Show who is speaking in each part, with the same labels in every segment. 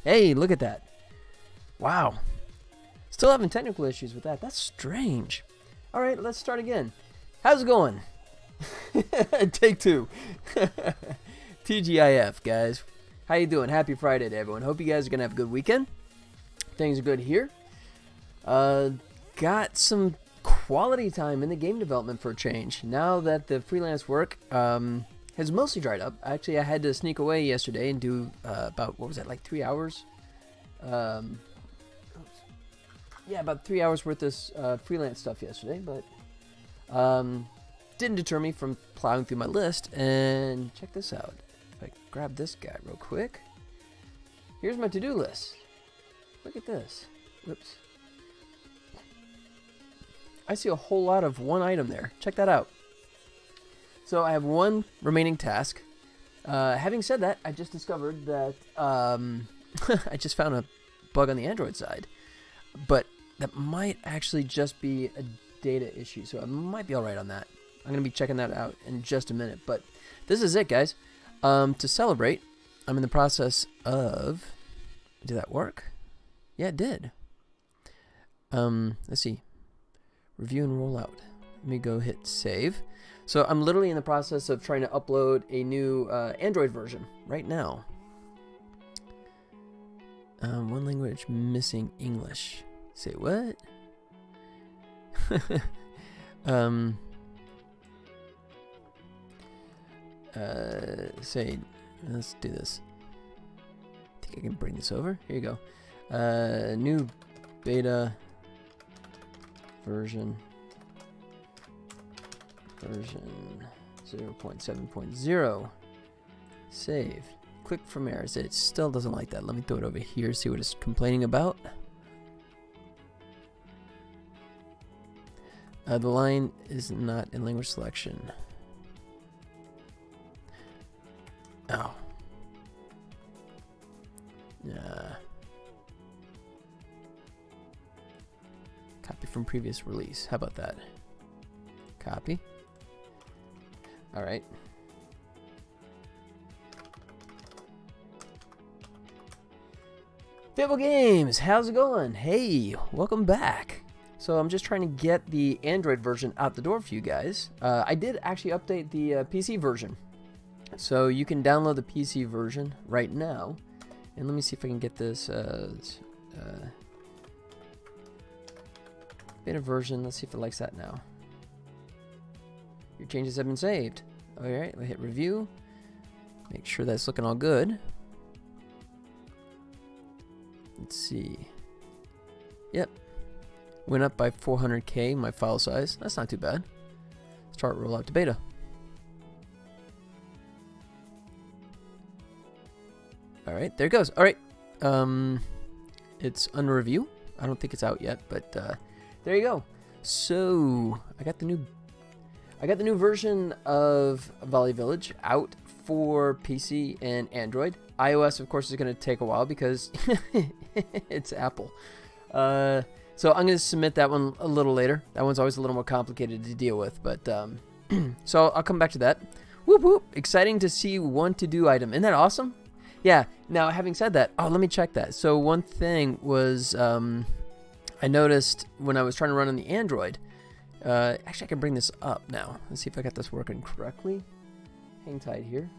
Speaker 1: Hey, look at that. Wow. Still having technical issues with that. That's strange. All right, let's start again. How's it going? Take two. TGIF, guys. How you doing? Happy Friday to everyone. Hope you guys are going to have a good weekend. Things are good here. Got some quality time in the game development for a change. Now that the freelance work has mostly dried up. Actually, I had to sneak away yesterday and do about, what was that, like 3 hours? Yeah, about 3 hours worth of freelance stuff yesterday, but didn't deter me from plowing through my list. And check this out. If I grab this guy real quick, here's my to-do list. Look at this. Whoops. I see a whole lot of one item there. Check that out. So I have one remaining task. Having said that, I just discovered that I just found a bug on the Android side, but that might actually just be a data issue, so I might be all right on that. I'm going to be checking that out in just a minute, but this is it, guys. To celebrate, I'm in the process of... Did that work? Yeah, it did. Let's see. Review and roll out. Let me go hit save. So I'm literally in the process of trying to upload a new Android version right now. One language missing English. Say what? Say, let's do this. I think I can bring this over. Here you go. New beta version 0.7.0. Save. Click from errors. It still doesn't like that. Let me throw it over here, see what it's complaining about. The line is not in language selection. Oh. Copy from previous release. How about that? Copy. Alright. Fable Games, how's it going? Hey, welcome back. So I'm just trying to get the Android version out the door for you guys. I did actually update the PC version. So you can download the PC version right now. And let me see if I can get this beta version. Let's see if it likes that now. Your changes have been saved. Alright, we'll hit review. Make sure that's looking all good. Let's see. Yep. Went up by 400K my file size. That's not too bad. Start rollout to beta. Alright, there it goes. Alright. It's under review. I don't think it's out yet, but there you go. So I got the new version of Volley Village out for PC and Android. iOS, of course, is going to take a while because it's Apple. So I'm going to submit that one a little later. That one's always a little more complicated to deal with, but so I'll come back to that. Whoop whoop! Exciting to see one to-do item. Isn't that awesome? Yeah. Now, having said that, oh, let me check that. So one thing was I noticed when I was trying to run on the Android. Actually, I can bring this up now. Let's see if I got this working correctly. Hang tight here.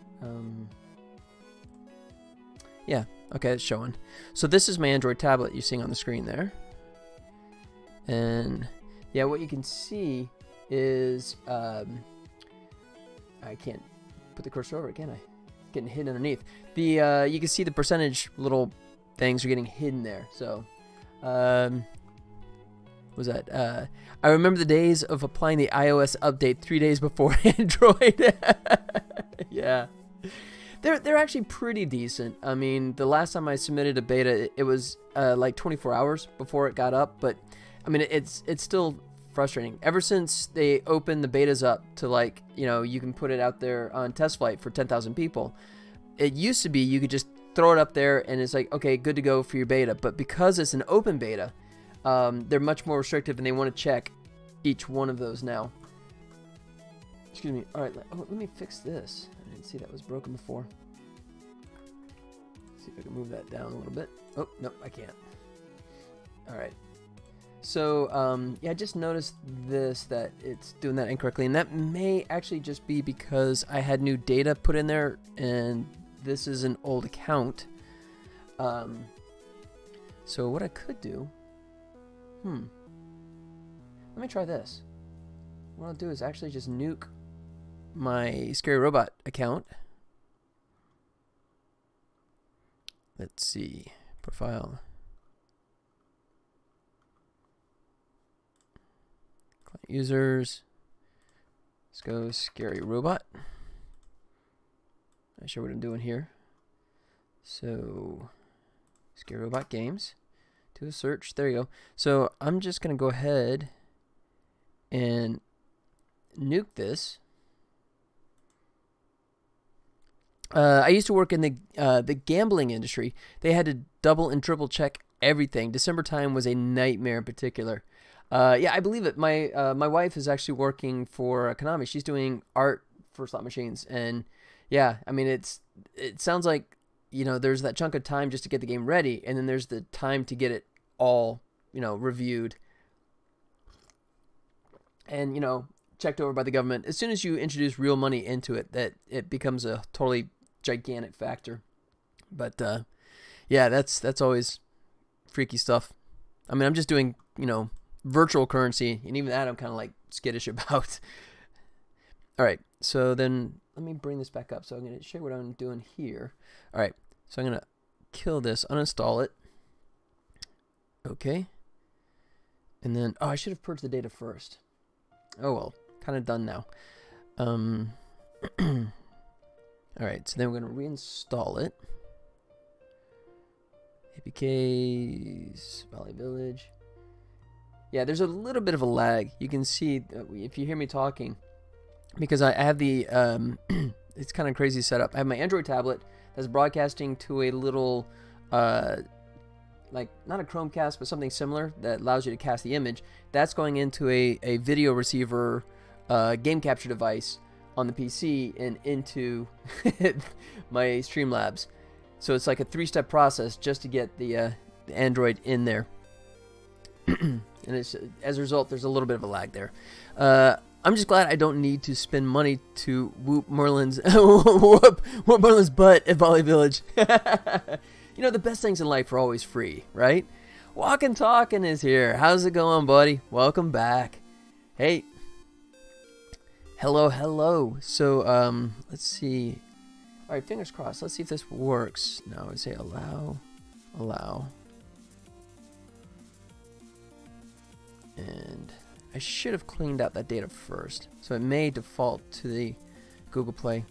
Speaker 1: Yeah, okay, it's showing. So this is my Android tablet you're seeing on the screen there. And yeah, what you can see is I can't put the cursor over it, can I? It's getting hidden underneath. The you can see the percentage little things are getting hidden there. So what was that? I remember the days of applying the iOS update 3 days before Android. Yeah. They're actually pretty decent. I mean, the last time I submitted a beta, it was like 24 hours before it got up, but I mean, it's still frustrating. Ever since they opened the betas up to, like, you know, you can put it out there on test flight for 10,000 people. It used to be you could just throw it up there and it's like, okay, good to go for your beta. But because it's an open beta, they're much more restrictive and they want to check each one of those now. Excuse me. All right, let me fix this. I didn't see that was broken before. see if I can move that down a little bit. Oh, no, I can't. All right. So, yeah, I just noticed that it's doing that incorrectly, and that may actually just be because I had new data put in there, and this is an old account. So what I could do, let me try this. What I'll do is actually just nuke my Scary Robot account. Let's see, profile. Users. Let's go Scary Robot. Not sure what I'm doing here. So, Scary Robot Games. Do a search. There you go. So, I'm just going to go ahead and nuke this. I used to work in the gambling industry. They had to double and triple check everything. December time was a nightmare in particular. Yeah, I believe it. My wife is actually working for Konami. She's doing art for slot machines, and yeah, I mean it sounds like, you know, there's that chunk of time just to get the game ready, and then there's the time to get it all, you know, reviewed and, you know, checked over by the government. As soon as you introduce real money into it, that it becomes a totally gigantic factor. But yeah, that's always freaky stuff. I mean, I'm just doing, you know, virtual currency, and even that I'm kind of like skittish about. All right, so then let me bring this back up. So I'm going to show you what I'm doing here. All right, so I'm going to kill this, uninstall it. Okay. And then, oh, I should have purged the data first. Oh well, kind of done now. All right, so then we're going to reinstall it. APKs, Valley Village. Yeah, there's a little bit of a lag. You can see if you hear me talking, because I have the it's kind of crazy setup. I have my Android tablet that's broadcasting to a little like not a Chromecast but something similar that allows you to cast the image. That's going into a video receiver game capture device on the PC and into my Streamlabs. So it's like a 3-step process just to get the Android in there. And it's, as a result, there's a little bit of a lag there. I'm just glad I don't need to spend money to whoop Merlin's whoop Merlin's butt at Valley Village. You know, the best things in life are always free, right? Walkin' Talkin' is here. How's it going, buddy? Welcome back. Hey. Hello. So, let's see. All right, fingers crossed. Let's see if this works. Now I say allow. And I should have cleaned out that data first. So it may default to the Google Play.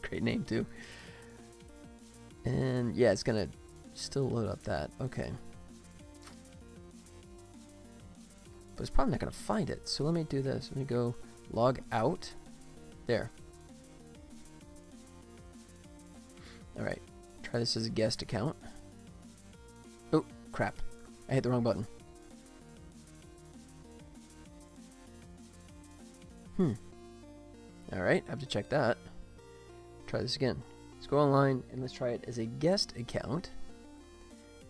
Speaker 1: Great name too. And yeah, it's gonna still load up that. Okay. But it's probably not gonna find it. So let me do this. Let me go log out. There. Alright. Try this as a guest account. Oh, crap. I hit the wrong button. Alright, I have to check that. Try this again. Let's go online and let's try it as a guest account.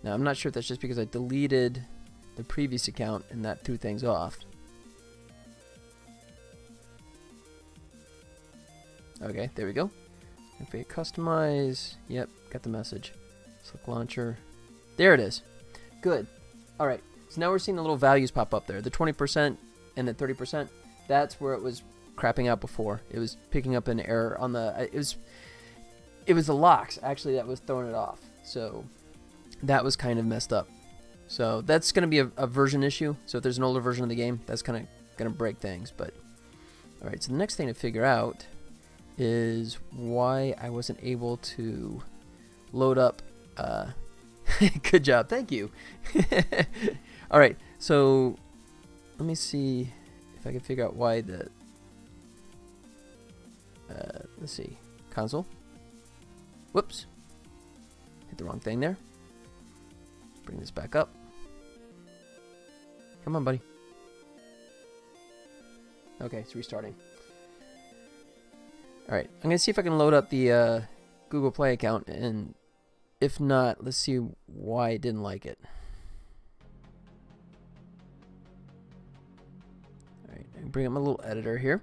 Speaker 1: Now, I'm not sure if that's just because I deleted the previous account and that threw things off. Okay, there we go. If we customize, yep, got the message. Select launcher. There it is. Good. All right, so now we're seeing the little values pop up there. The 20% and the 30%, that's where it was crapping out before. It was picking up an error on the, it was the locks, actually, that was throwing it off. So that was kind of messed up. So that's going to be a version issue. So if there's an older version of the game, that's kind of going to break things. But all right, so the next thing to figure out is why I wasn't able to load up. Good job, thank you. All right, so let me see if I can figure out why the. Let's see, console. Whoops, hit the wrong thing there. Bring this back up. Come on, buddy. Okay, it's restarting. Alright, I'm going to see if I can load up the Google Play account, and if not, let's see why it didn't like it. Alright, I can bring up my little editor here.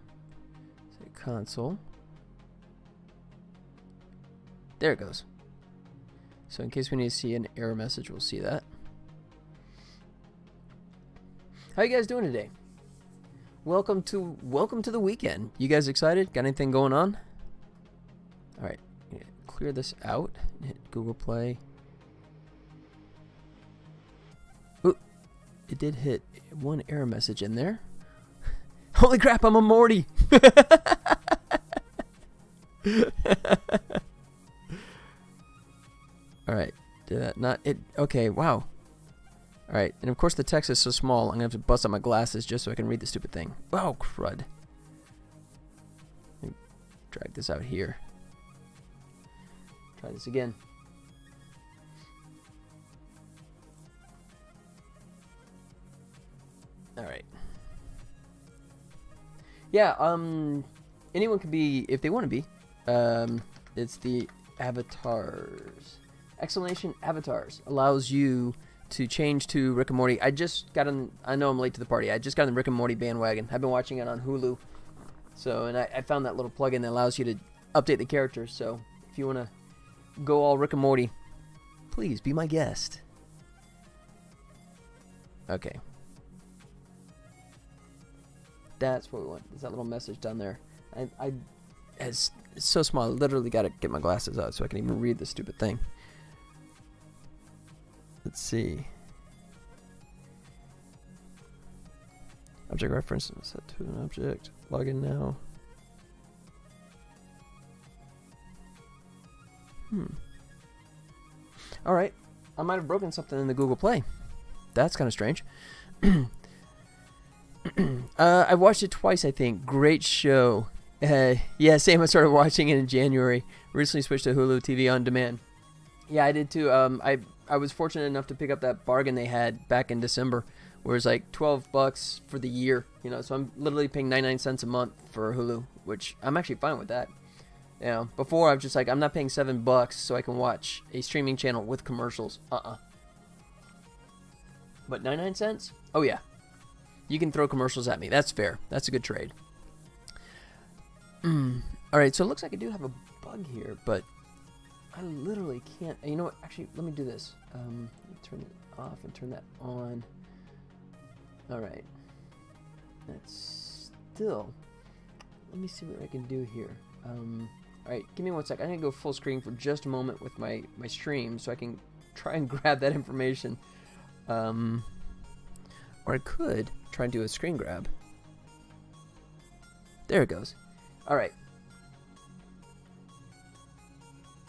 Speaker 1: Say console. There it goes. So in case we need to see an error message, we'll see that. How you guys doing today? Welcome to the weekend. You guys excited? Got anything going on? All right, clear this out. Hit Google Play. Ooh, it did hit one error message in there. Holy crap! I'm a Morty. All right, did that not it? Okay, wow. All right, and of course the text is so small, I'm gonna have to bust out my glasses just so I can read the stupid thing. Oh, crud. Let me drag this out here. Try this again. All right. Yeah, anyone can be, if they want to be. It's the avatars. Exclamation avatars allows you to change to Rick and Morty. I just got on, I know I'm late to the party. I just got on the Rick and Morty bandwagon. I've been watching it on Hulu. So, and I found that little plugin that allows you to update the characters. So, if you want to go all Rick and Morty, please be my guest. Okay. That's what we want. There's that little message down there. It's so small. I literally got to get my glasses out so I can even read this stupid thing. Let's see. Object reference set to an object. Log in now. All right. I might have broken something in the Google Play. That's kind of strange. I watched it twice, I think. Great show. Yeah, same. I started watching it in January. Recently switched to Hulu TV on demand. Yeah, I did too. I was fortunate enough to pick up that bargain they had back in December, where it's like $12 for the year. You know, so I'm literally paying 99 cents a month for Hulu, which I'm actually fine with that. You know, before I was just like, I'm not paying $7 so I can watch a streaming channel with commercials. But 99 cents? Oh yeah. You can throw commercials at me. That's fair. That's a good trade. Alright, so it looks like I do have a bug here, but I literally can't. You know what? Actually, let me do this. Let me turn it off and turn that on. Alright. That's still. Let me see what I can do here. Alright, give me 1 sec. I'm going to go full screen for just a moment with my stream so I can try and grab that information. Or I could try and do a screen grab. There it goes. Alright.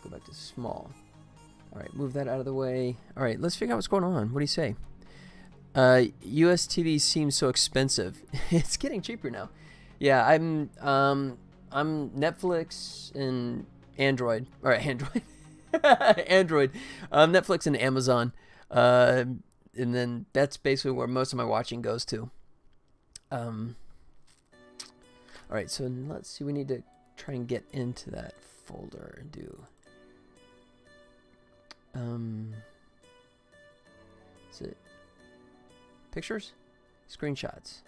Speaker 1: Go back to small. Alright, move that out of the way. Alright, let's figure out what's going on. What do you say? US TV seems so expensive. It's getting cheaper now. Yeah, I'm Netflix and Android. Alright, Android. Android. Netflix and Amazon. And then that's basically where most of my watching goes to. Alright, so let's see. We need to try and get into that folder and do. Is it pictures? Screenshots.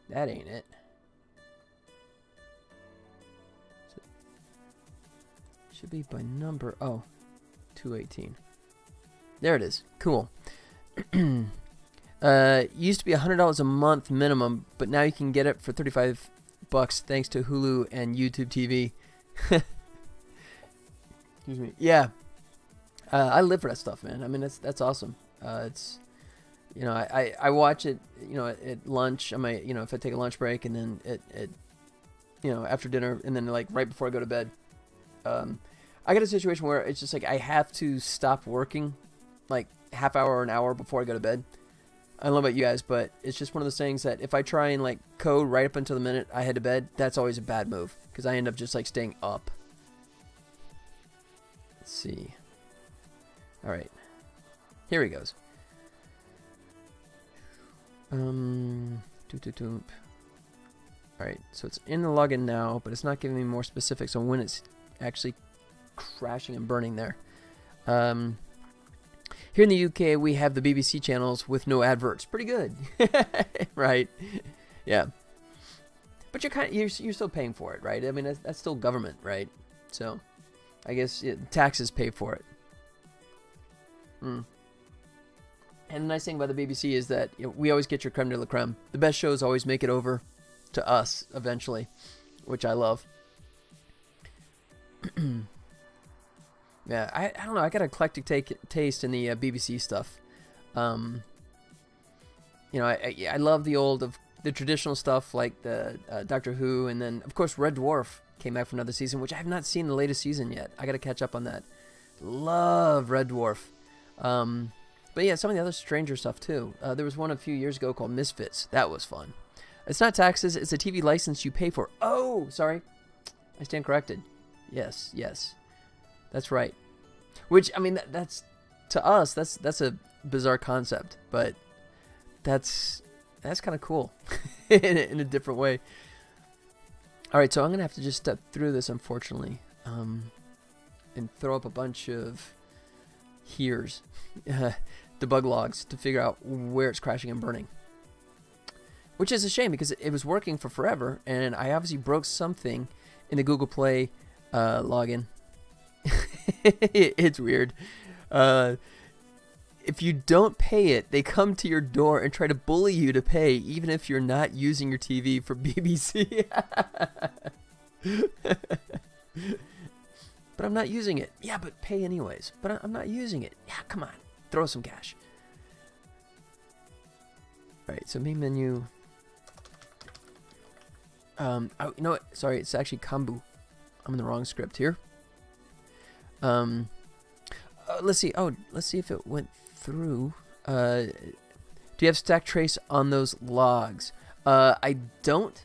Speaker 1: That ain't it. Should be by number. Oh, 218. There it is. Cool. Used to be $100 a month minimum, but now you can get it for $35 thanks to Hulu and YouTube TV. Excuse me. Yeah. I live for that stuff, man. I mean, that's awesome. It's, you know, I watch it, you know, at lunch. I might, you know, if I take a lunch break, and then at you know, after dinner, and then like right before I go to bed. I got a situation where it's just like I have to stop working like half hour or an hour before I go to bed. I don't know about you guys, but it's just one of those things that if I try and like code right up until the minute I head to bed, that's always a bad move because I end up just like staying up. Let's see. All right, here he goes. Alright, so it's in the login now, but it's not giving me more specifics on when it's actually crashing and burning there. Here in the UK, we have the BBC channels with no adverts. Pretty good. Right? Yeah. But you're still paying for it, right? I mean, that's still government, right? So, I guess taxes pay for it. And the nice thing about the BBC is that we always get your creme de la creme. The best shows always make it over to us eventually, which I love. Yeah, I don't know. I got an eclectic taste in the BBC stuff. You know, I love the traditional stuff like the Doctor Who, and then of course Red Dwarf came back for another season, which I have not seen the latest season yet. I got to catch up on that. Love Red Dwarf. But yeah, some of the other Stranger stuff too. There was one a few years ago called Misfits. That was fun. It's not taxes. It's a TV license you pay for. Oh, sorry. I stand corrected. Yes, yes. That's right. Which, I mean, that's to us, that's a bizarre concept, but that's kind of cool in a different way. All right, so I'm gonna have to just step through this, unfortunately, and throw up a bunch of here's debug logs to figure out where it's crashing and burning. Which is a shame because it was working for forever, and I obviously broke something in the Google Play login. It's weird. If you don't pay it, they come to your door and try to bully you to pay, even if you're not using your TV for BBC. But I'm not using it. Yeah, but pay anyways. But I'm not using it. Yeah, come on. Throw some cash. Alright, so main menu. Oh, you know what? Sorry, it's actually Kambu. I'm in the wrong script here. Let's see. Oh, let's see if it went through. Do you have stack trace on those logs? I don't.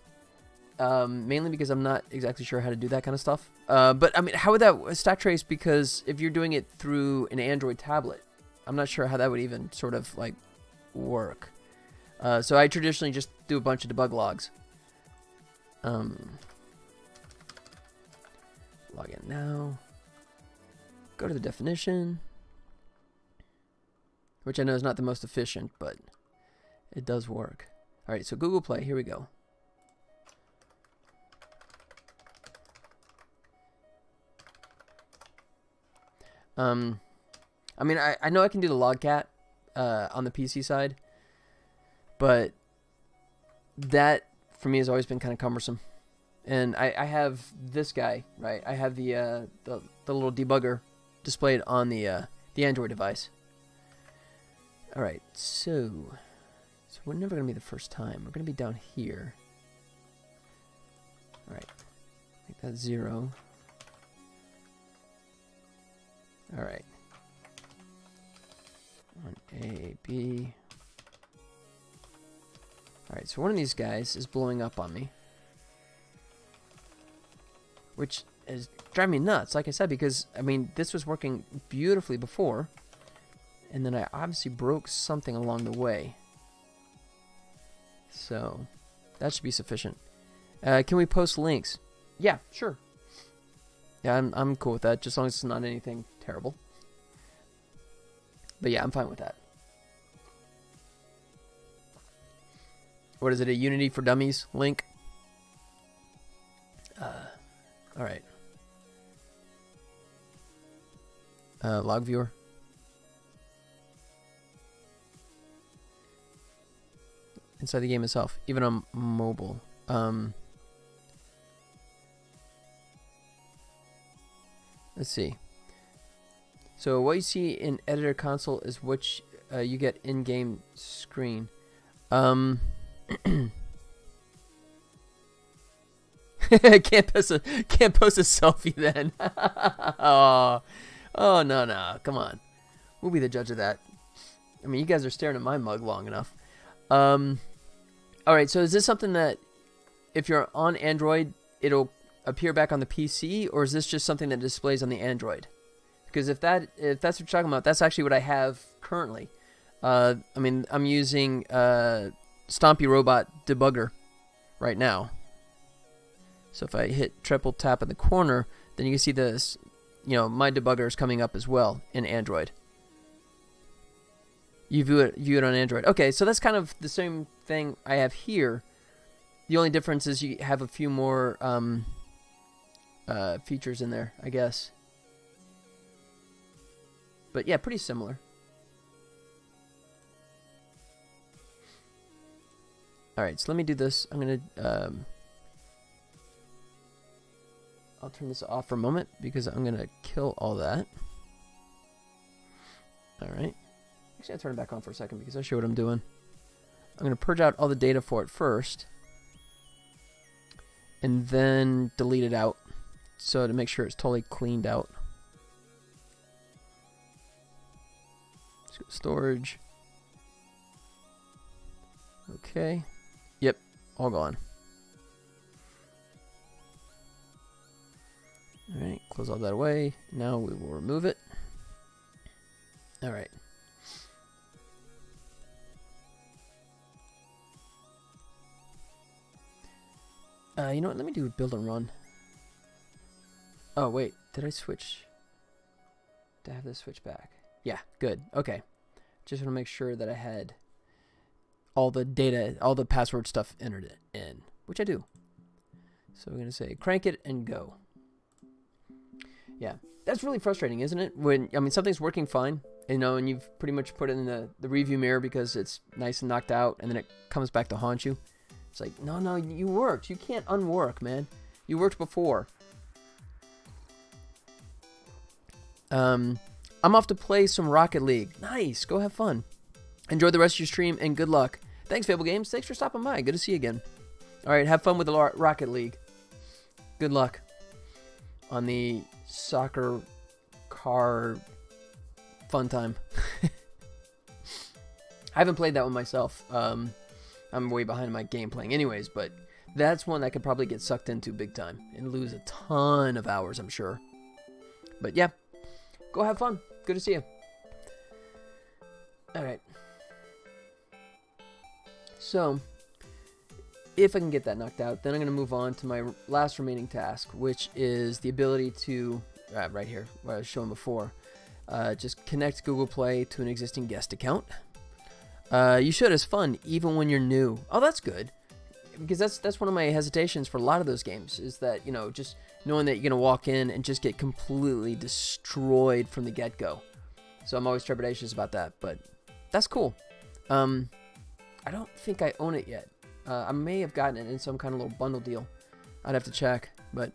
Speaker 1: Mainly because I'm not exactly sure how to do that kind of stuff. But I mean, how would that stack trace? Because if you're doing it through an Android tablet, I'm not sure how that would even sort of like work. So I traditionally just do a bunch of debug logs. Log in now. Go to the definition, which I know is not the most efficient, but it does work. All right, so Google Play, here we go. I mean, I know I can do the Logcat on the PC side, but that for me has always been kind of cumbersome. And I have this guy, right? I have the little debugger displayed on the Android device. All right, so we're never gonna be the first time. We're gonna be down here. All right, make that 0. All right, on A, B. All right, so one of these guys is blowing up on me, which is driving me nuts, like I said, because, I mean, this was working beautifully before, and then I obviously broke something along the way. So, that should be sufficient. Can we post links? Yeah, sure. Yeah, I'm cool with that, just as long as it's not anything terrible. But yeah, I'm fine with that. What is it, a Unity for Dummies link? Alright. Log viewer. Inside the game itself, even on mobile. Let's see. So what you see in editor console is what you get in-game screen. Can't post a selfie then. Oh no, come on. We'll be the judge of that. I mean, you guys are staring at my mug long enough. All right, so is this something that if you're on Android, it'll appear back on the PC, or is this just something that displays on the Android? Because if that's what you're talking about, that's actually what I have currently. I mean, I'm using Stompy Robot Debugger right now. So if I hit triple tap in the corner, then you can see this, you know, my debugger is coming up as well in Android. You view it on Android. Okay, so that's kind of the same thing I have here. The only difference is you have a few more features in there, I guess. But yeah, pretty similar. Alright, so let me do this. I'm going to... I'll turn this off for a moment because I'm going to kill all that. Alright. Actually, I'll turn it back on for a second because I'll show what I'm doing. I'm going to purge out all the data for it first. And then delete it out. So to make sure it's totally cleaned out. Let's go to storage. Okay. Yep, all gone. Alright, close all that away. Now we will remove it. Alright. You know what? Let me do build and run. Oh, wait. Did I switch? Did I have this switch back? Yeah, good. Okay. Just want to make sure that I had all the data, all the password stuff entered in, which I do. So we're going to say crank it and go. Yeah, that's really frustrating, isn't it? When, I mean, something's working fine, you know, and you've pretty much put it in the review mirror because it's nice and knocked out, and then it comes back to haunt you. It's like, no, you worked. You can't unwork, man. You worked before. I'm off to play some Rocket League. Nice. Go have fun. Enjoy the rest of your stream, and good luck. Thanks, Fable Games. Thanks for stopping by. Good to see you again. All right, have fun with the Rocket League. Good luck on the soccer car fun time. I haven't played that one myself. I'm way behind my game playing anyways, but that's one I could probably get sucked into big time and lose a ton of hours, I'm sure. But yeah, go have fun. Good to see you. Alright. So, if I can get that knocked out, then I'm going to move on to my last remaining task, which is the ability to, right here, what I was showing before, just connect Google Play to an existing guest account. You should. It's fun, even when you're new. Oh, that's good. Because that's one of my hesitations for a lot of those games, is that, you know, just knowing that you're going to walk in and just get completely destroyed from the get-go. So I'm always trepidatious about that, but that's cool. I don't think I own it yet. I may have gotten it in some kind of little bundle deal. I'd have to check, but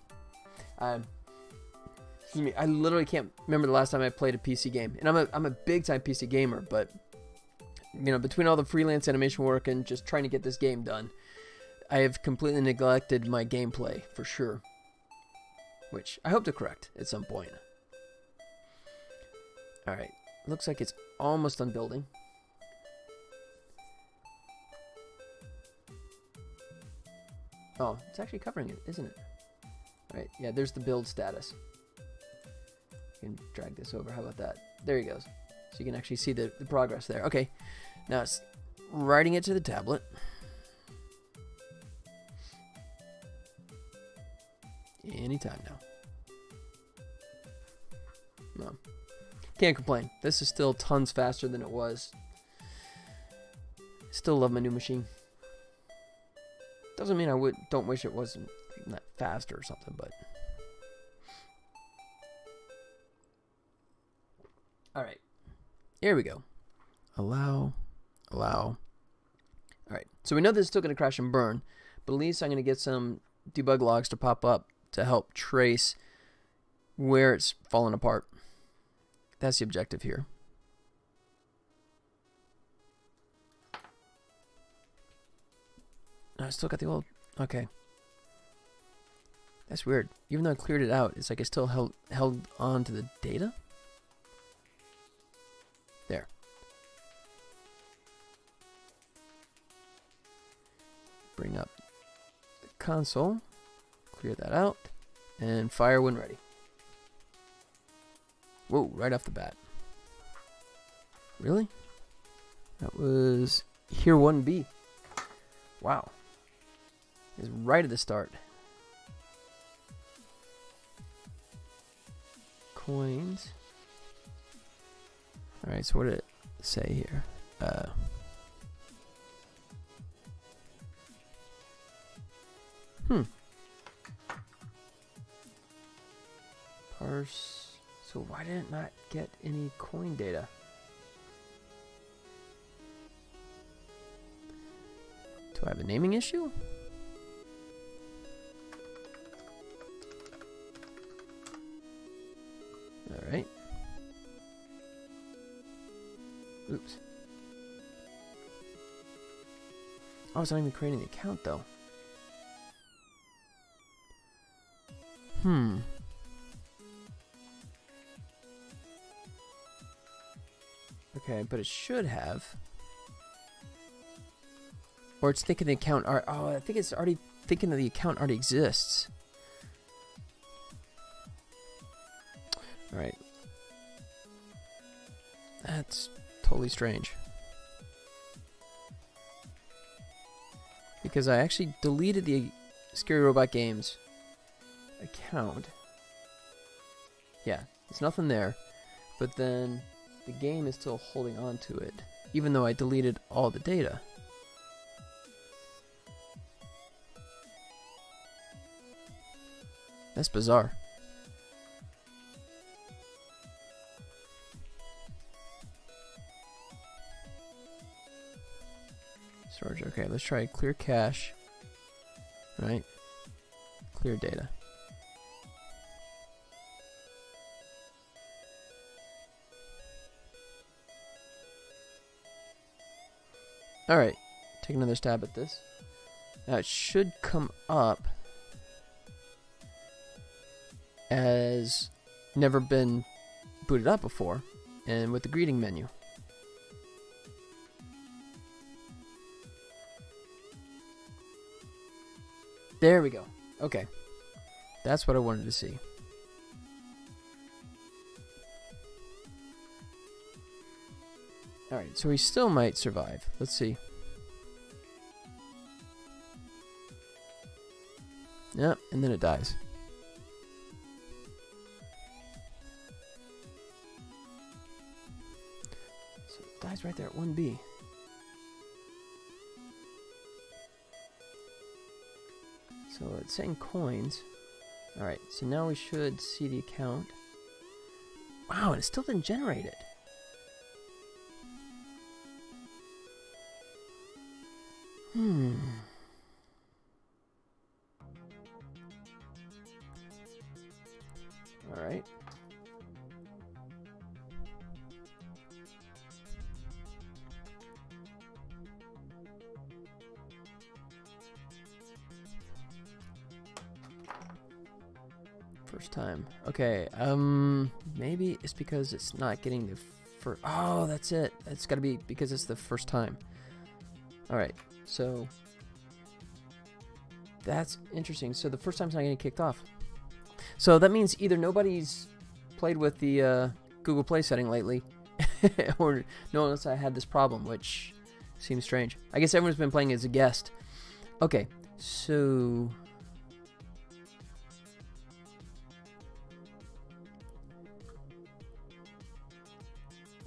Speaker 1: excuse me, I literally can't remember the last time I played a PC game. And I'm a big-time PC gamer, but you know, between all the freelance animation work and just trying to get this game done, I have completely neglected my gameplay, for sure. Which I hope to correct at some point. Alright, looks like it's almost done building. Oh, it's actually covering it, isn't it? Alright, yeah, there's the build status. You can drag this over, how about that? There he goes. So you can actually see the progress there. Okay, now it's writing it to the tablet. Anytime now. No. Can't complain. This is still tons faster than it was. Still love my new machine. Doesn't mean I don't wish it wasn't that faster or something, but... Alright. Here we go. Allow. Alright, so we know this is still going to crash and burn, but at least I'm going to get some debug logs to pop up to help trace where it's fallen apart. That's the objective here. I still got the old... Okay. That's weird. Even though I cleared it out, it's like I still held on to the data? There. Bring up the console. Clear that out. And fire when ready. Whoa, right off the bat. Really? That was here 1B. Wow. It's right at the start. coins. All right, so what did it say here? Parse. So why did it not get any coin data? Do I have a naming issue? All right. Oops. Oh, it's not even creating the account though. Okay, but it should have. Or it's thinking the account are. Oh, I think it's already thinking that the account already exists. All right. That's totally strange. Because I actually deleted the Scary Robot Games account. Yeah, there's nothing there. But then the game is still holding on to it, even though I deleted all the data. That's bizarre. Storage, okay, let's try clear cache. Right? Clear data. Alright, take another stab at this. Now it should come up as never been booted up before, and with the greeting menu. There we go. Okay. That's what I wanted to see. Alright, so he still might survive. Let's see. Yep, and then it dies. So it dies right there at 1B. So it's saying coins. Alright, so now we should see the account. Wow, and it still didn't generate it. Alright. First time. Okay, maybe it's because it's not getting the first. Oh, that's it. It's gotta be because it's the first time. Alright, so that's interesting. So the first time's not getting kicked off. So that means either nobody's played with the Google Play setting lately, or no one else had this problem, which seems strange. I guess everyone's been playing as a guest. Okay, so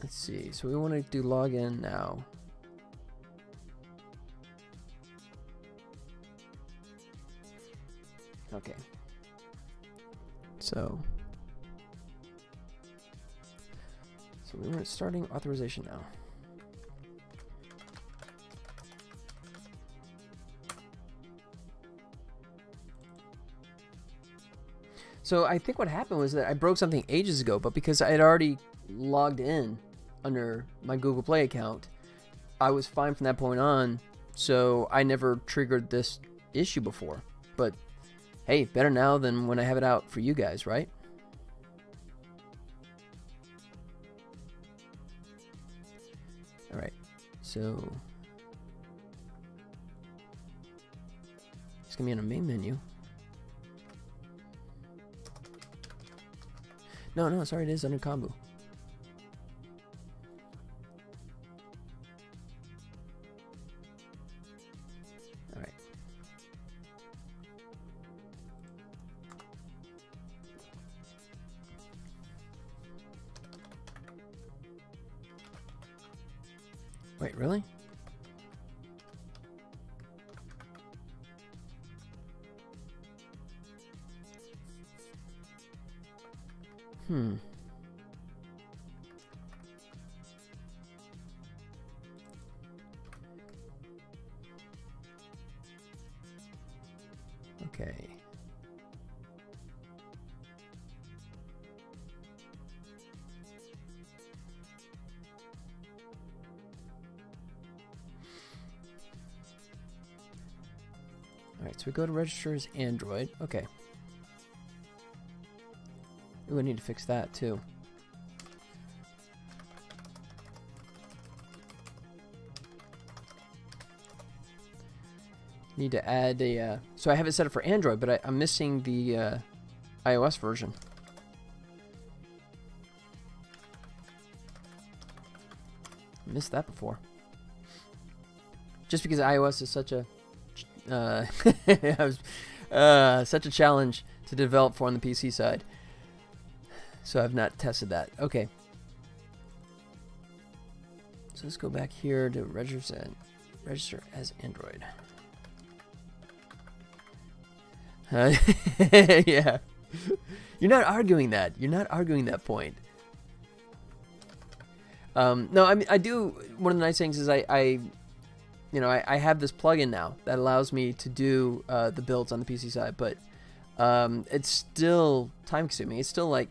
Speaker 1: let's see. So we want to do login now. Okay. So we're starting authorization now. So I think what happened was that I broke something ages ago, but because I had already logged in under my Google Play account, I was fine from that point on, so I never triggered this issue before. But hey, better now than when I have it out for you guys, right? Alright, so it's gonna be on a main menu. No, sorry, it is under combo. Alright. Wait, really? Okay. Alright, so we go to register as Android. Okay. Ooh, I need to fix that too. Need to add a, so I have it set up for Android, but I'm missing the iOS version. I missed that before. Just because iOS is such a, such a challenge to develop for on the PC side. So I've not tested that. Okay. So let's go back here to register as Android. Yeah. You're not arguing that. You're not arguing that point. No, I mean, I do. One of the nice things is I have this plugin now that allows me to do the builds on the PC side, but it's still time consuming. It's still like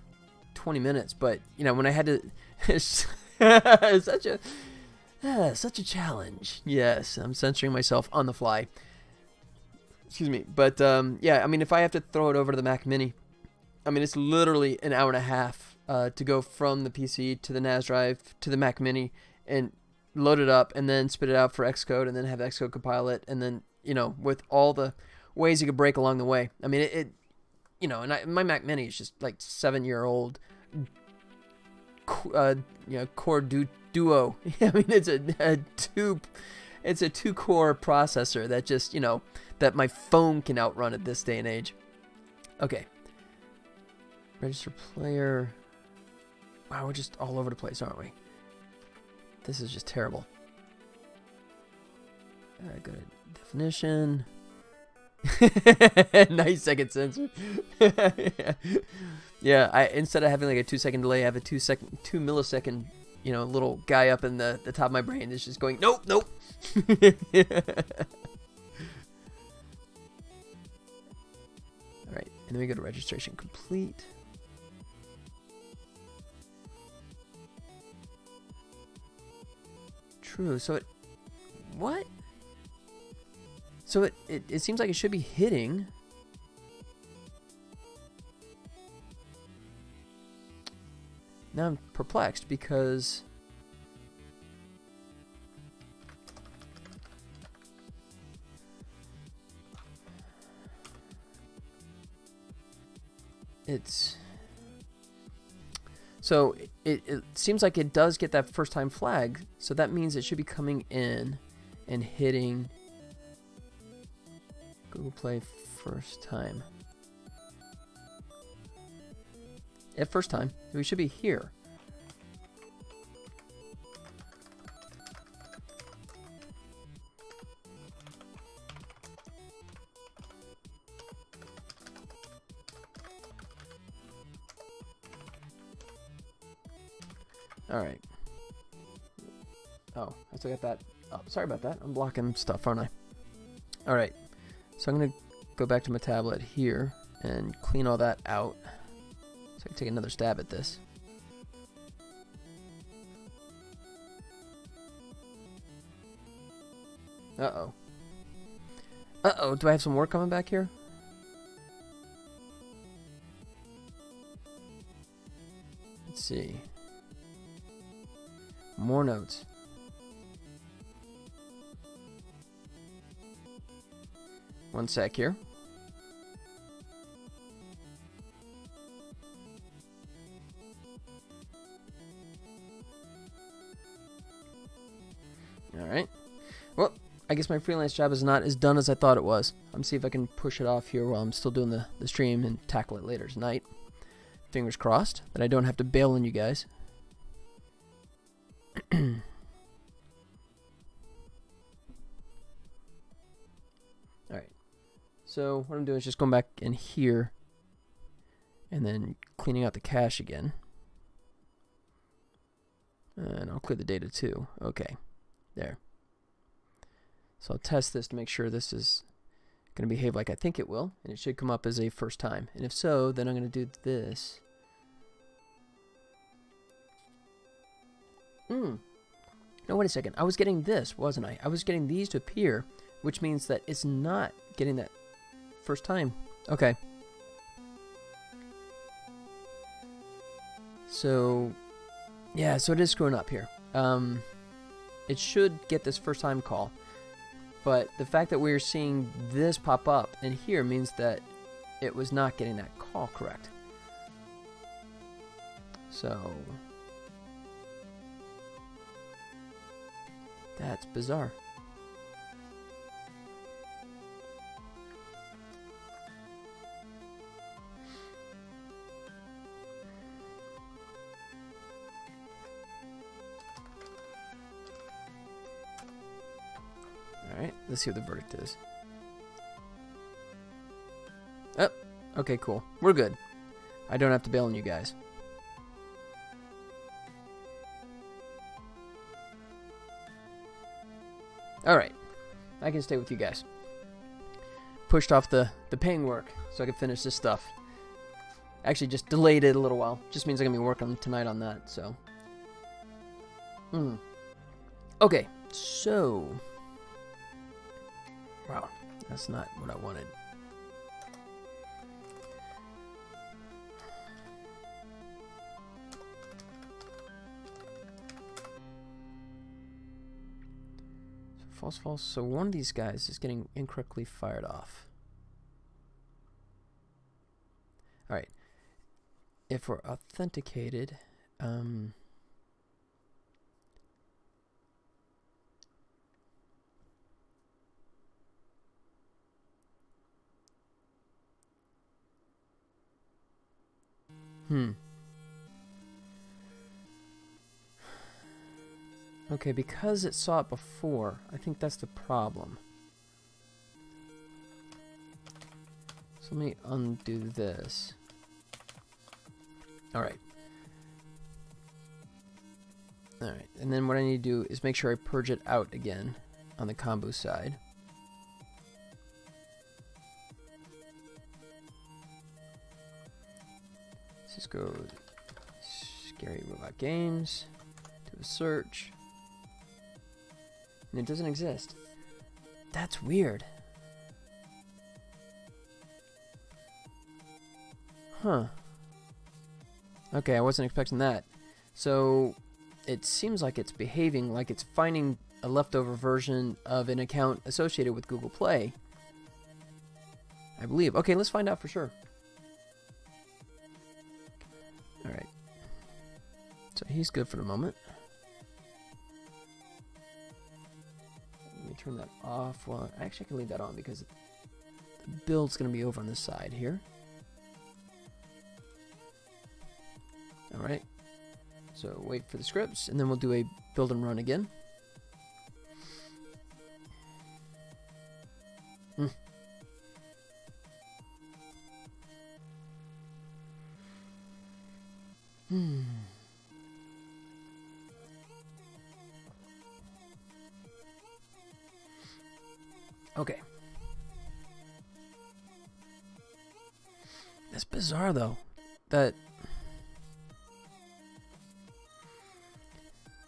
Speaker 1: 20 minutes, but you know, when I had to, it's such a challenge. Yes, I'm censoring myself on the fly. Excuse me, but yeah, I mean, if I have to throw it over to the Mac Mini, I mean, it's literally an hour and a half to go from the PC to the NAS drive to the Mac Mini and load it up and then spit it out for Xcode and then have Xcode compile it, and then, you know, with all the ways you could break along the way. I mean, it you know, and my Mac Mini is just like 7-year-old, you know, Core Duo. I mean, it's a 2-core processor that just, you know, that my phone can outrun at this day and age. Okay. Register player. Wow, we're just all over the place, aren't we? This is just terrible. Go to definition. 9-second sensor. Yeah, instead of having like a 2-second delay, I have a 2 millisecond, you know, little guy up in the top of my brain. It's just going, nope, nope. Alright, and then we go to registration complete. True, so it, what? So it seems like it should be hitting. Now I'm perplexed because it's, so it seems like it does get that first time flag, so that means it should be coming in and hitting Google Play first time. At first time, we should be here. Alright. Oh, I still got that. Oh, sorry about that. I'm blocking stuff, aren't I? Alright. So I'm going to go back to my tablet here and clean all that out. So I can take another stab at this. Uh-oh. Uh-oh, do I have some work coming back here? Let's see. More notes. One sec here. Alright. Well, I guess my freelance job is not as done as I thought it was. I'm gonna see if I can push it off here while I'm still doing the stream and tackle it later tonight. Fingers crossed that I don't have to bail on you guys. So what I'm doing is just going back in here and then cleaning out the cache again. And I'll clear the data too. Okay, there. So I'll test this to make sure this is going to behave like I think it will, and it should come up as a first time. And if so, then I'm going to do this. No, wait a second. I was getting this, wasn't I? I was getting these to appear, which means that it's not getting that first time. Okay. So, yeah, so it is screwing up here. It should get this first time call. But the fact that we're seeing this pop up in here means that it was not getting that call correct. So that's bizarre. Alright, let's see what the verdict is. Oh, okay, cool. We're good. I don't have to bail on you guys. Alright, I can stay with you guys. Pushed off the paying work so I could finish this stuff. Actually, just delayed it a little while. Just means I'm going to be working tonight on that, so. Okay, so. Wow, that's not what I wanted. So false, false. So one of these guys is getting incorrectly fired off. All right. If we're authenticated, Okay, because it saw it before, I think that's the problem. So let me undo this. Alright. Alright, and then what I need to do is make sure I purge it out again on the combo side. Let's just go Scary Robot Games, do a search, and it doesn't exist. That's weird. Huh. Okay, I wasn't expecting that. So it seems like it's behaving like it's finding a leftover version of an account associated with Google Play. I believe. Okay, let's find out for sure. Alright. So he's good for the moment. Let me turn that off. Well, actually I can leave that on because the build's going to be over on this side here. Alright. So wait for the scripts and then we'll do a build and run again. Okay. That's bizarre though.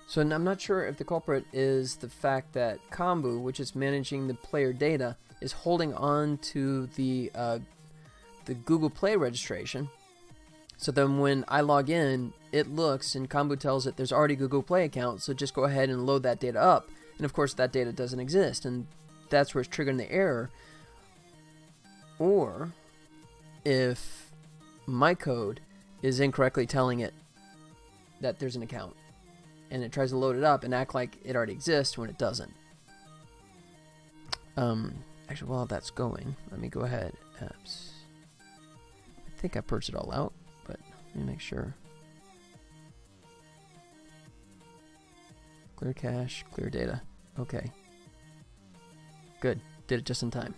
Speaker 1: So I'm not sure if the culprit is the fact that Kombu, which is managing the player data, is holding on to the Google Play registration. So then when I log in, it looks and Kombu tells it there's already a Google Play account, so just go ahead and load that data up. And of course that data doesn't exist, and that's where it's triggering the error. Or if my code is incorrectly telling it that there's an account, and it tries to load it up and act like it already exists when it doesn't. Actually, while that's going, let me go ahead. Apps. I think I purged it all out, but let me make sure. Clear cache, clear data. Okay. Good. Did it just in time.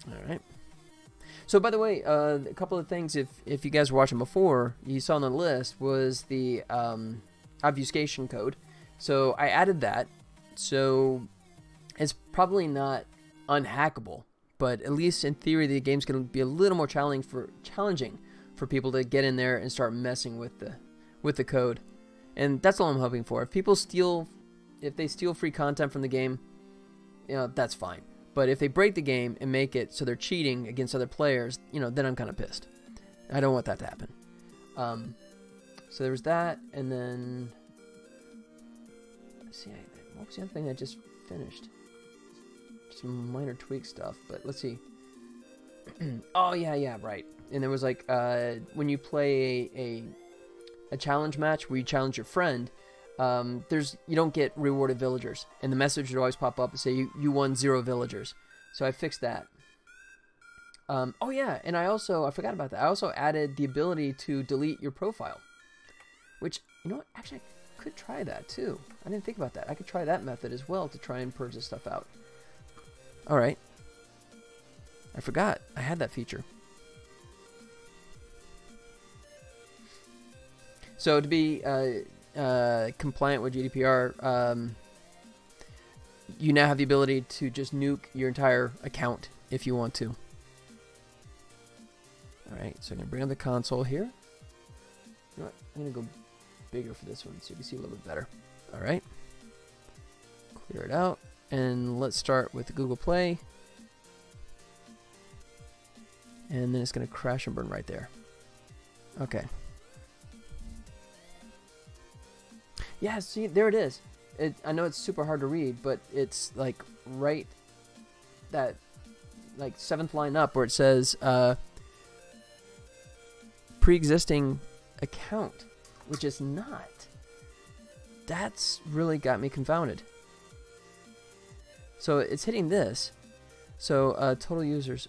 Speaker 1: All right. So, by the way, a couple of things, if you guys were watching before, you saw on the list was the obfuscation code. So I added that. So it's probably not unhackable, but at least in theory, the game's going to be a little more challenging for people to get in there and start messing with the code. And that's all I'm hoping for. If people steal free content from the game, that's fine. But if they break the game and make it so they're cheating against other players, then I'm kind of pissed. I don't want that to happen. So there was that, and then let's see, what was the other thing I just finished? Some minor tweak stuff, but let's see. Oh yeah, right. And there was like when you play a challenge match where you challenge your friend. You don't get rewarded villagers, and the message would always pop up and say you won 0 villagers. So I fixed that. Oh yeah, and I forgot about that. I also added the ability to delete your profile, which, what, actually I could try that too. I didn't think about that. I could try that method as well to try and purge this stuff out. All right, I forgot I had that feature. So to be compliant with GDPR, you now have the ability to just nuke your entire account if you want to. Alright, so I'm going to bring up the console here. You know what? I'm going to go bigger for this one so you can see a little bit better. Alright. Clear it out. And let's start with Google Play. And then it's going to crash and burn right there. Okay. Yeah, see, there it is. I know it's super hard to read, but it's like right that like 7th line up where it says pre-existing account, which is not. That's really got me confounded. So it's hitting this. So total users.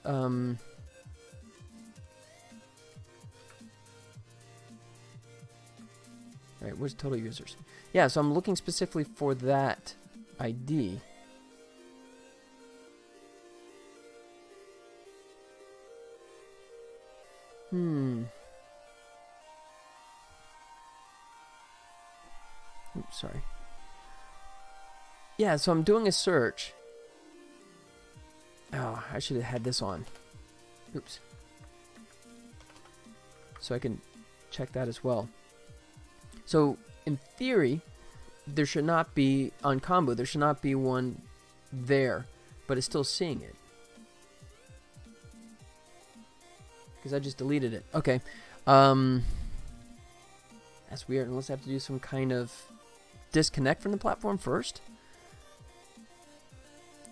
Speaker 1: Right, where's total users? Yeah, so I'm looking specifically for that ID. Oops, sorry. Yeah, so I'm doing a search. Oh, I should have had this on. Oops. So I can check that as well. So, in theory, there should not be, on combo, there should not be one there, but it's still seeing it. Because I just deleted it. Okay. That's weird, unless I have to do some kind of disconnect from the platform first.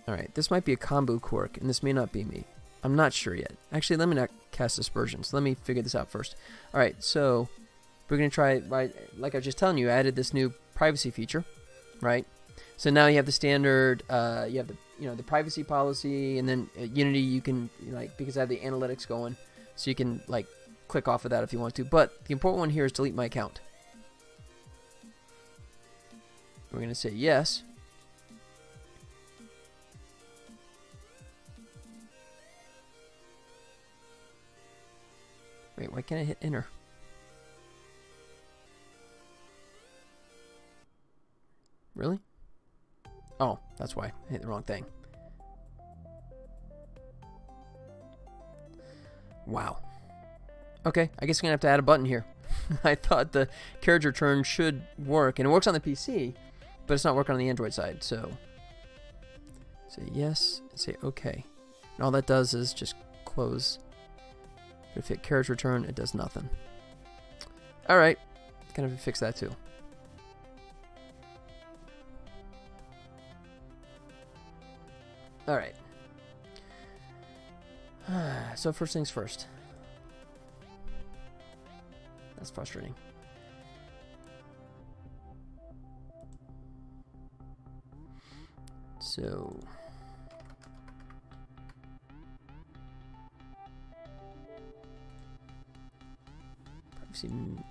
Speaker 1: Alright, this might be a combo quirk, and this may not be me. I'm not sure yet. Actually, let me not cast aspersions. Let me figure this out first. Alright, so we're going to try, right, like I was just telling you, I added this new privacy feature, right? So now you have the standard, you have the, the privacy policy, and then Unity you can, because I have the analytics going, so you can, click off of that if you want to. But the important one here is delete my account. We're going to say yes. Wait, why can't I hit enter? Really? Oh, that's why. I hit the wrong thing. Wow. Okay, I guess I'm going to have to add a button here. I thought the carriage return should work, and it works on the PC, but it's not working on the Android side, so say yes, and say okay. And all that does is just close. But if it carriage return, it does nothing. Alright, kind of fix that too. Alright. So first things first. That's frustrating. So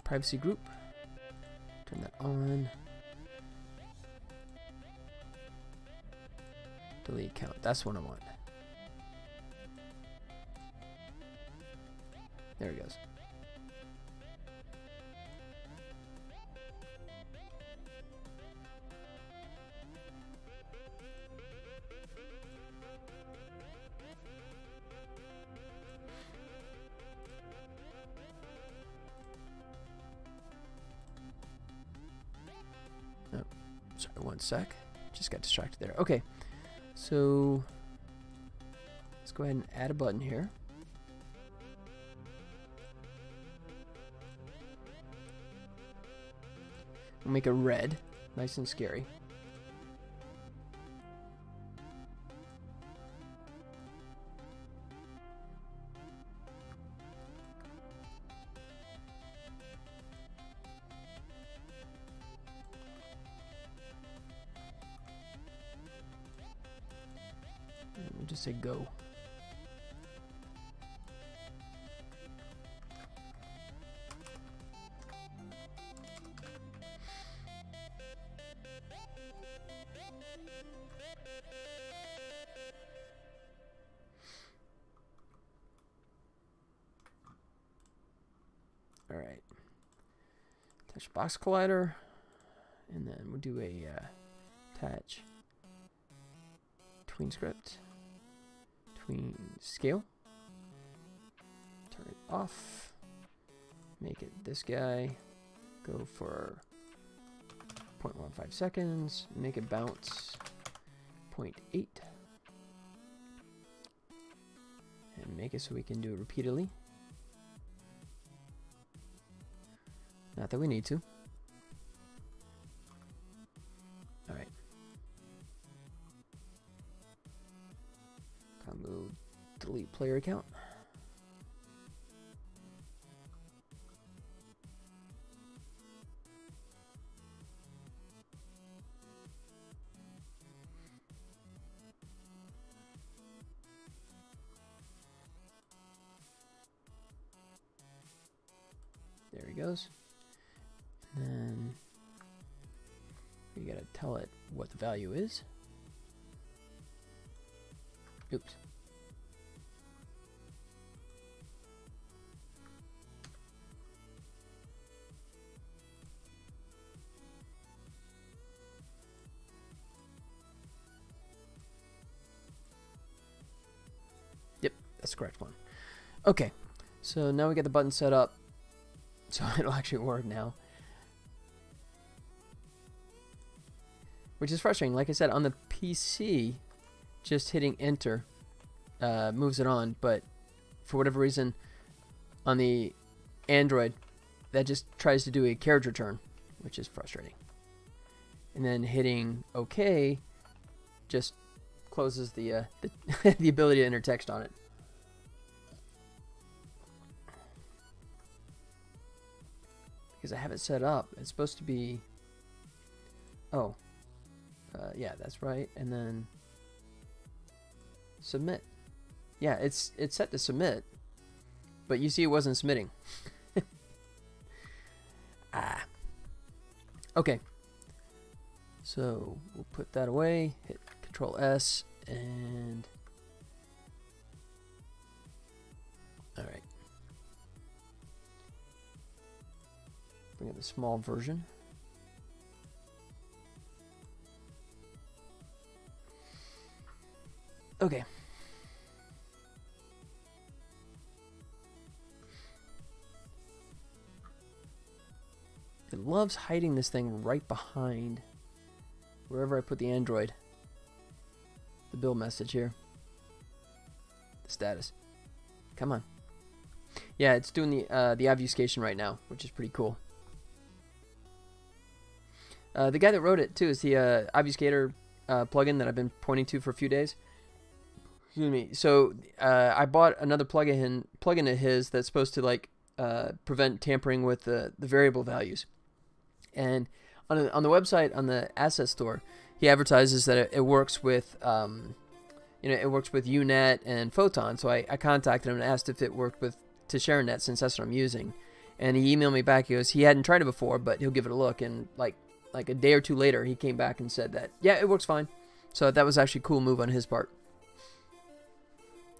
Speaker 1: privacy group. Turn that on. Delete account. That's what I want. There it goes. Oh, sorry, one sec. Just got distracted there. Okay, so let's go ahead and add a button here. We'll make it red, nice and scary. We'll just say go. All right. Attach box collider, and then we'll do a attach tween script, tween scale, turn it off, make it this guy, go for 0.15 seconds, make it bounce 0.8, and make it so we can do it repeatedly. Not that we need to. All right. Combo delete player account. There he goes. And then we gotta tell it what the value is. Oops. Yep, that's the correct one. Okay, so now we get the button set up, so it'll actually work now. Which is frustrating. Like I said, on the PC, just hitting enter moves it on, but for whatever reason, on the Android, that just tries to do a carriage return, which is frustrating. And then hitting OK just closes the the ability to enter text on it. Because I have it set up, it's supposed to be. Oh. Yeah, that's right. And then submit. Yeah, it's set to submit, but you see it wasn't submitting. Okay. So we'll put that away. Hit Control S and all right. Bring up the small version. Okay. It loves hiding this thing right behind wherever I put the Android. The build message here. The status. Come on. Yeah, it's doing the obfuscation right now, which is pretty cool. The guy that wrote it too is the obfuscator plugin that I've been pointing to for a few days. Excuse me. So I bought another plugin of his that's supposed to like prevent tampering with the variable values. And on the website, on the asset store, he advertises that it works with it works with Unet and Photon. So I contacted him and asked if it worked with TesheraNet, since that's what I'm using. And he emailed me back. He goes, he hadn't tried it before, but he'll give it a look. And like a day or two later, he came back and said that yeah, it works fine. So that was actually a cool move on his part.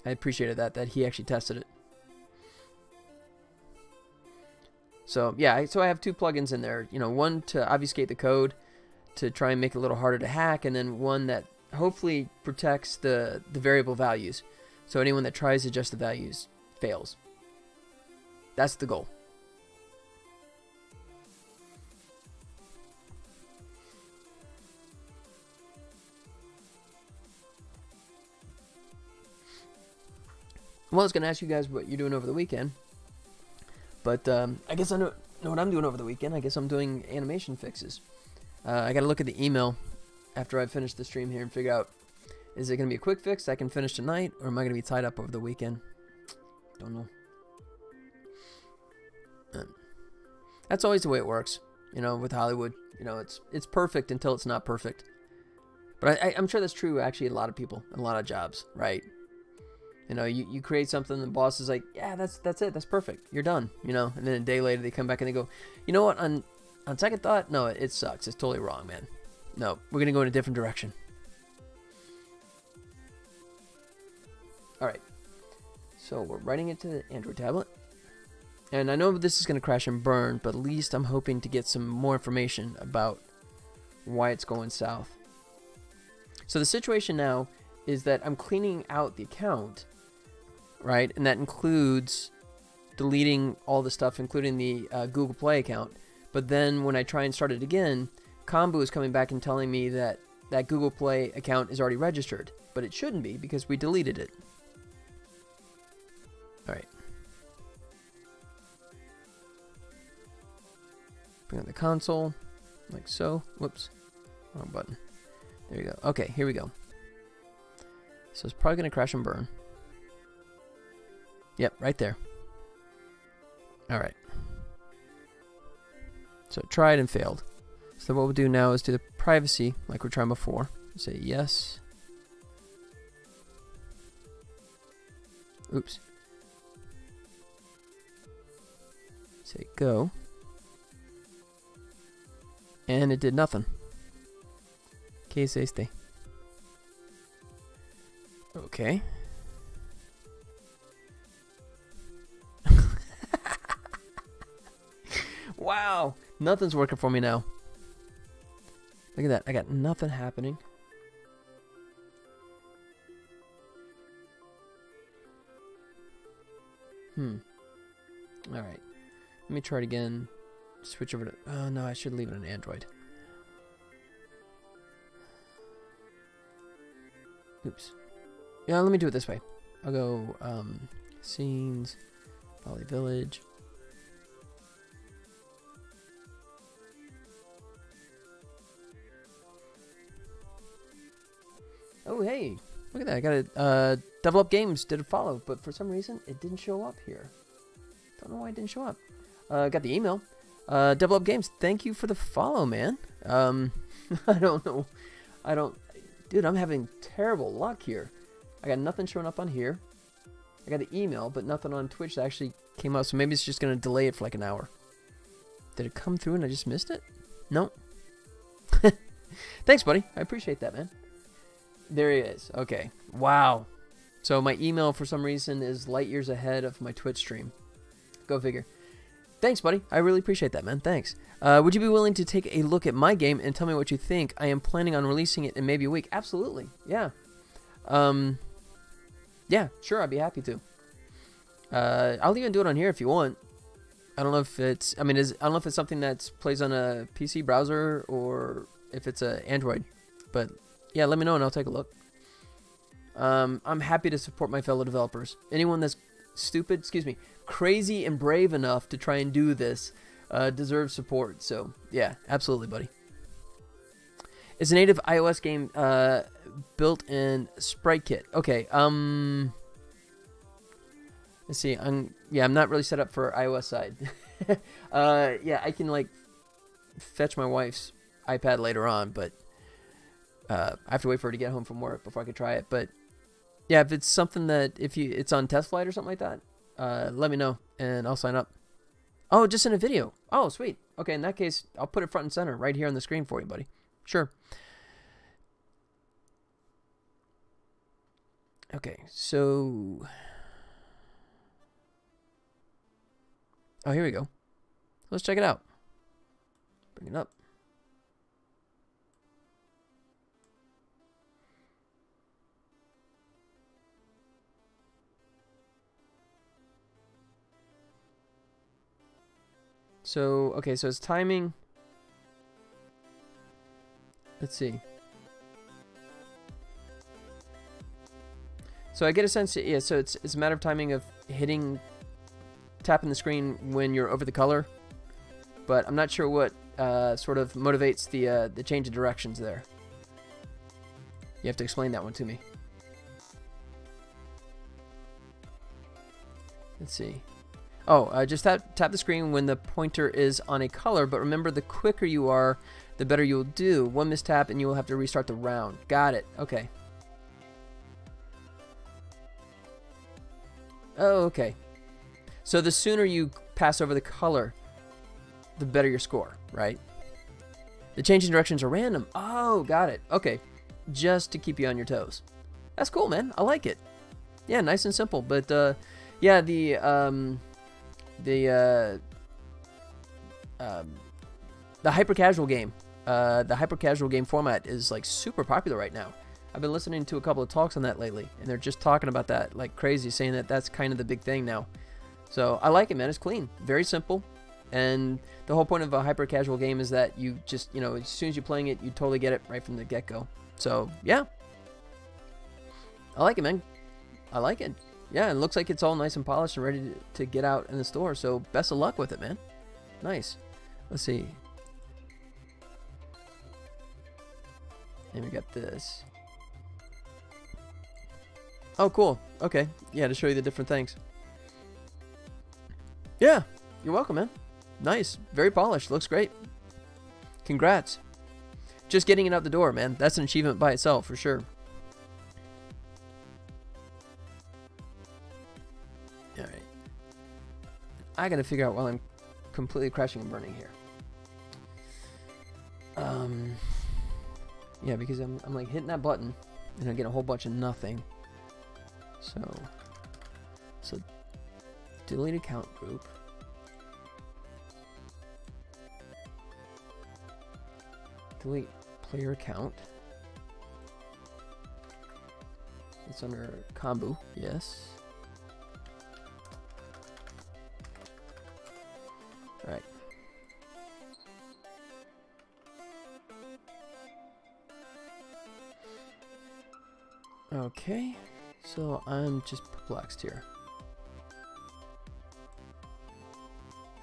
Speaker 1: I appreciated that he actually tested it. So yeah, so I have 2 plugins in there. You know, one to obfuscate the code to try and make it a little harder to hack, and then one that hopefully protects the variable values. So anyone that tries to adjust the values fails. That's the goal. Well, I was going to ask you guys what you're doing over the weekend. But I guess I know what I'm doing over the weekend. I guess I'm doing animation fixes. I got to look at the email after I finish the stream here and figure out, is it going to be a quick fix I can finish tonight, or am I going to be tied up over the weekend? Don't know. That's always the way it works, you know, with Hollywood. You know, it's perfect until it's not perfect. But I'm sure that's true, actually, a lot of people, a lot of jobs, right? You know, you create something, the boss is like, yeah, that's it, that's perfect, you're done, you know. And then a day later, they come back and they go, you know what, on second thought, no, it sucks, it's totally wrong, man. No, we're going to go in a different direction. Alright, so we're writing it to the Android tablet. And I know this is going to crash and burn, but at least I'm hoping to get some more information about why it's going south. So the situation now is that I'm cleaning out the account, right? And that includes deleting all the stuff, including the Google Play account. But then when I try and start it again, Kombu is coming back and telling me that that Google Play account is already registered. But it shouldn't be, because we deleted it. Alright. Bring on the console, like so. Whoops, wrong button. There you go. Okay, here we go. So it's probably going to crash and burn. Yep, right there. Alright. So it tried and failed. So what we'll do now is do the privacy like we're trying before. Say yes. Oops. Say go. And it did nothing. ¿Qué es este? Okay. Wow, nothing's working for me now. Look at that, I got nothing happening. Alright. Let me try it again. Switch over to... Oh, no, I should leave it on Android. Oops. Yeah, let me do it this way. I'll go, scenes, Poly Village. Oh, hey, look at that. I got a, Double Up Games did a follow, but for some reason, it didn't show up here. Don't know why it didn't show up. Got the email. Double Up Games, thank you for the follow, man. I don't know. Dude, I'm having terrible luck here. I got nothing showing up on here. I got the email, but nothing on Twitch that actually came up, so maybe it's just going to delay it for like an hour. Did it come through and I just missed it? Nope. Thanks, buddy. I appreciate that, man. There he is. Okay. Wow. So my email, for some reason, is light years ahead of my Twitch stream. Go figure. Thanks, buddy. I really appreciate that, man. Thanks. Would you be willing to take a look at my game and tell me what you think? I am planning on releasing it in maybe a week. Absolutely. Yeah. Yeah, sure. I'd be happy to. I'll even do it on here if you want. I don't know if it's... I mean, I don't know if it's something that plays on a PC browser or if it's a Android. But, yeah, let me know and I'll take a look. I'm happy to support my fellow developers. Anyone that's stupid, excuse me, crazy and brave enough to try and do this deserves support. So, yeah, absolutely, buddy. It's a native iOS game built in SpriteKit. Okay, let's see. I'm not really set up for iOS side. Yeah, I can like fetch my wife's iPad later on, but I have to wait for her to get home from work before I can try it. But yeah, if it's something that it's on TestFlight or something like that, let me know and I'll sign up. Oh, just in a video. Oh, sweet. Okay, in that case, I'll put it front and center right here on the screen for you, buddy. Sure. Okay, so... Oh, here we go. Let's check it out. Bring it up. So, okay, so it's timing. Let's see. So I get a sense, yeah, so it's a matter of timing of tapping the screen when you're over the color. But I'm not sure what sort of motivates the change of directions there. You have to explain that one to me. Let's see. Oh, just tap the screen when the pointer is on a color, but remember, the quicker you are, the better you'll do. One mistap and you will have to restart the round. Got it. Okay. Oh, okay. So the sooner you pass over the color, the better your score, right? The changing directions are random. Oh, got it. Okay. Just to keep you on your toes. That's cool, man. I like it. Yeah, nice and simple. But, yeah, the hyper casual game, the hyper casual game format is like super popular right now. I've been listening to a couple of talks on that lately, and they're just talking about that like crazy, saying that that's kind of the big thing now. So I like it, man. It's clean, very simple, and the whole point of a hyper casual game is that you just, you know, as soon as you're playing it, you totally get it right from the get-go. So yeah, I like it, man. I like it. Yeah, it looks like it's all nice and polished and ready to get out in the store. So best of luck with it, man. Nice. Let's see. And we got this. Oh, cool. Okay. Yeah, to show you the different things. Yeah, you're welcome, man. Nice. Very polished. Looks great. Congrats. Just getting it out the door, man. That's an achievement by itself, for sure. Alright. I gotta figure out while I'm completely crashing and burning here. Yeah, because I'm like hitting that button and I get a whole bunch of nothing. So delete account group. Delete player account. It's under Kombu, yes. All right. Okay, so I'm just perplexed here.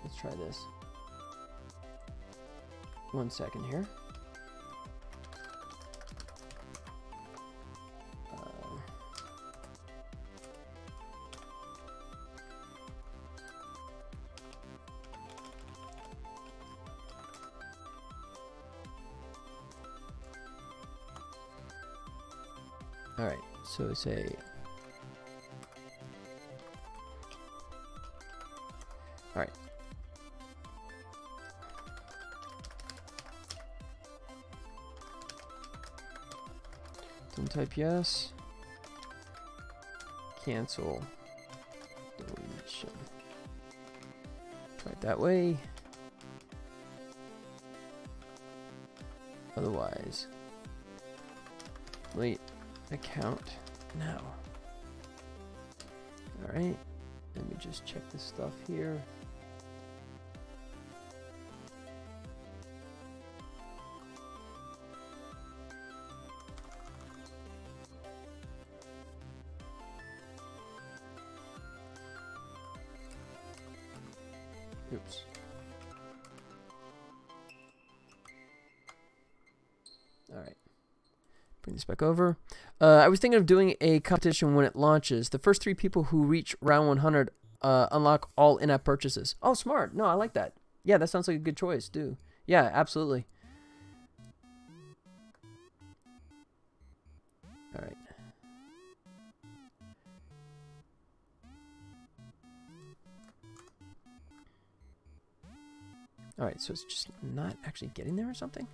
Speaker 1: Let's try this. 1 second here. All right, so say, all right. Don't type yes. Cancel deletion. Try it that way. Otherwise, delete account now. All right, let me just check this stuff here. Oops. All right. Bring this back over. I was thinking of doing a competition when it launches. The first 3 people who reach round 100 unlock all in-app purchases. Oh, smart. No, I like that. Yeah, that sounds like a good choice, too. Yeah, absolutely. All right. All right, so it's just not actually getting there or something?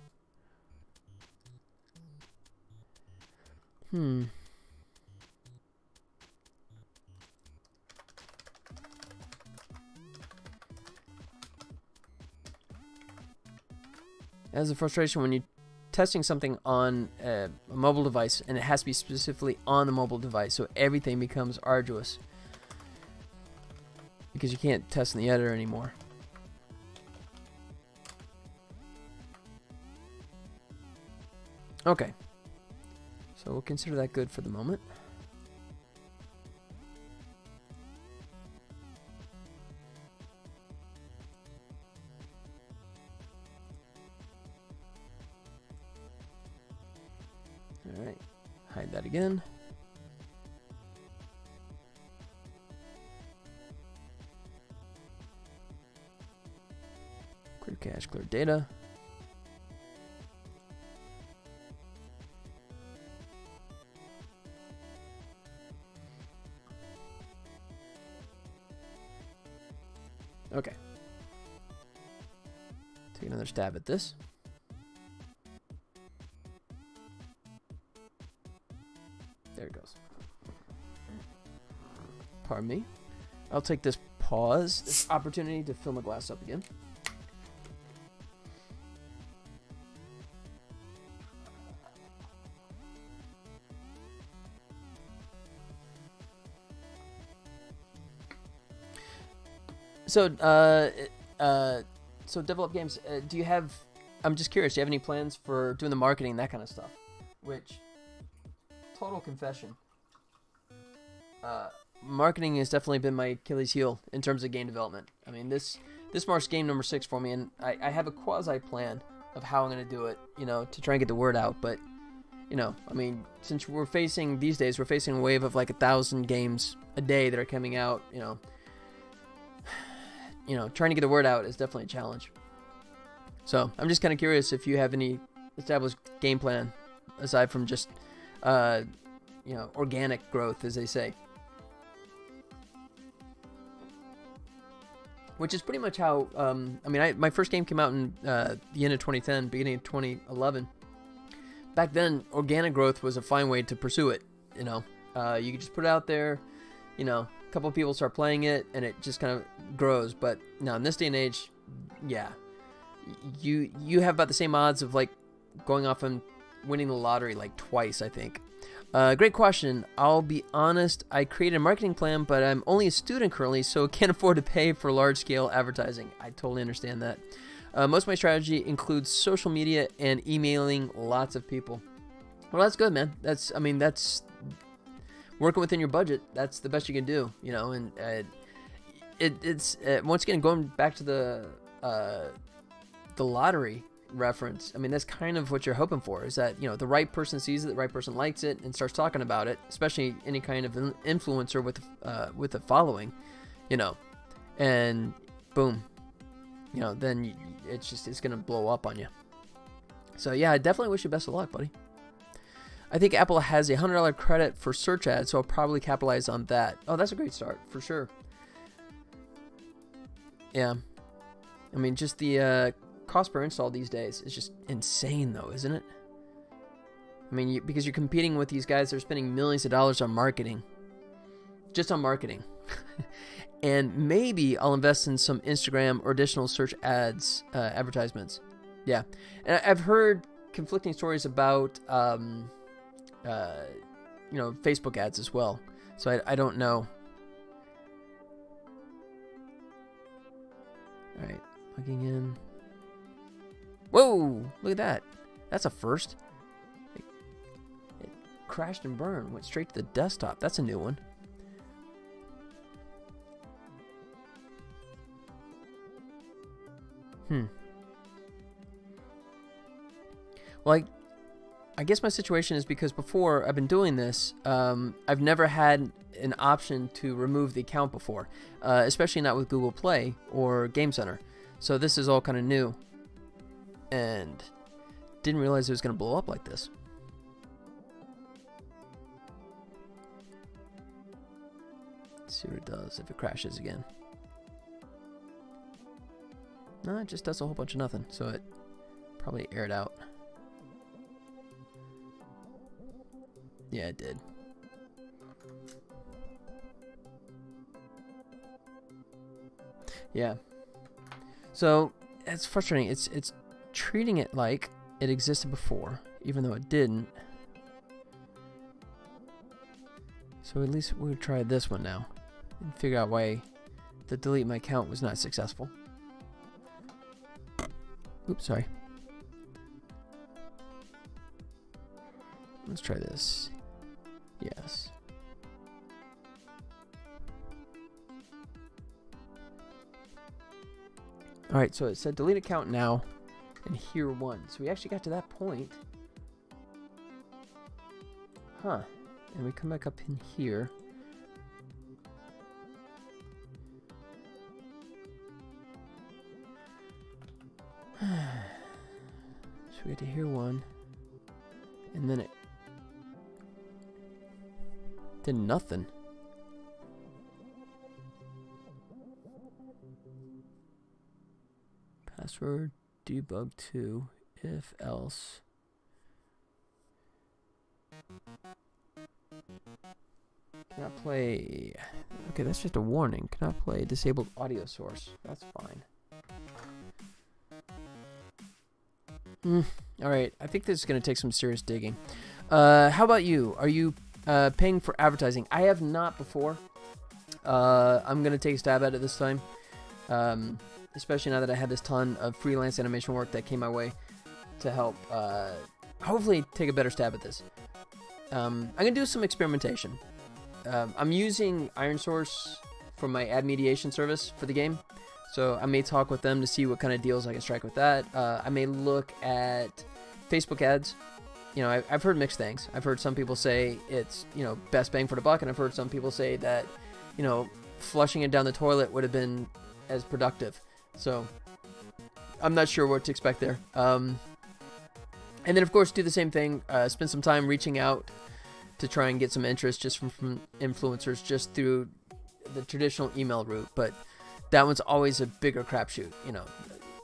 Speaker 1: As a frustration when you're testing something on a mobile device, and it has to be specifically on the mobile device, so everything becomes arduous because you can't test in the editor anymore. Okay, so we'll consider that good for the moment. All right, hide that again. Clear cache, clear data. Okay. Take another stab at this. There it goes. Pardon me. I'll take this pause, this opportunity to fill my glass up again. So Develop Games, do you have, I'm just curious, do you have any plans for doing the marketing, that kind of stuff? Which, total confession, marketing has definitely been my Achilles heel in terms of game development. I mean, this marks game number 6 for me, and I have a quasi plan of how I'm going to do it, you know, to try and get the word out. But, you know, I mean, since we're facing, these days, we're facing a wave of like 1,000 games a day that are coming out, you know, trying to get the word out is definitely a challenge. So I'm just kind of curious if you have any established game plan aside from just, you know, organic growth, as they say. Which is pretty much how, I mean, my first game came out in the end of 2010, beginning of 2011. Back then, organic growth was a fine way to pursue it, you know. You could just put it out there, you know, a couple of people start playing it, and it just kind of grows. But now, in this day and age, yeah, you have about the same odds of, like, going off and winning the lottery, like, twice, I think. Great question. I'll be honest, I created a marketing plan, but I'm only a student currently, so can't afford to pay for large-scale advertising. I totally understand that. Most of my strategy includes social media and emailing lots of people. Well, that's good, man. That's, I mean, that's working within your budget. That's the best you can do, you know. And it's once again, going back to the lottery reference, I mean, that's kind of what you're hoping for, is that, you know, the right person sees it, the right person likes it, and starts talking about it, especially any kind of influencer with a following, you know, and boom, you know, then it's gonna blow up on you. So yeah, I definitely wish you best of luck, buddy. I think Apple has a $100 credit for search ads, so I'll probably capitalize on that. Oh, that's a great start, for sure. Yeah. I mean, just the cost per install these days is just insane, though, isn't it? I mean, because you're competing with these guys that are spending millions of dollars on marketing. Just on marketing. And maybe I'll invest in some Instagram or additional search ads, advertisements. Yeah. And I've heard conflicting stories about, you know, Facebook ads as well. So I don't know. All right, plugging in. Whoa, look at that. That's a first. It crashed and burned, went straight to the desktop. That's a new one. Well, I guess my situation is because before I've been doing this, I've never had an option to remove the account before, especially not with Google Play or Game Center. So this is all kind of new, and didn't realize it was going to blow up like this. Let's see what it does if it crashes again. No, it just does a whole bunch of nothing, so it probably aired out. Yeah, it did. Yeah. So it's frustrating. It's treating it like it existed before, even though it didn't. So at least we'll try this one now and figure out why the delete my account was not successful. Oops, sorry. Let's try this. Yes. Alright, so it said delete account now and here one. So we actually got to that point. Huh. And we come back up in here. So we get to here one. And then it did nothing. Password debug 2 if else. Cannot play. Okay, that's just a warning. Cannot play disabled audio source. That's fine. Alright, I think this is going to take some serious digging. How about you? Are you paying for advertising? I have not before. I'm going to take a stab at it this time. Especially now that I had this ton of freelance animation work that came my way to help hopefully take a better stab at this. I'm going to do some experimentation. I'm using ironSource for my ad mediation service for the game. So I may talk with them to see what kind of deals I can strike with that. I may look at Facebook ads. You know, I've heard mixed things. I've heard some people say it's, you know, best bang for the buck, and I've heard some people say that, you know, flushing it down the toilet would have been as productive. So I'm not sure what to expect there. And then, of course, do the same thing. Spend some time reaching out to try and get some interest just from influencers just through the traditional email route. But that one's always a bigger crapshoot. You know,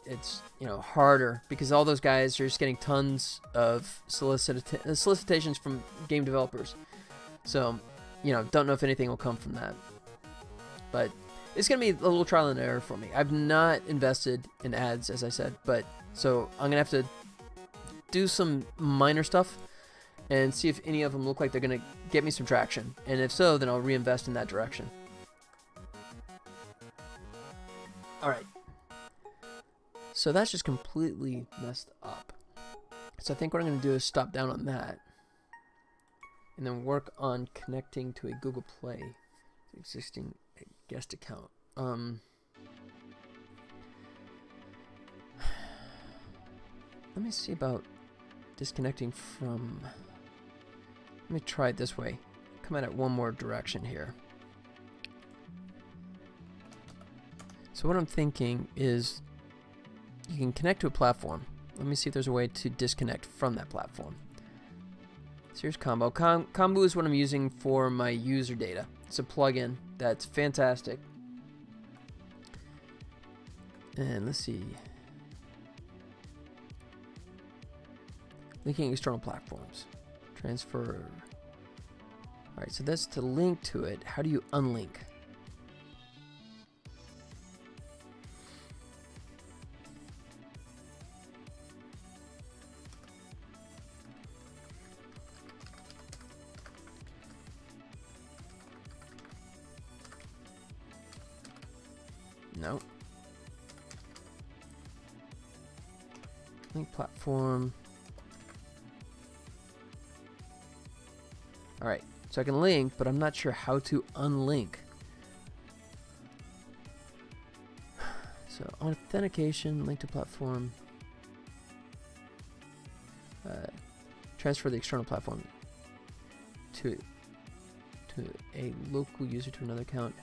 Speaker 1: it's, you know, harder because all those guys are just getting tons of solicitations from game developers. So, you know, don't know if anything will come from that. But it's going to be a little trial and error for me. I've not invested in ads, as I said, but so I'm going to have to do some minor stuff and see if any of them look like they're going to get me some traction. And if so, then I'll reinvest in that direction. Alright. So that's just completely messed up. So I think what I'm going to do is stop down on that. And then work on connecting to a Google Play existing guest account. Let me see about disconnecting from. Let me try it this way. Come at it one more direction here. So what I'm thinking is you can connect to a platform. Let me see if there's a way to disconnect from that platform. So here's Combo. Combo is what I'm using for my user data. It's a plugin that's fantastic. And let's see. Linking external platforms. Transfer. Alright, so that's to link to it. How do you unlink? No. Link platform. Alright, so I can link, but I'm not sure how to unlink. So authentication, link to platform. Transfer the external platform to a local user to another account.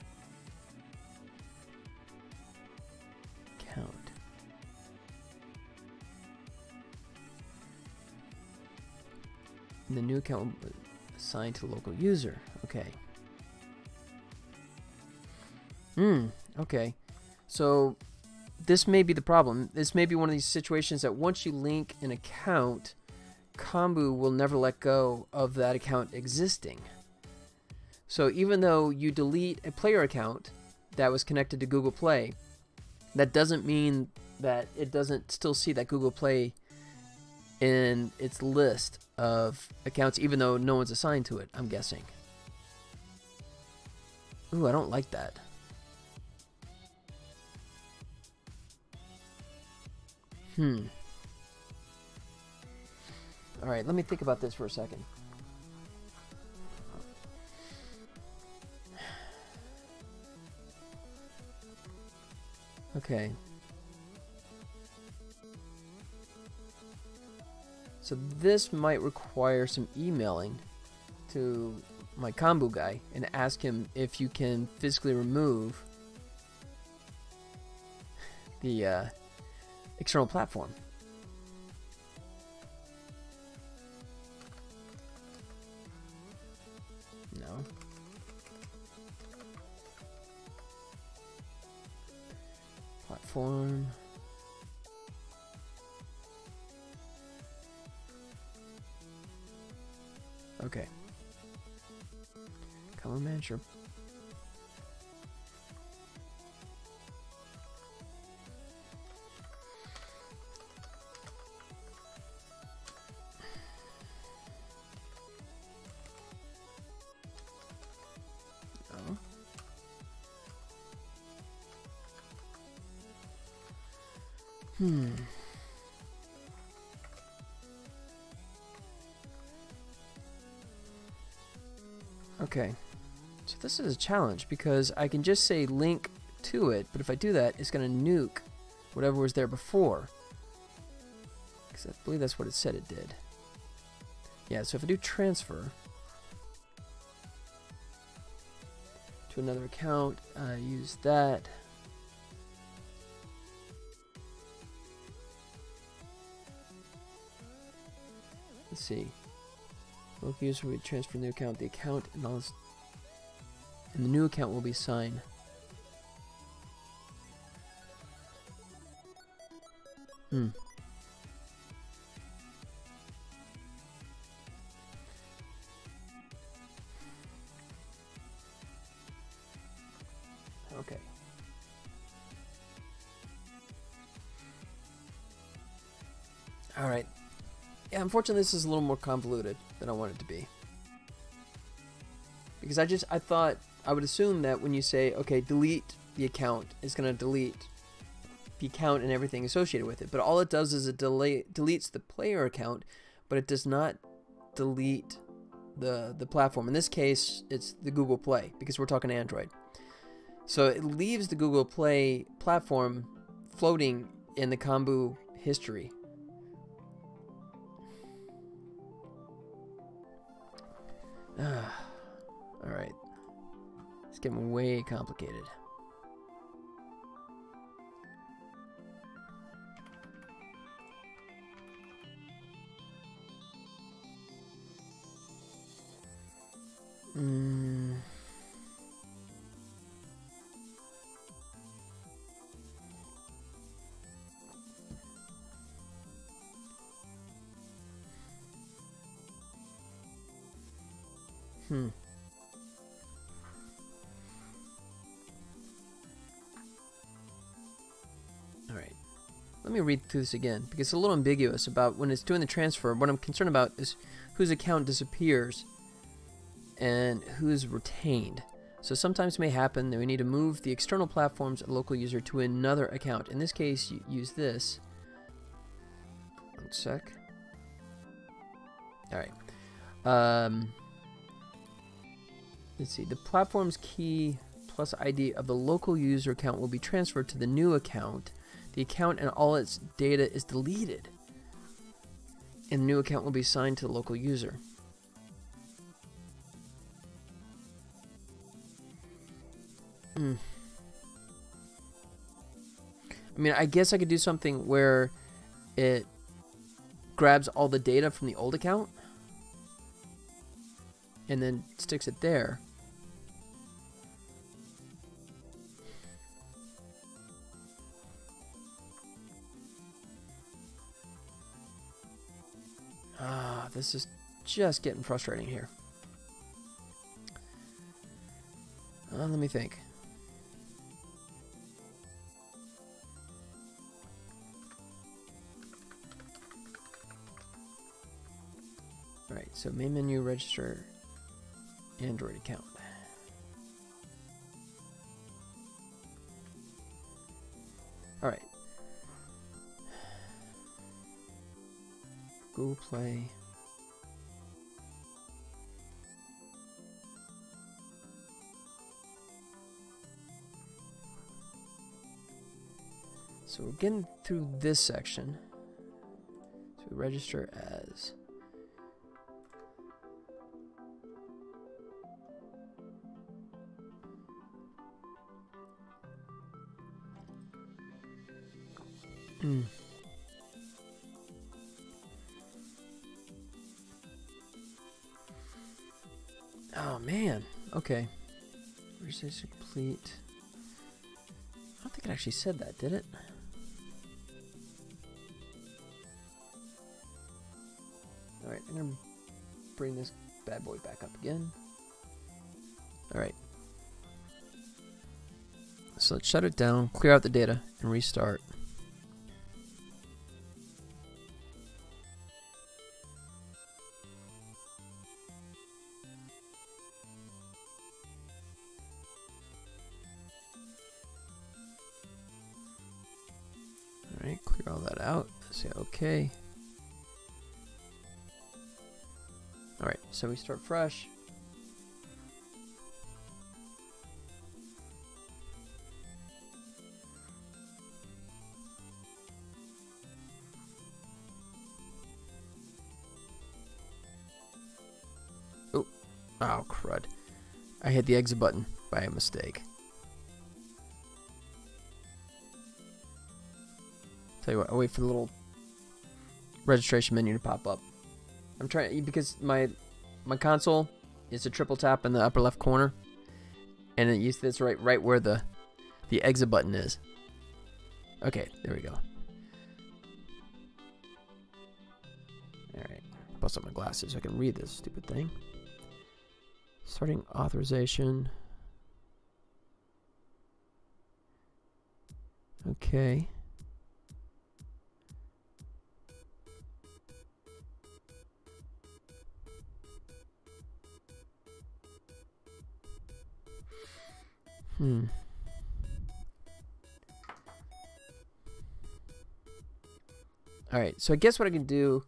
Speaker 1: And the new account will be assigned to the local user. Okay. Okay. So this may be the problem. This may be one of these situations that once you link an account, Kombu will never let go of that account existing. So even though you delete a player account that was connected to Google Play, that doesn't mean that it doesn't still see that Google Play in its list of accounts, even though no one's assigned to it, I'm guessing. Ooh, I don't like that. Alright, let me think about this for a second. Okay. So this might require some emailing to my Kombu guy and ask him if you can physically remove the external platform. No. Platform. Okay. Common manager. Oh. Okay, so this is a challenge because I can just say link to it, but if I do that, it's going to nuke whatever was there before. Because I believe that's what it said it did. Yeah, so if I do transfer to another account, use that. Let's see. Local user will transfer new account. The account and all this, and the new account will be signed. Okay. All right. Yeah, unfortunately, this is a little more convoluted than I want it to be. Because I thought, I would assume that when you say, okay, delete the account, it's going to delete the account and everything associated with it. But all it does is it deletes the player account, but it does not delete the platform. In this case, it's the Google Play, because we're talking Android. So it leaves the Google Play platform floating in the Kombu history. Alright. It's getting way complicated. Alright. Let me read through this again, because it's a little ambiguous about when it's doing the transfer. What I'm concerned about is whose account disappears and who's retained. So sometimes it may happen that we need to move the external platform's local user to another account. In this case, you use this. One sec. Alright. Let's see. The platform's key plus ID of the local user account will be transferred to the new account. The account and all its data is deleted, and the new account will be assigned to the local user. I mean, I guess I could do something where it grabs all the data from the old account and then sticks it there. This is just getting frustrating here. Let me think. So main menu, register Android account. All right. Google Play. So we're getting through this section. So we register as Oh man. Okay. Registration complete. I don't think it actually said that, did it? Alright, I'm gonna bring this bad boy back up again. Alright. So let's shut it down, clear out the data, and restart. Alright, clear all that out. Say okay. Alright, so we start fresh. Oh, oh crud. I hit the exit button by a mistake. Tell you what, I'll wait for the little registration menu to pop up. I'm trying, because my console is a triple tap in the upper left corner, and it used this right where the exit button is. Okay, there we go. All right, bust up my glasses so I can read this stupid thing. Starting authorization. Okay. Alright, so I guess what I can do...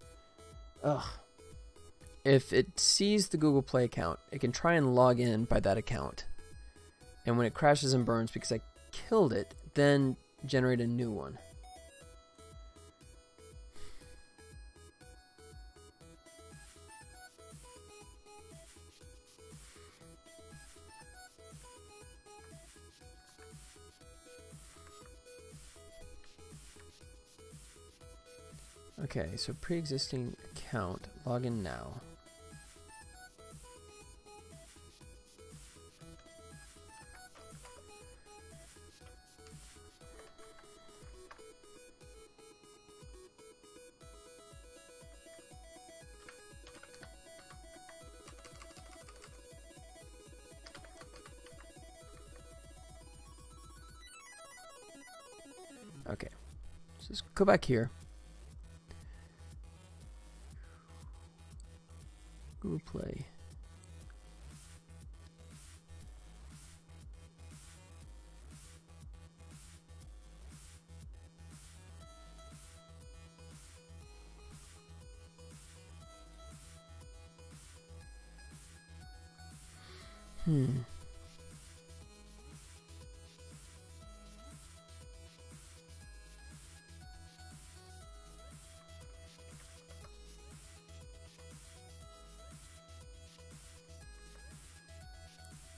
Speaker 1: If it sees the Google Play account, it can try and log in by that account. And when it crashes and burns because I killed it, then generate a new one. Okay, so pre-existing account, login now. Okay, so let's go back here. Google Play.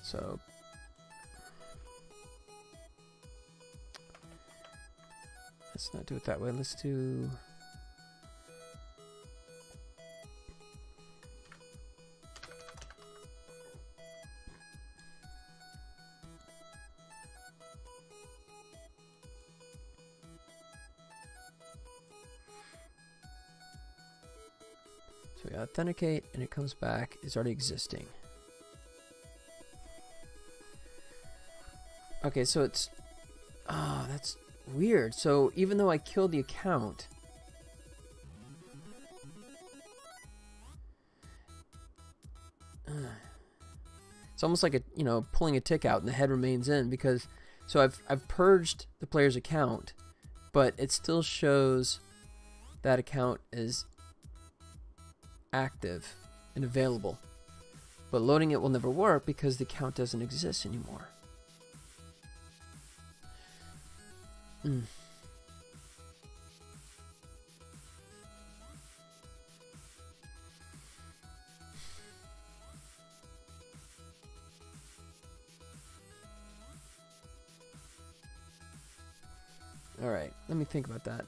Speaker 1: So let's not do it that way. Let's do so we authenticate and it comes back. It's already existing. Okay, so it's... Ah, that's weird. So even though I killed the account, almost like pulling a tick out and the head remains in, because so I've purged the player's account, but it still shows that account is active and available. But loading it will never work because the account doesn't exist anymore. Alright, let me think about that.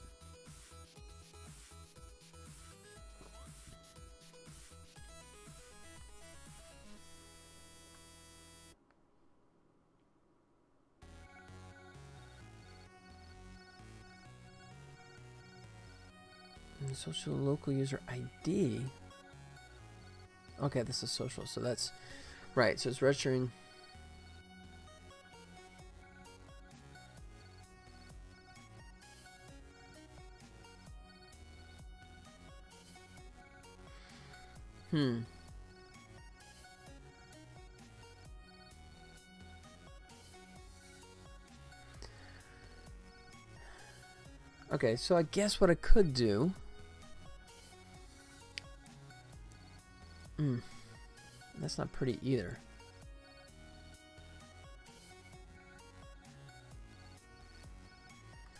Speaker 1: Social local user ID. Okay, this is social, so that's right. So it's registering. Okay, so I guess what I could do. That's not pretty either.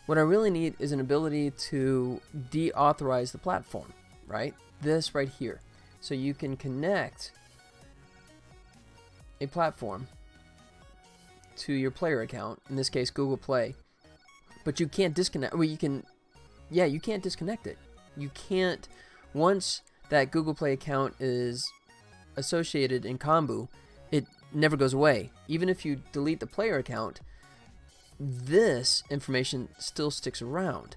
Speaker 1: What I really need is an ability to deauthorize the platform, right? This right here. So you can connect a platform to your player account, in this case Google Play, but you can't disconnect. Well, you can't disconnect it. You can't, once that Google Play account is associated in Kombu, it never goes away. Even if you delete the player account, this information still sticks around.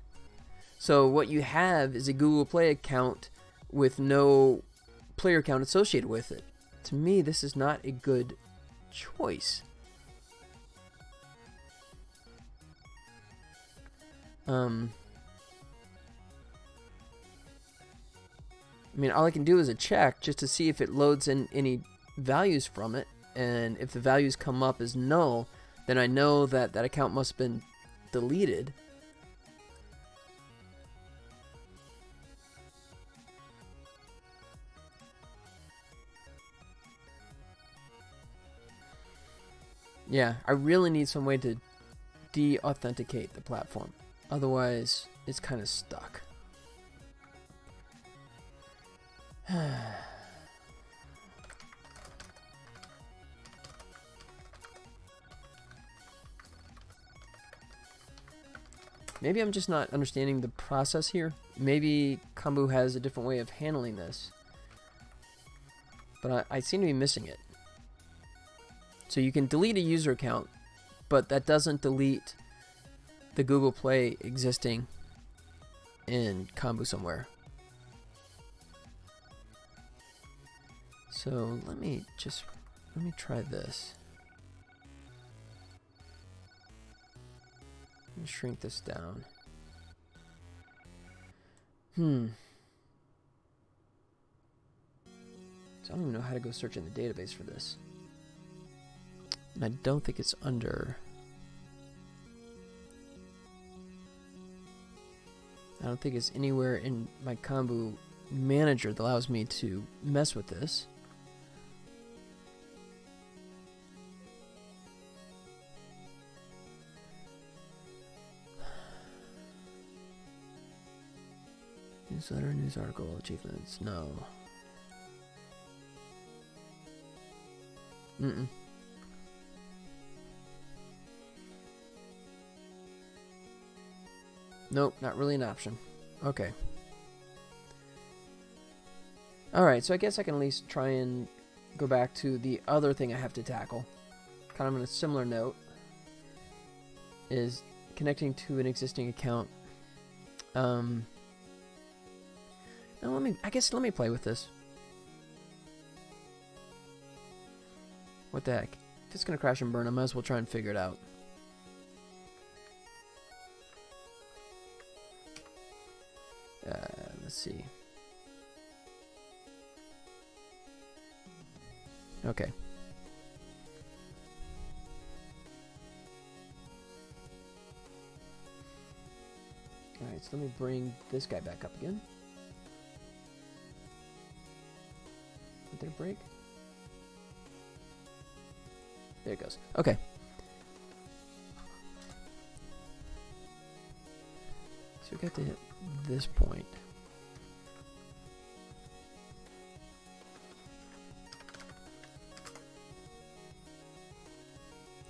Speaker 1: So what you have is a Google Play account with no player account associated with it. To me, this is not a good choice. I mean, all I can do is a check just to see if it loads in any values from it, and if the values come up as null, then I know that that account must have been deleted. Yeah, I really need some way to de-authenticate the platform. Otherwise, it's kind of stuck. Maybe I'm just not understanding the process here. Maybe Kombu has a different way of handling this. But I seem to be missing it. So you can delete a user account, but that doesn't delete the Google Play existing in Kombu somewhere. So let me try this. Let me shrink this down. So I don't even know how to go search in the database for this. And I don't think it's under. I don't think it's anywhere in my Kombu manager that allows me to mess with this. Newsletter, news article, achievements, no. Nope, not really an option. Okay. Alright, so I guess I can at least try and go back to the other thing I have to tackle. Kind of on a similar note. Is connecting to an existing account. Now let me play with this. What the heck? If it's gonna crash and burn, I might as well try and figure it out. Let's see. Okay. Alright, so let me bring this guy back up again. Did it break? There it goes. Okay. So we got to hit this point.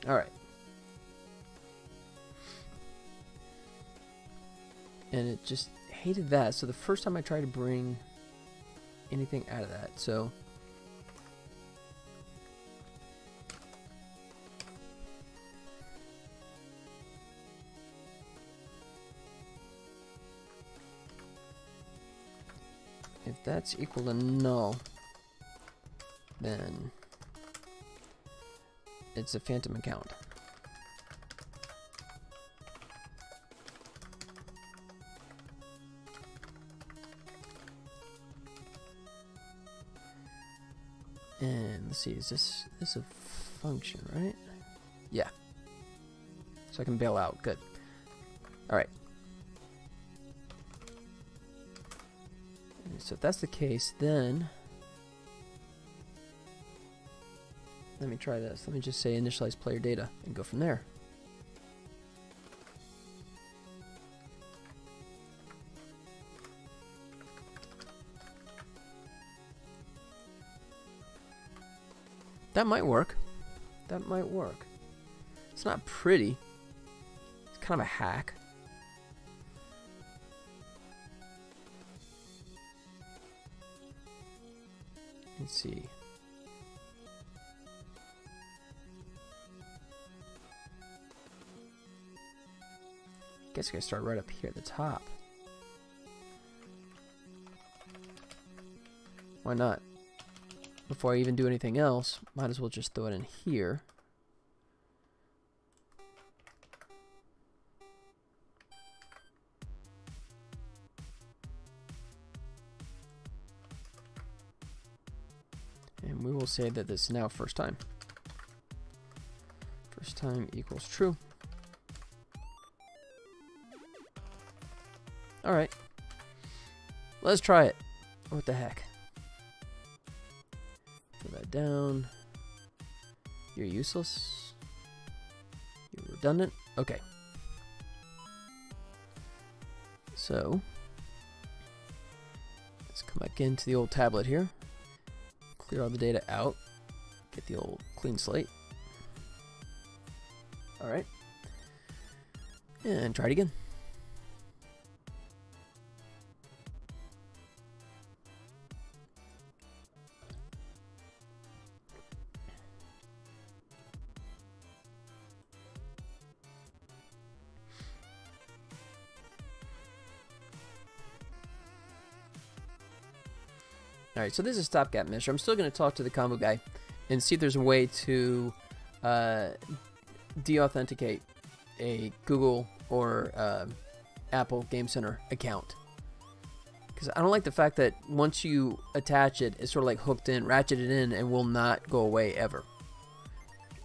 Speaker 1: Alright. And it just hated that. So the first time I tried to bring anything out of that, so if that's equal to null, then it's a phantom account. And let's see, is this a function, right? Yeah. So I can bail out. Good. All right. So if that's the case, then let me try this. Let me just say initialize player data and go from there. That might work. That might work. It's not pretty. It's kind of a hack. Let's see. Guess I gotta start right up here at the top. Why not? Before I even do anything else, might as well just throw it in here. And we will say that this is now first time. First time equals true. Alright. Let's try it. What the heck? Put that down. You're useless. You're redundant. Okay. So, let's come back into the old tablet here. Clear all the data out. Get the old clean slate. Alright. And try it again. Alright, so this is stopgap measure. I'm still going to talk to the combo guy and see if there's a way to de-authenticate a Google or Apple Game Center account. Because I don't like the fact that once you attach it, it's sort of like hooked in, ratcheted in, and will not go away ever.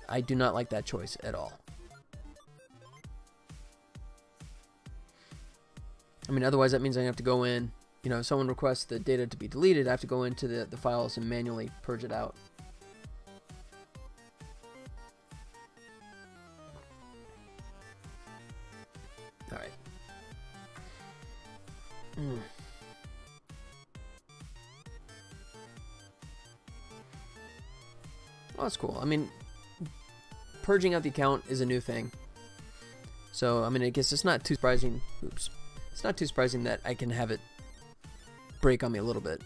Speaker 1: I do not like that choice at all. I mean, otherwise that means I have to go in. You know, if someone requests the data to be deleted, I have to go into the files and manually purge it out. All right. Well, that's cool. I mean, purging out the account is a new thing. So, I mean, I guess it's not too surprising. Oops. It's not too surprising that I can have it break on me a little bit.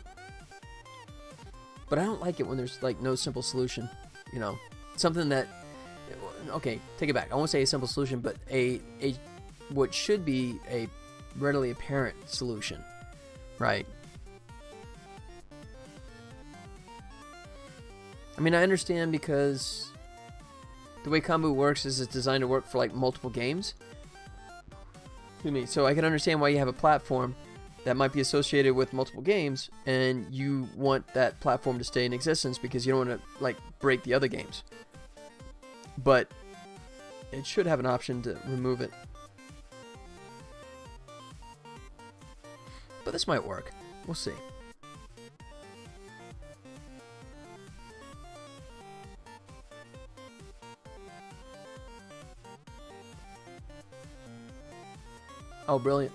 Speaker 1: But I don't like it when there's like no simple solution. You know, something that, okay, take it back. I won't say a simple solution, but a what should be a readily apparent solution, right? I mean, I understand because the way Kombu works is it's designed to work for like multiple games. Excuse me. So I can understand why you have a platform that might be associated with multiple games, and you want that platform to stay in existence because you don't want to like break the other games. But it should have an option to remove it. This might work. We'll see. Oh, brilliant.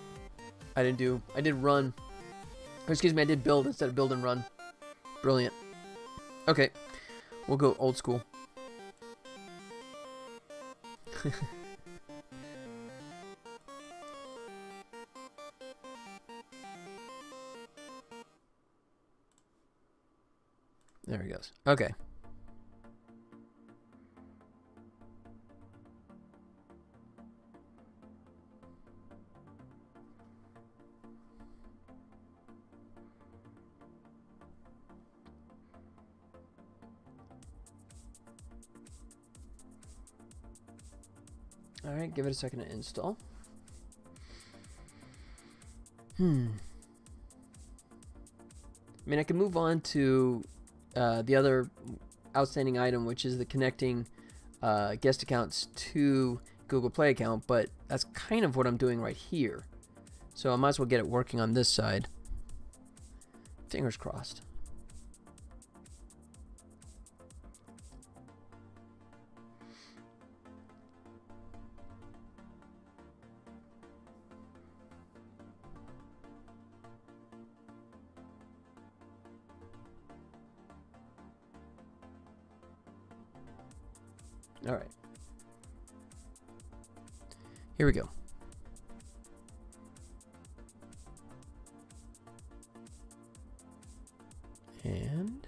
Speaker 1: I did run. Or excuse me, I did build instead of build and run. Brilliant. Okay. We'll go old school. There he goes. Okay. All right, give it a second to install. I mean, I can move on to the other outstanding item, which is the connecting guest accounts to Google Play account, but that's kind of what I'm doing right here. So I might as well get it working on this side. Fingers crossed. All right. Here we go. And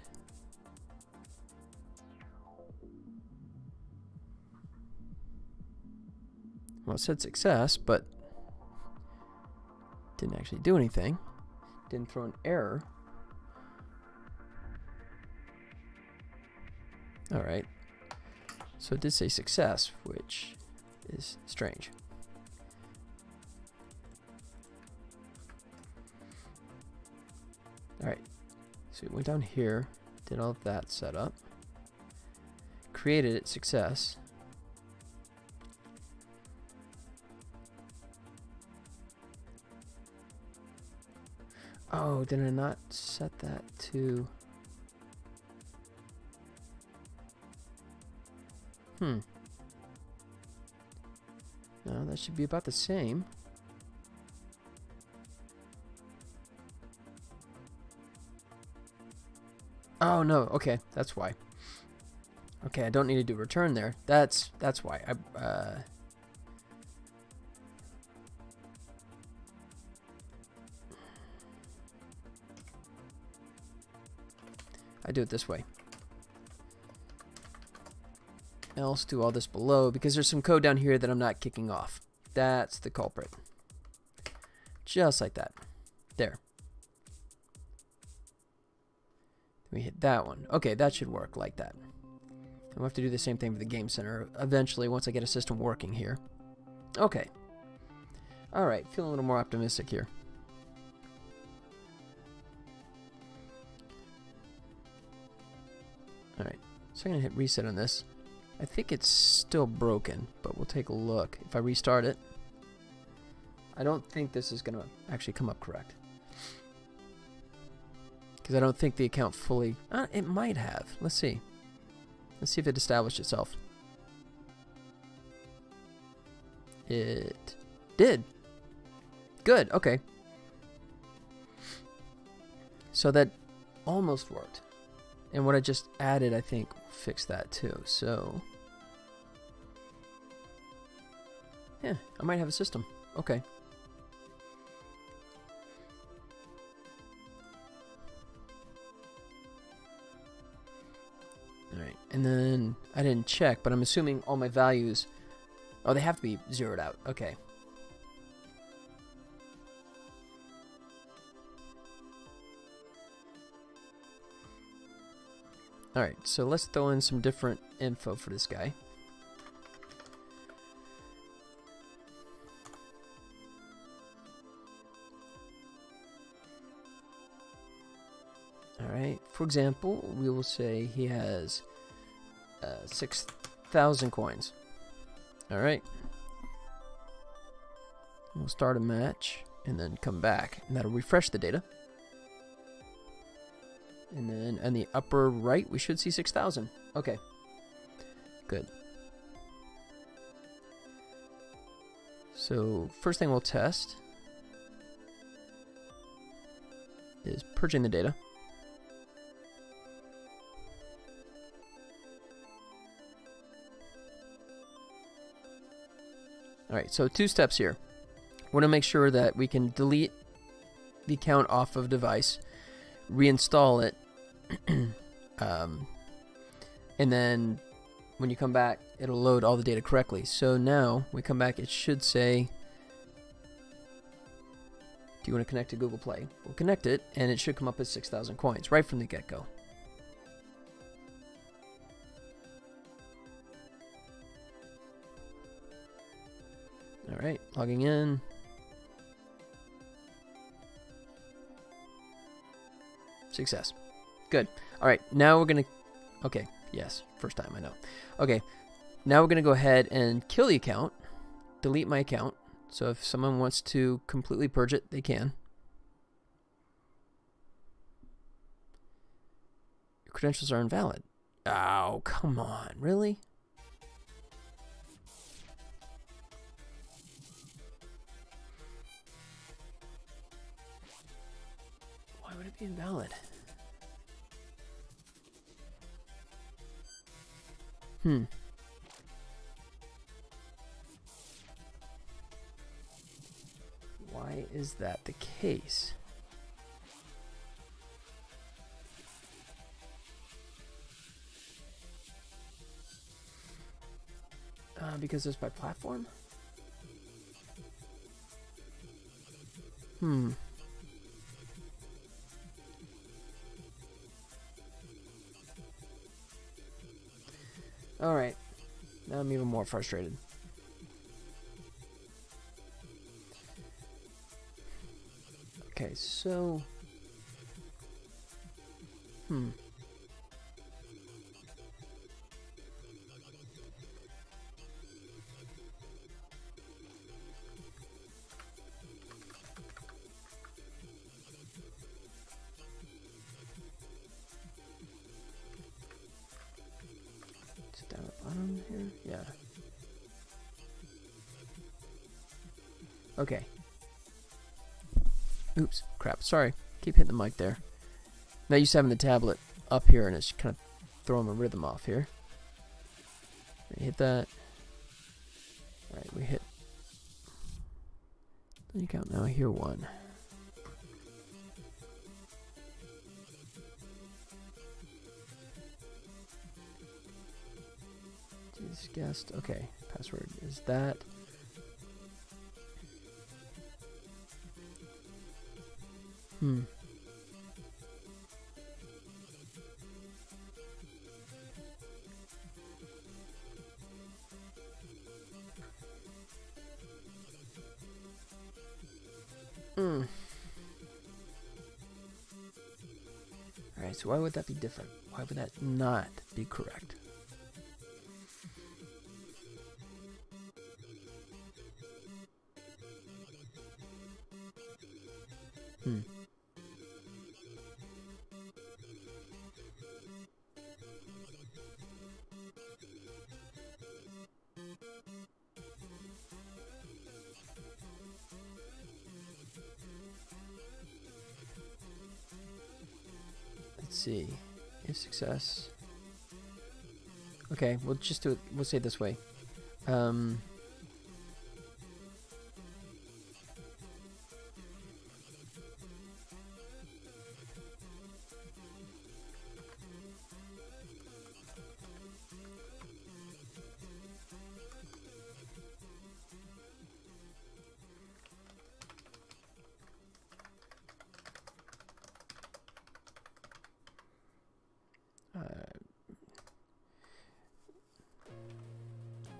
Speaker 1: well, it said success, but didn't actually do anything. Didn't throw an error. All right. So it did say success, which is strange. All right. So we went down here, did all of that setup, created it, success. Oh, did I not set that to... No, that should be about the same. Oh no, okay, that's why. Okay, I don't need to do return there. That's why. I do it this way. Else do all this below because there's some code down here that I'm not kicking off. That's the culprit. Just like that. There. We hit that one. Okay, that should work like that. And we'll have to do the same thing for the Game Center eventually once I get a system working here. Okay. Alright, feeling a little more optimistic here. Alright, so I'm going to hit reset on this. I think it's still broken, but we'll take a look. If I restart it, I don't think this is going to actually come up correct. Because I don't think the account fully... it might have. Let's see. Let's see if it established itself. It did. Good, okay. So that almost worked. And what I just added, I think, fixed that too. So, yeah, I might have a system. Okay. All right, and then I didn't check, but I'm assuming all my values, oh, they have to be zeroed out. Okay. Alright, so let's throw in some different info for this guy. Alright, for example, we will say he has 6,000 coins. Alright. We'll start a match, and then come back, and that'll refresh the data. And then on the upper right, we should see 6,000. Okay, good. So first thing we'll test is purging the data. All right, so 2 steps here. We want to make sure that we can delete the account off of device, reinstall it, and then when you come back, it'll load all the data correctly. So now we come back, it should say, do you want to connect to Google Play? We'll connect it, and it should come up as 6,000 coins right from the get-go. All right, logging in. Success. Good. All right, now we're going to... Okay, yes, first time, I know. Okay, now we're going to go ahead and kill the account, delete my account. So if someone wants to completely purge it, they can. Your credentials are invalid. Oh, come on, really? Why would it be invalid? Why is that the case? Because it's by platform? Alright. Now I'm even more frustrated. Okay, so... down at the bottom here? Yeah. Okay. Oops, crap. Sorry. Keep hitting the mic there. Not used to having the tablet up here and it's kind of throwing my rhythm off here. We hit that. Alright, we hit. Let me count now. I hear 1. Guest. Okay, password is that. Alright, so why would that be different? Why would that not be correct? Let's see. If success. Okay, we'll just do it. We'll say it this way.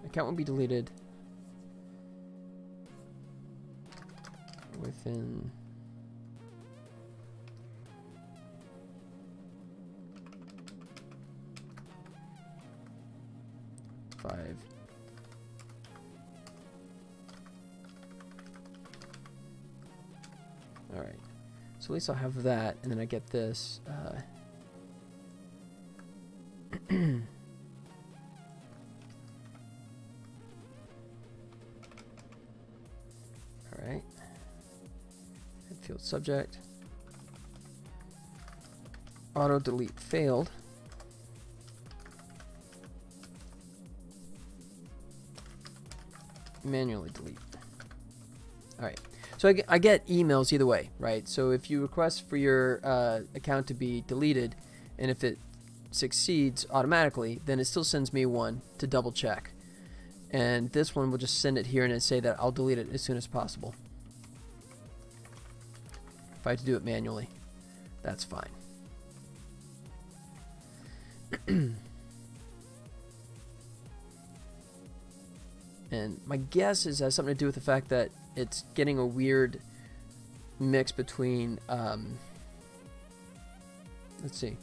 Speaker 1: Account will be deleted within 5 So at least I'll have that, and then I get this. Alright. Field subject. Auto delete failed. Manually delete. Alright. So I get emails either way, right? So if you request for your account to be deleted, and if it succeeds automatically, then it still sends me one to double check. And this one will just send it here and say that I'll delete it as soon as possible. If I have to do it manually, that's fine. And my guess is it has something to do with the fact that it's getting a weird mix between, let's see.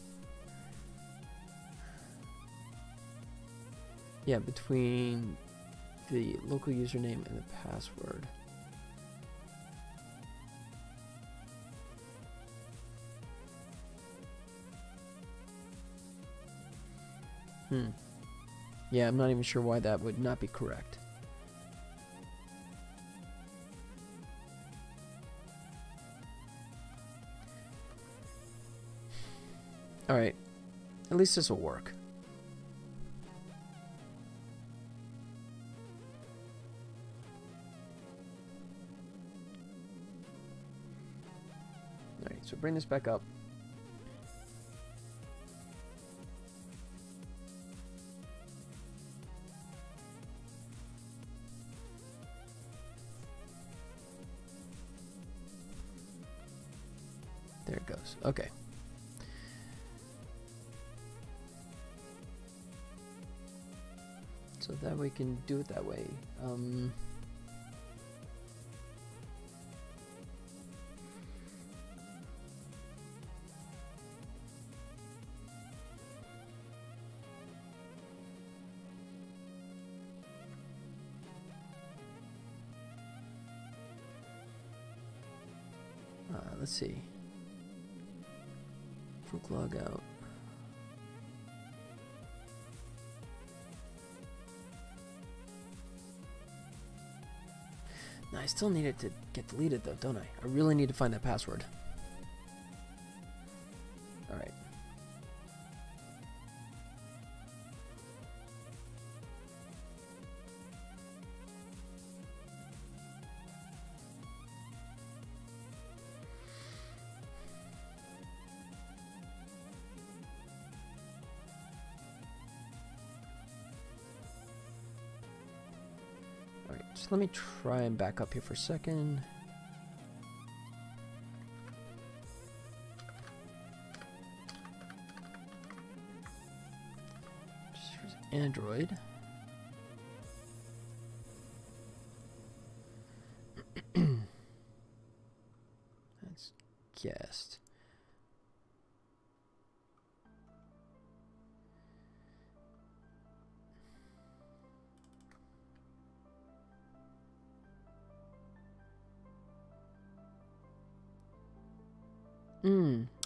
Speaker 1: Yeah, between the local username and the password. Yeah, I'm not even sure why that would not be correct. Alright, at least this will work. Alright, so bring this back up. There it goes. Okay. So that we can do it that way. Let's see. Quick log out. No, I still need it to get deleted though, don't I? I really need to find that password. Alright. Just let me try and back up here for a second. Just use Android. That's guessed.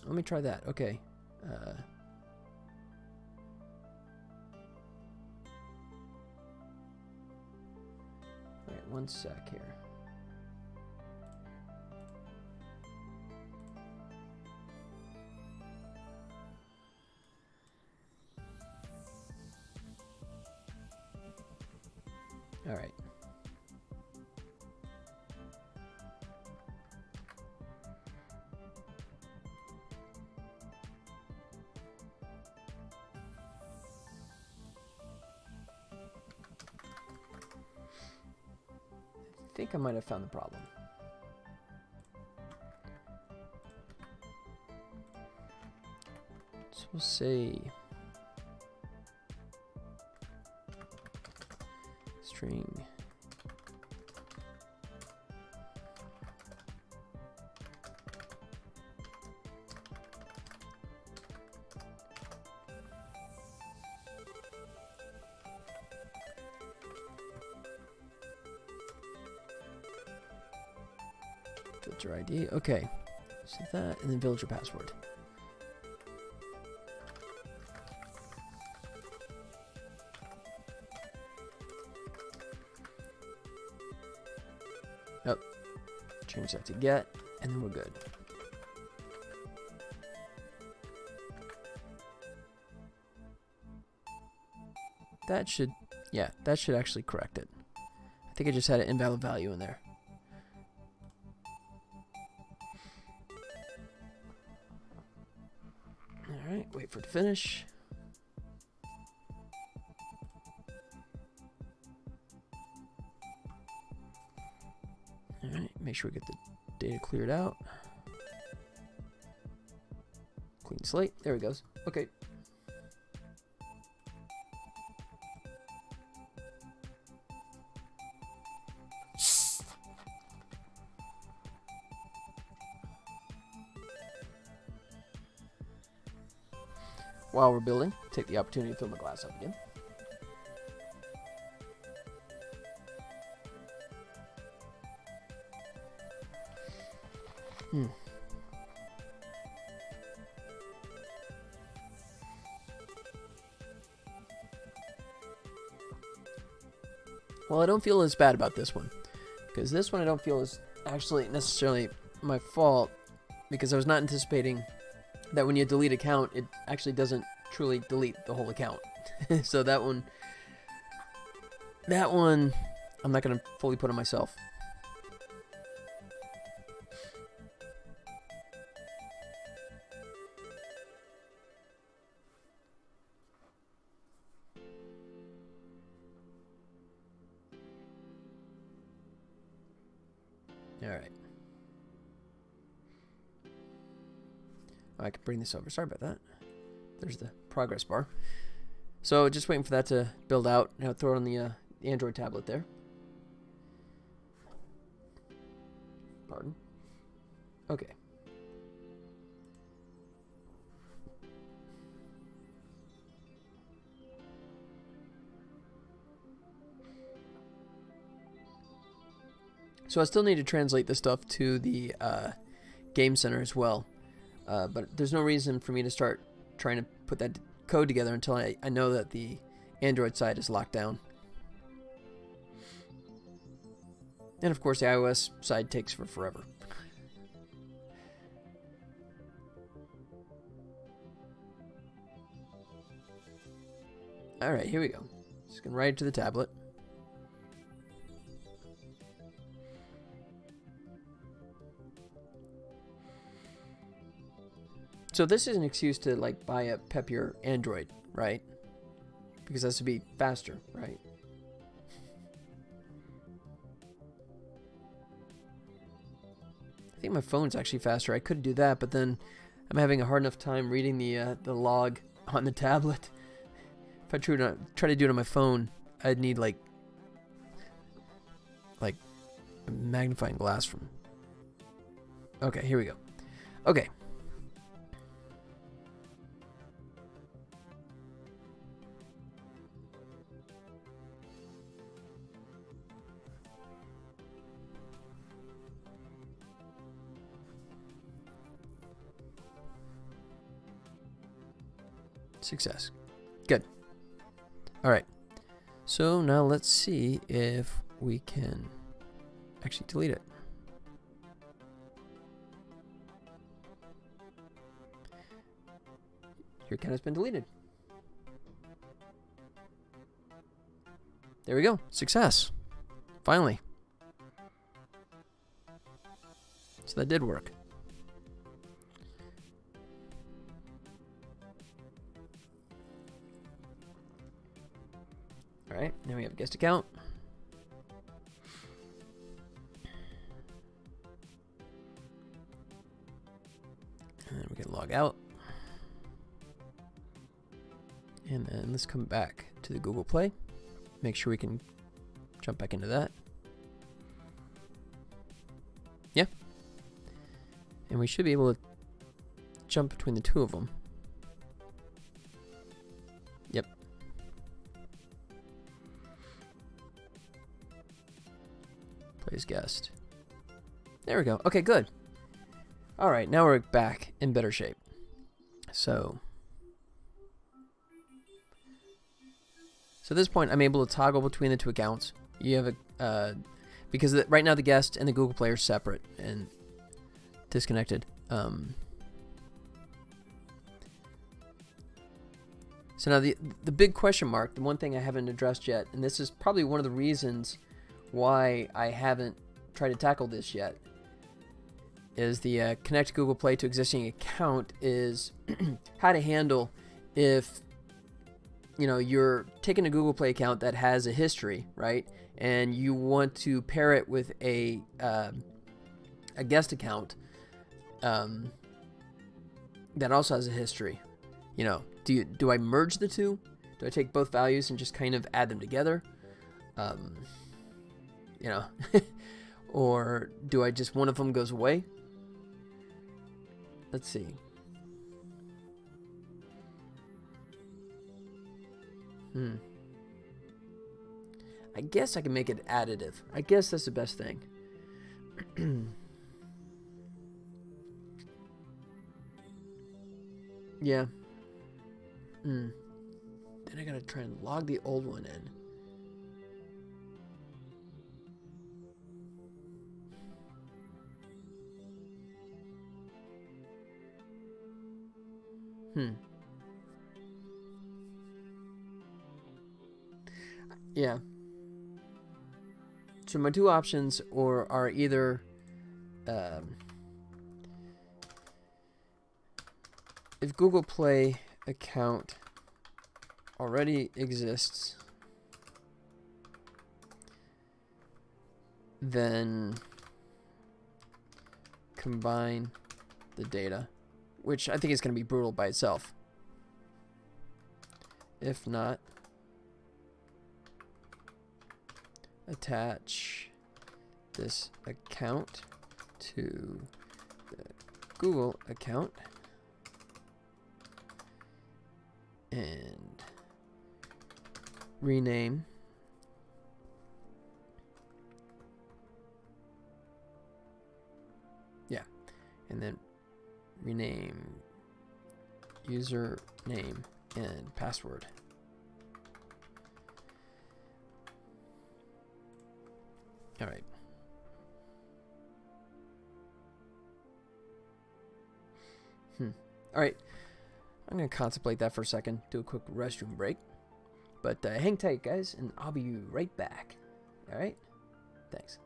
Speaker 1: Let me try that. Okay. Wait, one sec here. All right. I think I might have found the problem. So we'll say string filter ID. Okay, So that, and then villager password. Oh, change that to get, and then we're good. That should, yeah, that should actually correct it. I think I just had an invalid value in there. Alright, wait for it to finish. Alright, make sure we get the data cleared out. Clean slate, there it goes. Okay. While we're building, take the opportunity to fill my glass up again. Well, I don't feel as bad about this one, because this one I don't feel is actually necessarily my fault, because I was not anticipating that when you delete account, it actually doesn't truly delete the whole account. So that one, I'm not going to fully put on myself. All right. I can bring this over. Sorry about that. There's the progress bar. So just waiting for that to build out. Now throw it on the Android tablet there. Pardon. Okay. So I still need to translate this stuff to the Game Center as well. But there's no reason for me to start trying to put that code together until I know that the Android side is locked down. And of course the iOS side takes forever. Alright, here we go. Just gonna write it to the tablet. So this is an excuse to like buy a peppier Android, right? Because that's to be faster, right? I think my phone's actually faster. I could do that, but then I'm having a hard enough time reading the log on the tablet. If I try to do it on my phone, I'd need like a magnifying glass from. Okay, here we go. Okay. Success. Good. All right. So now let's see if we can actually delete it. Your account has been deleted. There we go. Success. Finally. So that did work. Alright, now we have a guest account. And we can log out. And then let's come back to the Google Play. Make sure we can jump back into that. Yeah. And we should be able to jump between the two of them. Yep. Play as guest. There we go. Okay, good. All right, now we're back in better shape. So at this point, I'm able to toggle between the two accounts. You have a because right now the guest and the Google Play are separate and disconnected. So now the big question mark, the one thing I haven't addressed yet, and this is probably one of the reasons why I haven't tried to tackle this yet, is the connect Google Play to existing account, is how to handle if you're taking a Google Play account that has a history, right, and you want to pair it with a guest account that also has a history. Do I merge the two? Do I take both values and just kind of add them together? Or do I just, one of them goes away? Let's see. I guess I can make it additive. I guess that's the best thing. Yeah. Then I gotta try and log the old one in. Yeah. So my two options are either if Google Play account already exists, then combine the data, which I think is going to be brutal by itself. If not, attach this account to the Google account and rename and then rename username and password. All right. All right. I'm going to contemplate that for a second, do a quick restroom break. But hang tight, guys, and I'll be right back. All right? Thanks.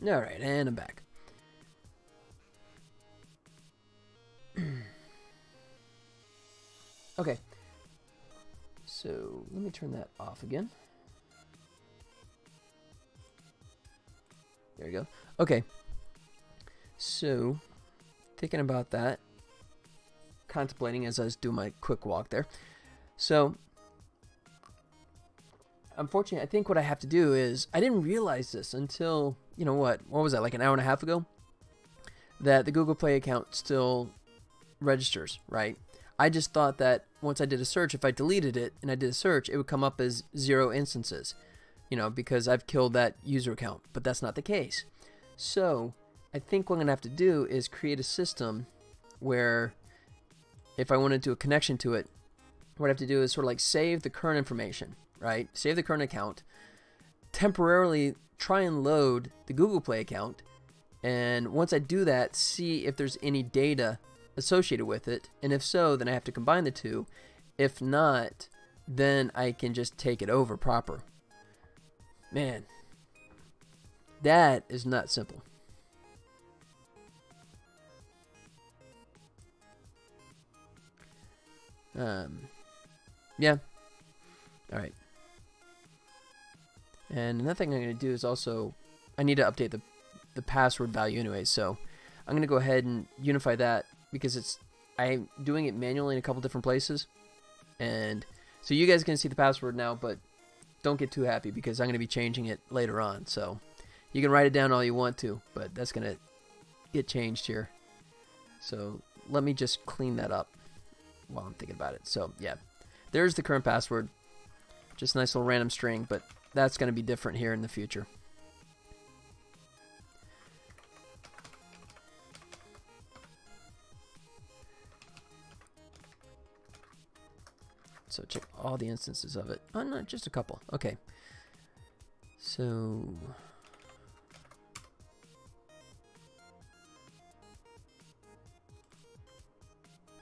Speaker 1: All right, and I'm back. Okay. So let me turn that off again. There you go. Okay. So, thinking about that, contemplating as I was doing my quick walk there. So, unfortunately, I think what I have to do is, I didn't realize this until, you know what was that, like an hour and a half ago? That the Google Play account still registers, right? I just thought that once I did a search, if I deleted it and I did a search, it would come up as 0 instances, because I've killed that user account, but that's not the case. So I think what I'm gonna have to do is create a system where if I want to do a connection to it, what I have to do is sort of like save the current information, right? Save the current account, temporarily try and load the Google Play account, and once I do that, see if there's any data associated with it, and if so, then I have to combine the two. If not, then I can just take it over proper. Man, that is not simple. Yeah. All right. And another thing I'm going to do is also, I need to update the password value anyway, so I'm going to go ahead and unify that, because I'm doing it manually in a couple different places, and so you guys can see the password now, but don't get too happy because I'm going to be changing it later on. So you can write it down all you want to, but that's going to get changed here. So let me just clean that up while I'm thinking about it. So yeah, there's the current password, just a nice little random string, but that's going to be different here in the future. So check all the instances of it. Oh, no, just a couple. Okay. So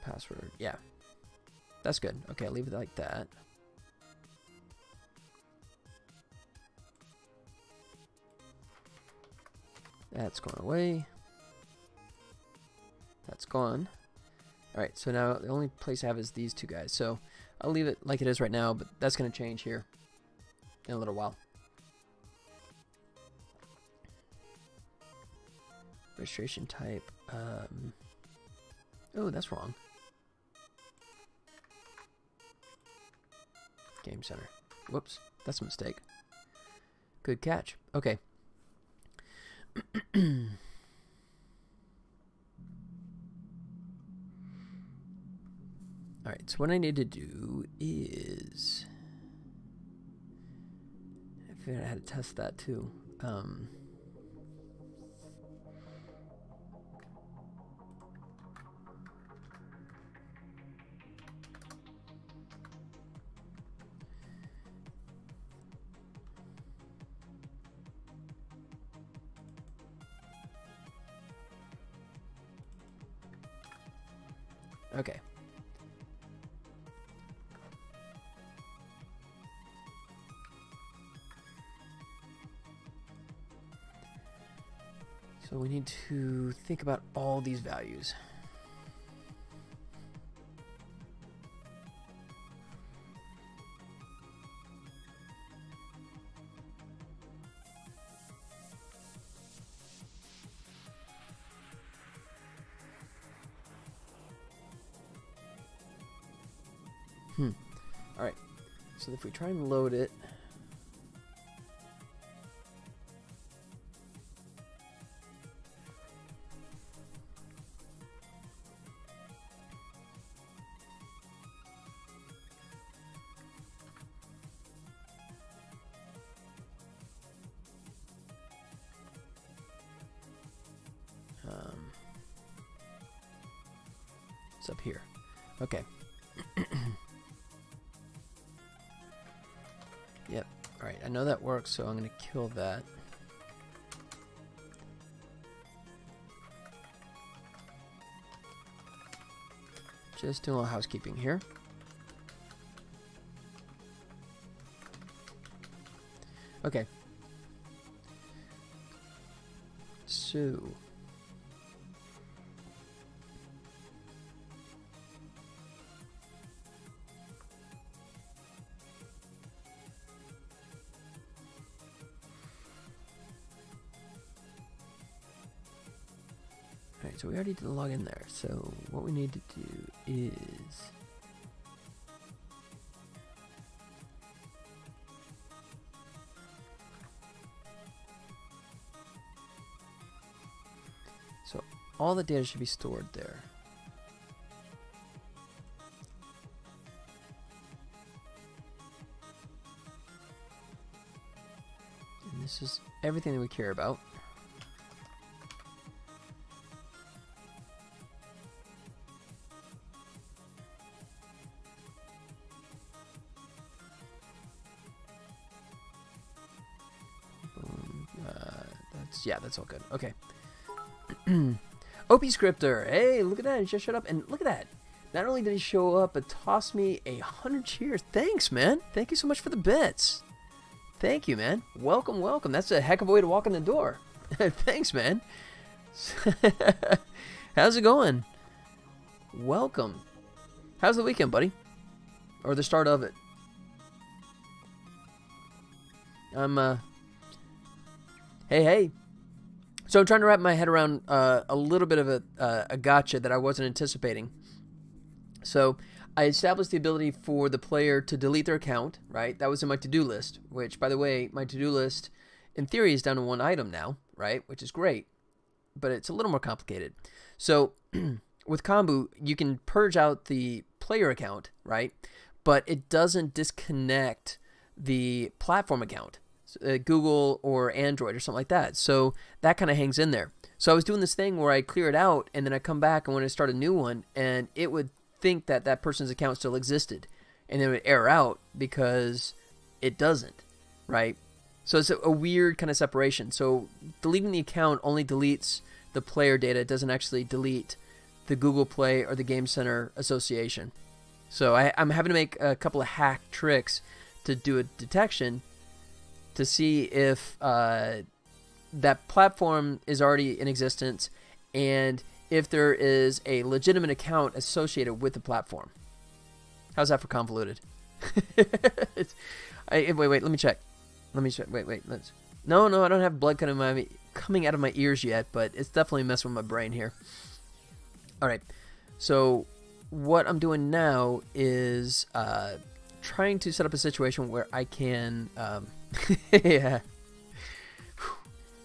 Speaker 1: password. Yeah. That's good. Okay, I'll leave it like that. That's going away. That's gone. Alright, so now the only place I have is these two guys. So I'll leave it like it is right now, but that's going to change here in a little while. Registration type. Oh, that's wrong. Game Center. Whoops, that's a mistake. Good catch. Okay. Alright, so what I need to do is, I figured I had to test that too. Okay. So we need to think about all these values. Alright, so if we try and load it, it's up here. Okay. Yep. Alright, I know that works, so I'm going to kill that. Just doing a little housekeeping here. Okay. So Alright, so we already did the login there. So what we need to do is... So all the data should be stored there. And this is everything that we care about. That's all good. Okay. OP Scripter. Hey, look at that. He just showed up. And look at that. Not only did he show up, but tossed me 100 cheers. Thanks, man. Thank you so much for the bits. Thank you, man. Welcome, welcome. That's a heck of a way to walk in the door. Thanks, man. How's it going? Welcome. How's the weekend, buddy? Or the start of it? Hey. So I'm trying to wrap my head around a little bit of a gotcha that I wasn't anticipating. So I established the ability for the player to delete their account, right? That was in my to-do list, which, by the way, my to-do list, in theory, is down to 1 item now, right? Which is great, but it's a little more complicated. So with Kombu, you can purge out the player account, right? But it doesn't disconnect the platform account. Google or Android or something like that. So that kind of hangs in there. So I was doing this thing where I clear it out and then I come back and want to start a new one and it would think that that person's account still existed and then it would error out because it doesn't, right? So it's a weird kind of separation. So deleting the account only deletes the player data. It doesn't actually delete the Google Play or the Game Center association. So I'm having to make a couple of hack tricks to do a detection to see if that platform is already in existence and if there is a legitimate account associated with the platform. How's that for convoluted? Wait, let me check. Wait. No, I don't have blood coming out of my ears yet, but it's definitely messing with my brain here. All right, so what I'm doing now is trying to set up a situation where I can... yeah,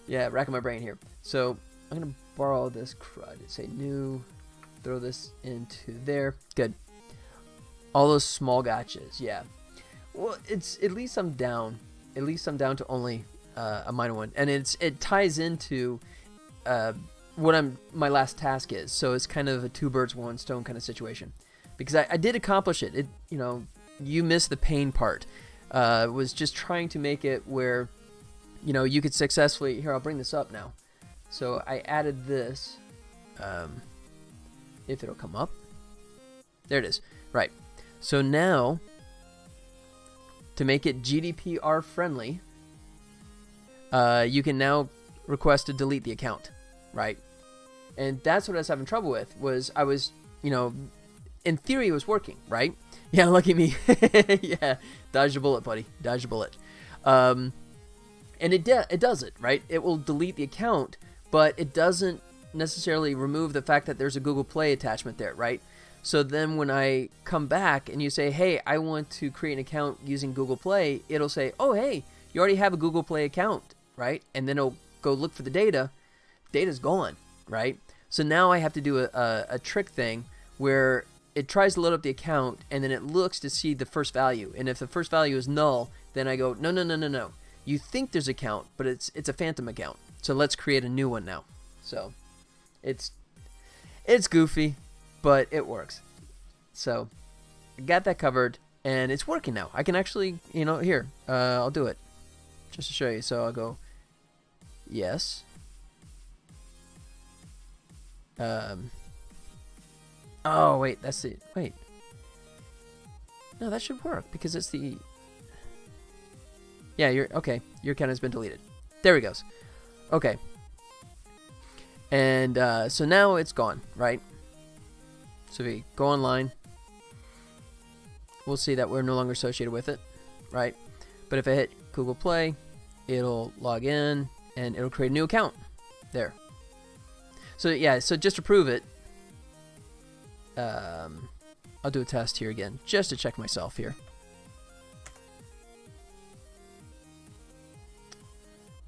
Speaker 1: racking my brain here. So I'm gonna borrow this crud. Say new, throw this into there. Good. All those small gotchas. Yeah. Well, it's at least I'm down. At least I'm down to only a minor one, and it ties into what my last task is. So it's kind of a 2 birds 1 stone kind of situation, because I did accomplish it. You missed the pain part. Was just trying to make it where, you could successfully... Here, I'll bring this up now. So I added this. If it'll come up. There it is. Right. So now, to make it GDPR friendly, you can now request to delete the account. Right. And that's what I was having trouble with. I was, in theory it was working, right? Yeah, lucky me. Yeah, dodge a bullet, buddy. Dodge a bullet. And it does it, right? It will delete the account, but it doesn't necessarily remove the fact that there's a Google Play attachment there, right? So then when I come back and you say, hey, I want to create an account using Google Play, it'll say, oh, hey, you already have a Google Play account, right? And then it'll go look for the data. Data's gone, right? So now I have to do a trick thing where it tries to load up the account, and then it looks to see the first value. And if the first value is null, then I go, no. You think there's an account, but it's a phantom account. So let's create a new one now. So it's goofy, but it works. So I got that covered, and it's working now. I can actually, here, I'll do it just to show you. So I'll go, yes. Oh, wait, that's it. Wait. No, that should work because it's the... Yeah, okay. Your account has been deleted. There he goes. Okay. And so now it's gone, right? So we go online. We'll see that we're no longer associated with it, right? But if I hit Google Play, it'll log in and it'll create a new account. There. So yeah, so just to prove it, I'll do a test here again, just to check myself here.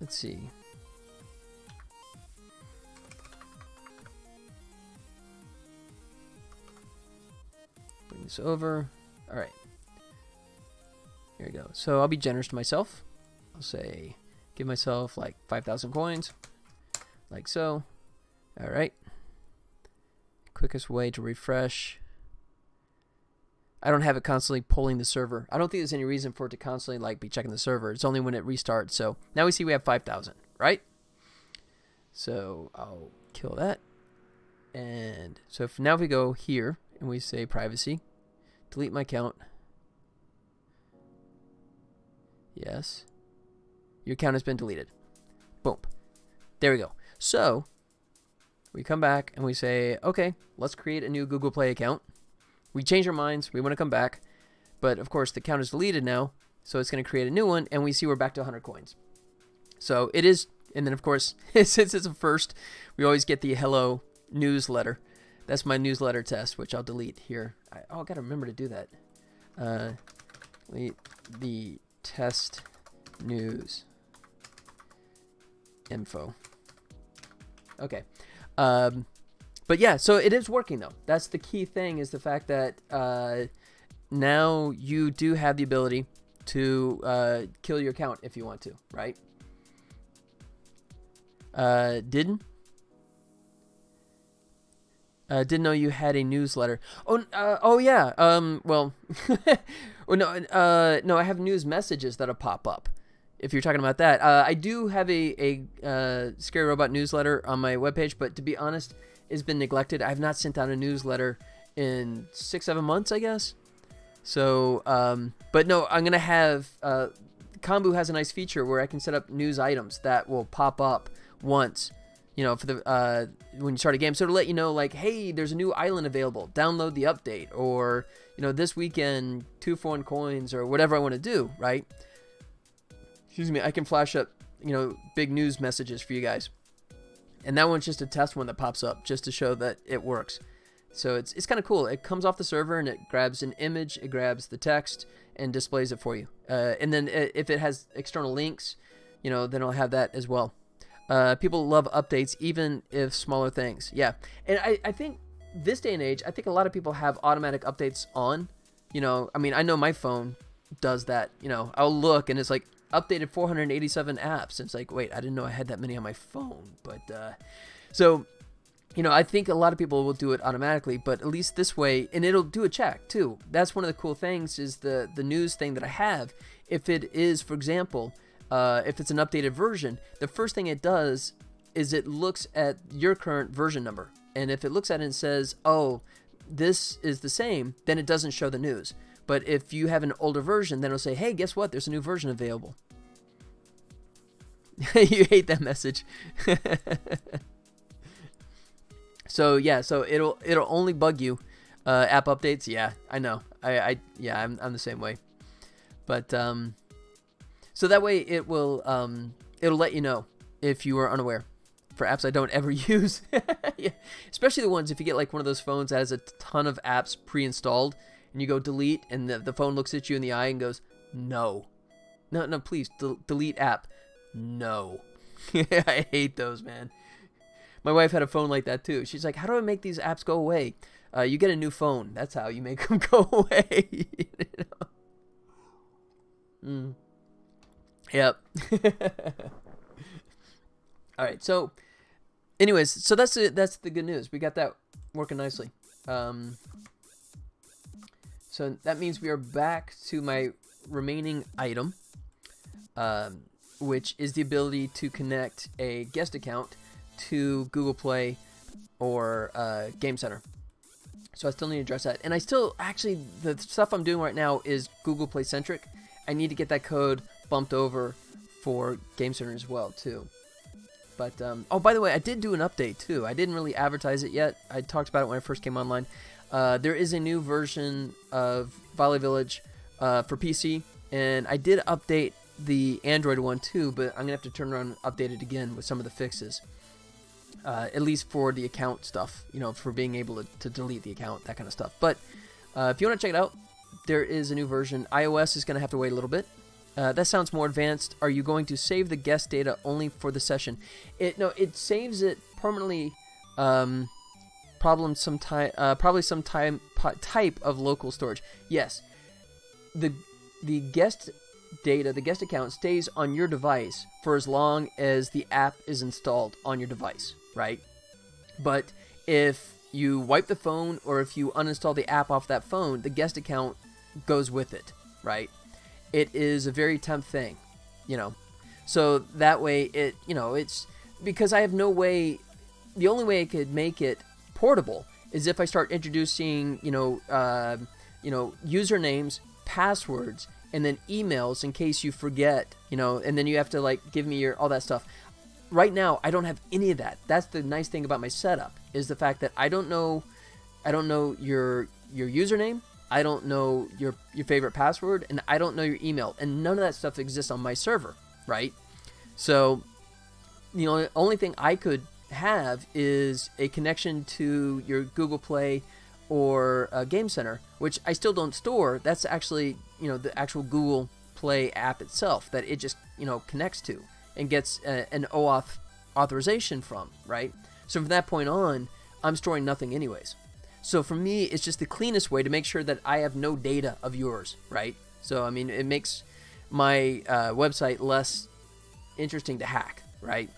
Speaker 1: Let's see. Bring this over. All right. Here we go. So I'll be generous to myself. I'll say, give myself like 5,000 coins, like so. All right. Quickest way to refresh. I don't have it constantly pulling the server. I don't think there's any reason for it to constantly like be checking the server. It's only when it restarts. So now we see we have 5,000, right? So I'll kill that. And so now if we go here and we say privacy, delete my account. Yes. Your account has been deleted. Boom. There we go. So we come back and we say, okay, let's create a new Google Play account. We change our minds. We want to come back. But, of course, the account is deleted now. So it's going to create a new one. And we see we're back to 100 coins. So it is. And then, of course, since it's a first, we always get the hello newsletter. That's my newsletter test, which I'll delete here. I got to remember to do that. Delete the test news info. Okay. But yeah, so it is working though. That's the key thing, is the fact that now you do have the ability to kill your account if you want to, right? Didn't know you had a newsletter. Oh yeah. Well, well, no, I have news messages that'll pop up. If you're talking about that, I do have a Scary Robot newsletter on my webpage, but to be honest, it's been neglected. I have not sent out a newsletter in 6-7 months, I guess. So, but no, I'm gonna have. Kombu has a nice feature where I can set up news items that will pop up once, you know, for the when you start a game. So to let you know, like, hey, there's a new island available. Download the update, or you know, this weekend 2 for 1 coins, or whatever I want to do. Right? Excuse me. I can flash up, you know, big news messages for you guys. And that one's just a test one that pops up just to show that it works. So it's kind of cool. It comes off the server and it grabs an image, it grabs the text and displays it for you. And then if it has external links, you know, then it'll have that as well. People love updates, even if smaller things. Yeah. And I think this day and age, I think a lot of people have automatic updates on. You know, I mean, I know my phone does that. You know, I'll look and it's like, updated 487 apps. And it's like, wait, I didn't know I had that many on my phone. But so, you know, I think a lot of people will do it automatically, but at least this way, and it'll do a check too. That's one of the cool things, is the news thing that I have. If it is, for example, if it's an updated version, the first thing it does is it looks at your current version number. And if it looks at it and says, oh, this is the same, then it doesn't show the news. But if you have an older version, then it'll say, hey, guess what? There's a new version available. You hate that message. So yeah, so it'll only bug you. App updates, yeah, I know. Yeah, I'm the same way. But so that way it will it'll let you know if you are unaware for apps I don't ever use. Yeah. Especially the ones, if you get like one of those phones that has a ton of apps pre-installed, and you go delete, and the phone looks at you in the eye and goes, no, please delete app. No. I hate those, man. My wife had a phone like that too. She's like, how do I make these apps go away? You get a new phone. That's how you make them go away. You know? Yep. All right. So, anyways, so that's it. That's the good news. We got that working nicely. So that means we are back to my remaining item, which is the ability to connect a guest account to Google Play or Game Center. So I still need to address that. And I still, actually, the stuff I'm doing right now is Google Play centric. I need to get that code bumped over for Game Center as well, too. But, oh, by the way, I did do an update, too. I didn't really advertise it yet. I talked about it when I first came online. There is a new version of Volley Village for PC, and I did update the Android one, too, but I'm going to have to turn around and update it again with some of the fixes. at least for the account stuff, you know, for being able to delete the account, that kind of stuff. But if you want to check it out, there is a new version. iOS is going to have to wait a little bit. That sounds more advanced. Are you going to save the guest data only for the session? No, it saves it permanently. Probably some type of local storage. Yes, the guest data, the guest account stays on your device for as long as the app is installed on your device, right? But if you wipe the phone or if you uninstall the app off that phone, the guest account goes with it, right? It is a very temp thing, you know. So that way it, you know, it's because I have no way, the only way I could make it portable is if I start introducing, usernames, passwords, and then emails in case you forget, you know, and then you have to like give me all that stuff. Right now, I don't have any of that. That's the nice thing about my setup, is the fact that I don't know your username, I don't know your favorite password, and I don't know your email, and none of that stuff exists on my server, right? So, you know, the only thing I could have is a connection to your Google Play or Game Center, which I still don't store. That's actually, you know, the actual Google Play app itself that it just, you know, connects to and gets an OAuth authorization from, right? So from that point on, I'm storing nothing anyways. So for me, it's just the cleanest way to make sure that I have no data of yours, right? So, I mean, it makes my website less interesting to hack, right?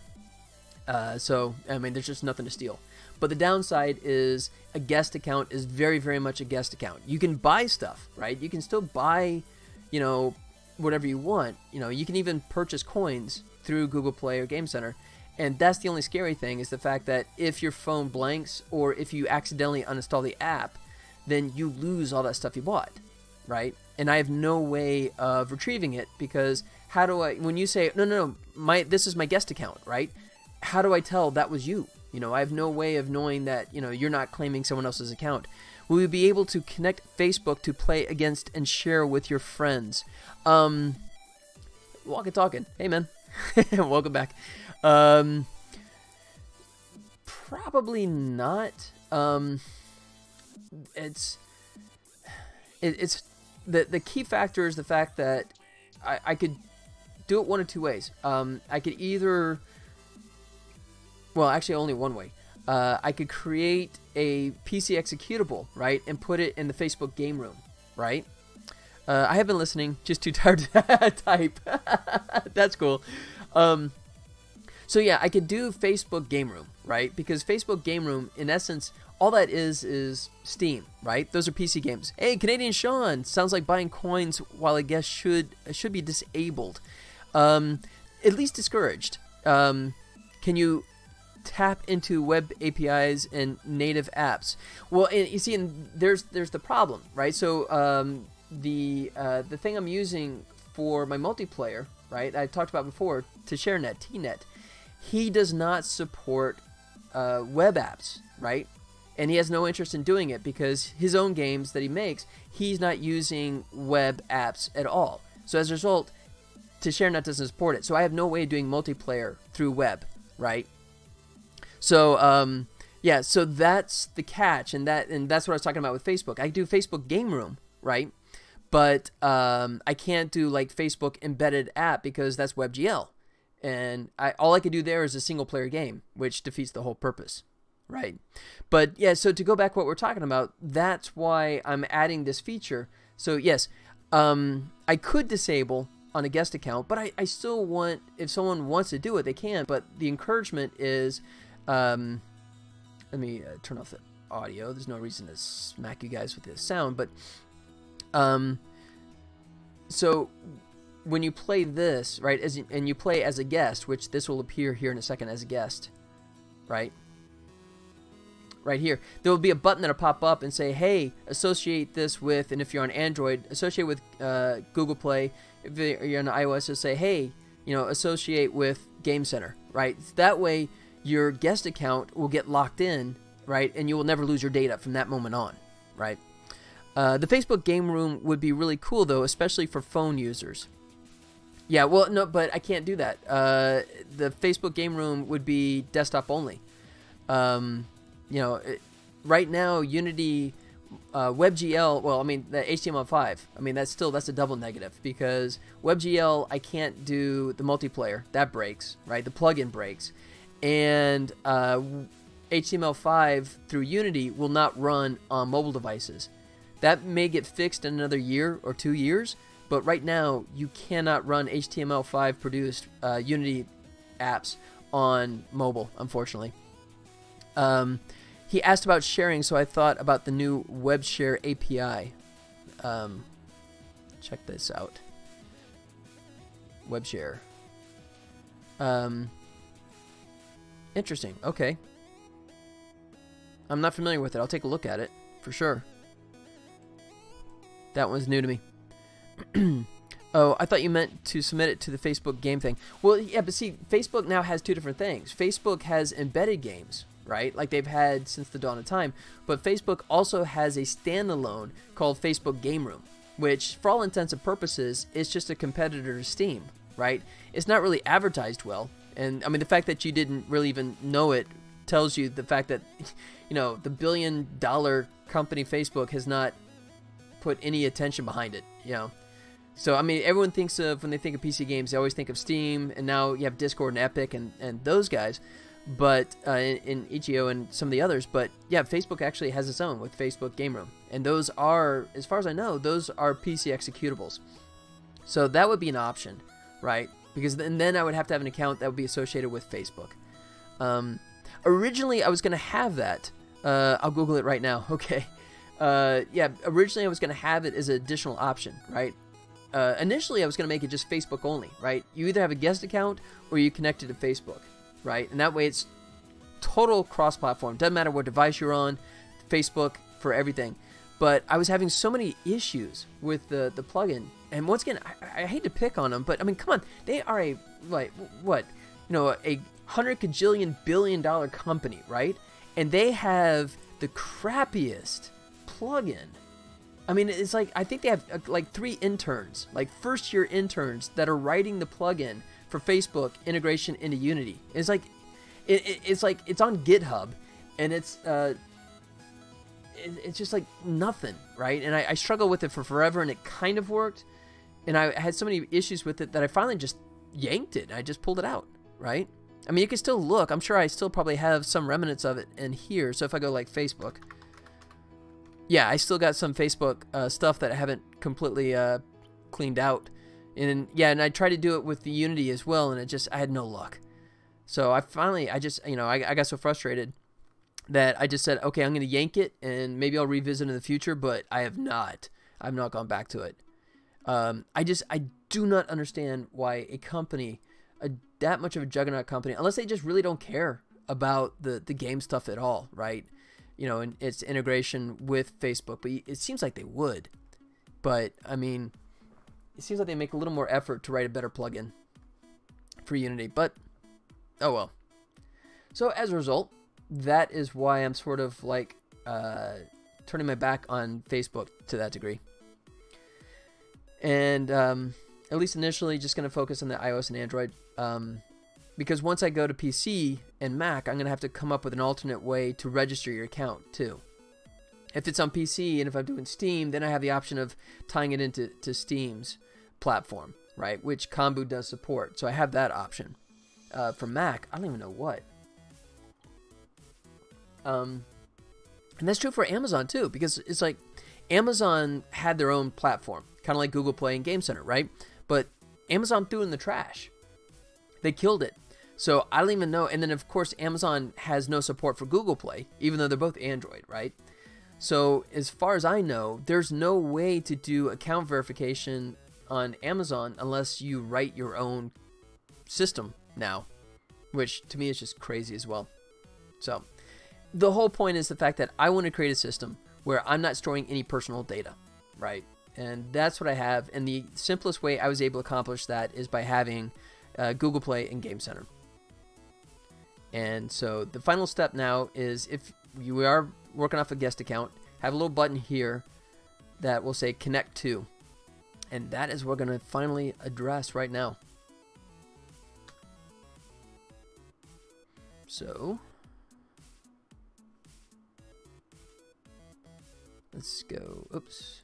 Speaker 1: So, I mean, there's just nothing to steal. But the downside is a guest account is very, very much a guest account. You can buy stuff, right? You can still buy, you know, whatever you want. You know, you can even purchase coins through Google Play or Game Center. And that's the only scary thing, is the fact that if your phone blanks or if you accidentally uninstall the app, then you lose all that stuff you bought, right? And I have no way of retrieving it, because how do I, when you say, no, this is my guest account, right? How do I tell that was you? You know, I have no way of knowing that, you know, you're not claiming someone else's account. Will you be able to connect Facebook to play against and share with your friends? Walking talking. Hey, man. Welcome back. Probably not. It's the key factor is the fact that I could do it one of two ways. I could either, well, actually only one way. I could create a PC executable, right, and put it in the Facebook game room, right? I have been listening, just too tired to type. That's cool. So yeah, I could do Facebook Game Room, right? Because Facebook Game Room, in essence, all that is Steam, right? Those are PC games. Hey, Canadian Sean, sounds like buying coins while I guess should be disabled. At least discouraged. Can you tap into web APIs and native apps? Well, and you see, and there's the problem, right? So the thing I'm using for my multiplayer, right? I talked about before, TShareNet, TNet. He does not support web apps, right? And he has no interest in doing it because his own games that he makes, he's not using web apps at all. So as a result, TShareNet doesn't support it. So I have no way of doing multiplayer through web, right? So yeah, so that's the catch, and that's what I was talking about with Facebook. I do Facebook Game Room, right? But I can't do like Facebook embedded app because that's WebGL. And all I could do there is a single player game, which defeats the whole purpose, right? But yeah, so to go back to what we're talking about, that's why I'm adding this feature. So yes, I could disable on a guest account, but I still want, if someone wants to do it, they can. But the encouragement is, let me turn off the audio. There's no reason to smack you guys with this sound, but so when you play this, right, and you play as a guest, which this will appear here in a second as a guest, right? Right here, there will be a button that'll pop up and say, hey, associate this with, and if you're on Android, associate with Google Play. If you're on iOS, it'll say, hey, you know, associate with Game Center, right? That way, your guest account will get locked in, right, and you will never lose your data from that moment on, right? The Facebook Game Room would be really cool, though, especially for phone users. Yeah, well, no, but I can't do that. The Facebook Game Room would be desktop only. You know, right now Unity, WebGL. Well, I mean the HTML5. I mean that's a double negative because WebGL I can't do the multiplayer. That breaks, right? The plugin breaks, and HTML5 through Unity will not run on mobile devices. That may get fixed in another year or 2 years, but right now you cannot run HTML5 produced Unity apps on mobile, unfortunately. He asked about sharing, so I thought about the new WebShare API. Check this out. WebShare. Interesting. Okay. I'm not familiar with it. I'll take a look at it for sure. That one's new to me. Oh, I thought you meant to submit it to the Facebook game thing. Well, yeah, but see, Facebook now has two different things. Facebook has embedded games, right? Like they've had since the dawn of time. But Facebook also has a standalone called Facebook Game Room, which for all intents and purposes is just a competitor to Steam, right? It's not really advertised well. And I mean, the fact that you didn't really even know it tells you the fact that, you know, the billion-dollar company Facebook has not put any attention behind it, you know. So, I mean, everyone thinks of, when they think of PC games, they always think of Steam, and now you have Discord and Epic and those guys, but in Itch.io and some of the others. But yeah, Facebook actually has its own with Facebook Game Room. And those are, as far as I know, those are PC executables. So that would be an option, right? Because then I would have to have an account that would be associated with Facebook. Originally, I was going to have that. I'll Google it right now. Okay. Yeah, originally I was going to have it as an additional option, right? Initially, I was going to make it just Facebook only, right? You either have a guest account or you connect it to Facebook, right? And that way it's total cross-platform. Doesn't matter what device you're on, Facebook for everything. But I was having so many issues with the plugin. And once again, I hate to pick on them, but I mean, come on. They are a, like, what? You know, a 100 kajillion billion dollar company, right? And they have the crappiest plugin. I mean, it's like, I think they have like 3 interns, like first-year interns that are writing the plugin for Facebook integration into Unity. It's like, it's like, it's on GitHub, and it's just like nothing, right? And I struggled with it for forever, and it kind of worked, and I had so many issues with it that I finally just yanked it. I just pulled it out, right? I mean, you can still look. I'm sure I still probably have some remnants of it in here. So if I go like Facebook, yeah, I still got some Facebook stuff that I haven't completely cleaned out. And yeah, and I tried to do it with the Unity as well, and I had no luck. So I finally, I got so frustrated that I just said, okay, I'm going to yank it, and maybe I'll revisit in the future, but I have not. I've not gone back to it. I do not understand why a company, that much of a juggernaut company, unless they just really don't care about the game stuff at all, right? You know, and its integration with Facebook, but it seems like they would. But I mean, it seems like they make a little more effort to write a better plugin for Unity, but oh well. So as a result, that is why I'm sort of like turning my back on Facebook to that degree. And at least initially, just going to focus on the iOS and Android. Because once I go to PC and Mac, I'm going to have to come up with an alternate way to register your account too. If it's on PC and if I'm doing Steam, then I have the option of tying it into Steam's platform, right? Which Kombu does support. So I have that option. For Mac, I don't even know what. And that's true for Amazon too, because it's like Amazon had their own platform, kind of like Google Play and Game Center, right? But Amazon threw it in the trash. They killed it. So I don't even know. And then, of course, Amazon has no support for Google Play, even though they're both Android, right? So as far as I know, there's no way to do account verification on Amazon unless you write your own system now, which to me is just crazy as well. So the whole point is the fact that I want to create a system where I'm not storing any personal data, right? And that's what I have. And the simplest way I was able to accomplish that is by having Google Play and Game Center. And so the final step now is, if you are working off a guest account, have a little button here that will say connect to. And that is what we're going to finally address right now. So Let's go. Oops.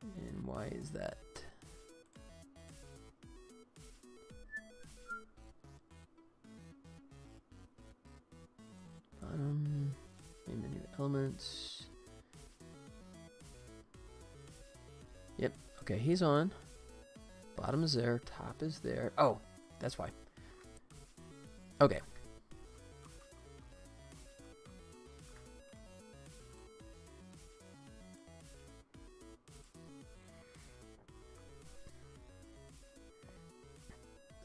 Speaker 1: And why is that? Main menu elements. Yep. Okay, he's on. Bottom is there. Top is there. Oh, that's why. Okay.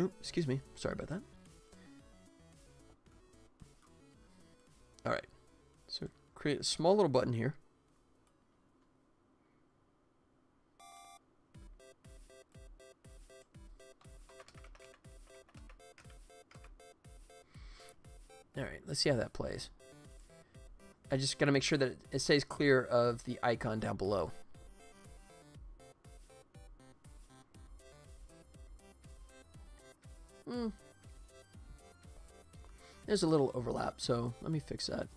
Speaker 1: Oh, excuse me. Sorry about that. All right. So create a small little button here. All right, let's see how that plays. I just got to make sure that it stays clear of the icon down below. There's a little overlap, so let me fix that.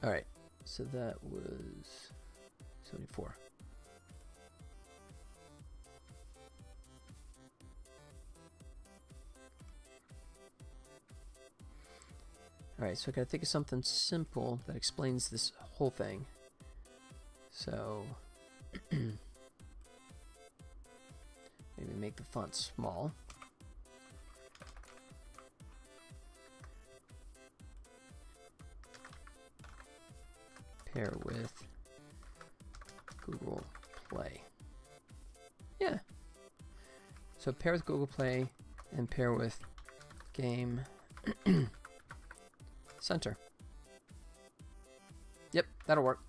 Speaker 1: All right, so that was 74. All right, so I gotta think of something simple that explains this whole thing. So maybe make the font small. Pair with Google Play. Yeah. So pair with Google Play and pair with Game Center. Yep, that'll work.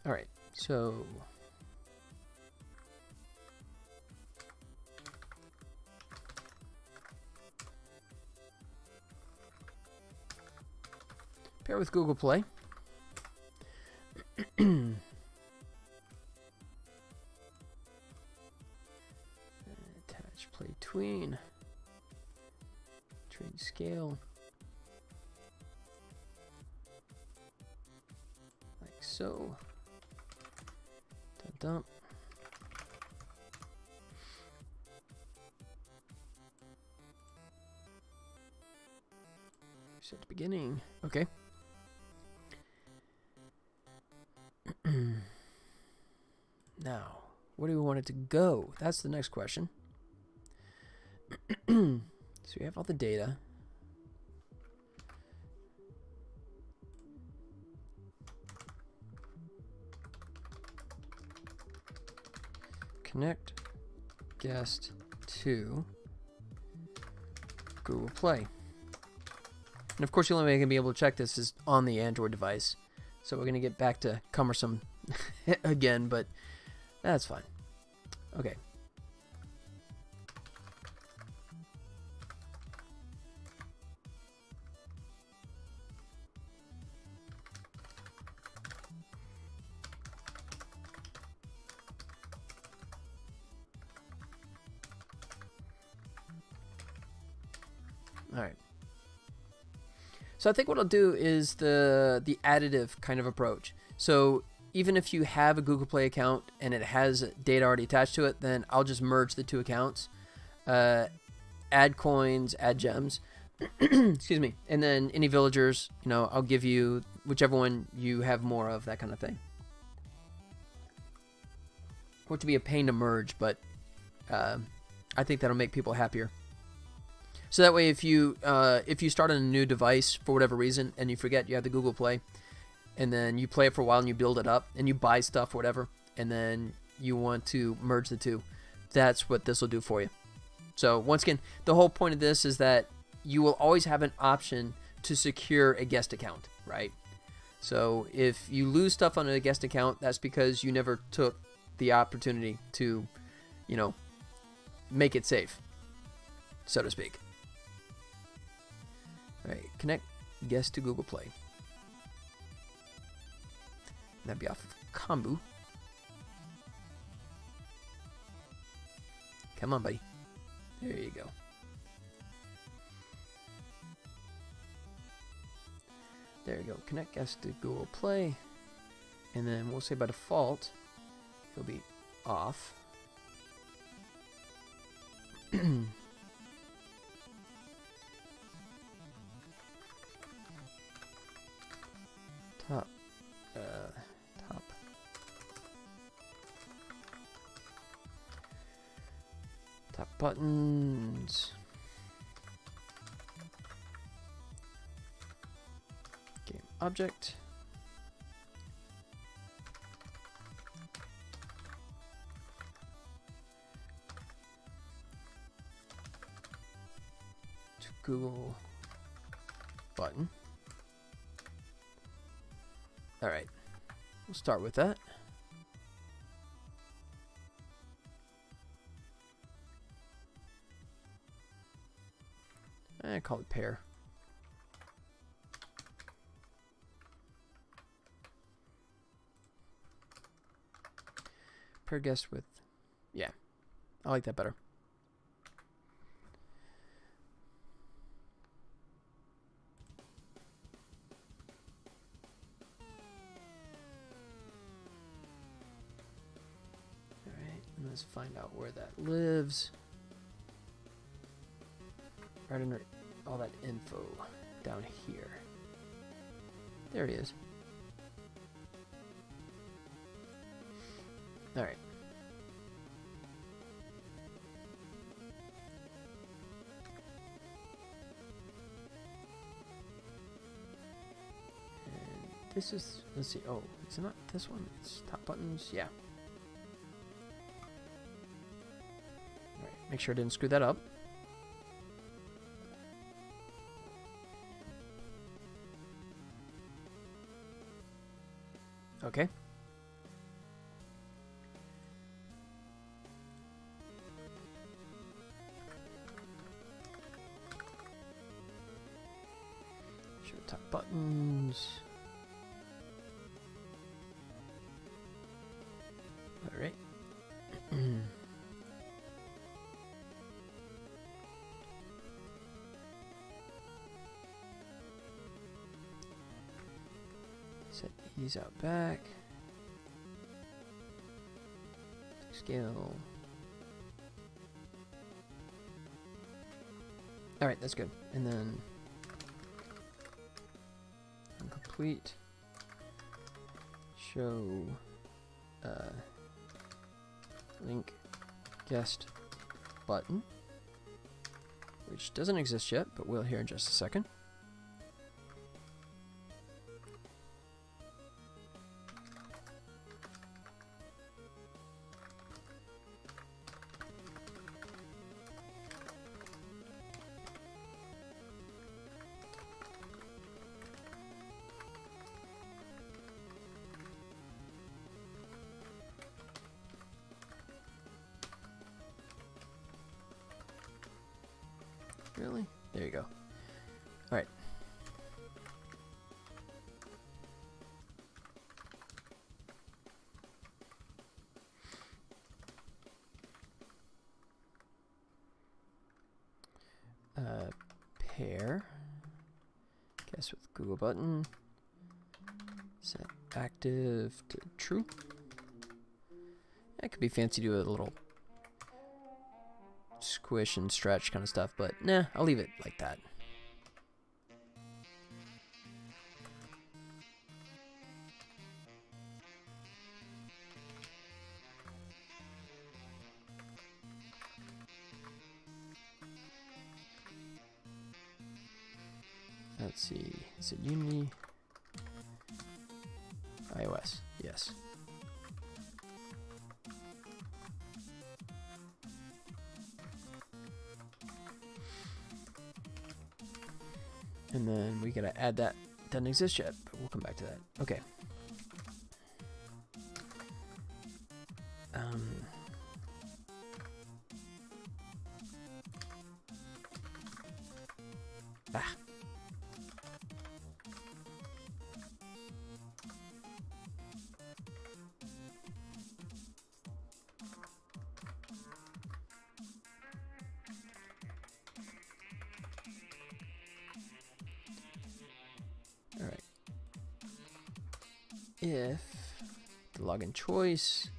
Speaker 1: All right, so pair with Google Play. Attach play tween. Train scale. Like so. Dump. Set the beginning. Okay. Now, where do we want it to go? That's the next question. So we have all the data. Connect guest to Google Play. And of course, the only way I can be able to check this is on the Android device. So we're going to get back to cumbersome again, but that's fine. Okay. All right. So I think what I'll do is the additive kind of approach. So even if you have a Google Play account and it has data already attached to it, then I'll just merge the two accounts, add coins, add gems, excuse me, and then any villagers, you know, I'll give you whichever one you have more of, that kind of thing. I want it to be a pain to merge, but I think that'll make people happier. So that way, if you start on a new device for whatever reason and you forget you have the Google Play, and then you play it for a while and you build it up and you buy stuff or whatever, and then you want to merge the two, that's what this will do for you. So once again, the whole point of this is that you will always have an option to secure a guest account, right? So if you lose stuff on a guest account, that's because you never took the opportunity to, you know, make it safe. so to speak. All right, connect guest to Google Play. That'd be off of Kombu. Come on, buddy. There you go. There you go. Connect guest to Google Play. And then we'll say by default, he'll be off. Top. Top buttons. Game object. To Google button. All right, we'll start with that. I call it pair. Pair guest with, yeah, I like that better. All right, and let's find out where that lives. Right under all that info down here. There he is. All right. And this is, let's see, oh, it's not this one, it's top buttons, yeah. All right, make sure I didn't screw that up. Okay. Show top buttons. All right. Set these out back. Scale. All right, that's good. And then complete. Show link guest button, which doesn't exist yet, but will here in just a second. Really? There you go. All right. Pair. Guess with Google button. Set active to true. That could be fancy to do a little squish and stretch kind of stuff, but nah, I'll leave it like that. Let's see, is it Unity? iOS, yes. And then we gotta add that. Doesn't exist yet, but we'll come back to that. Okay. Ah. All right. If the login choice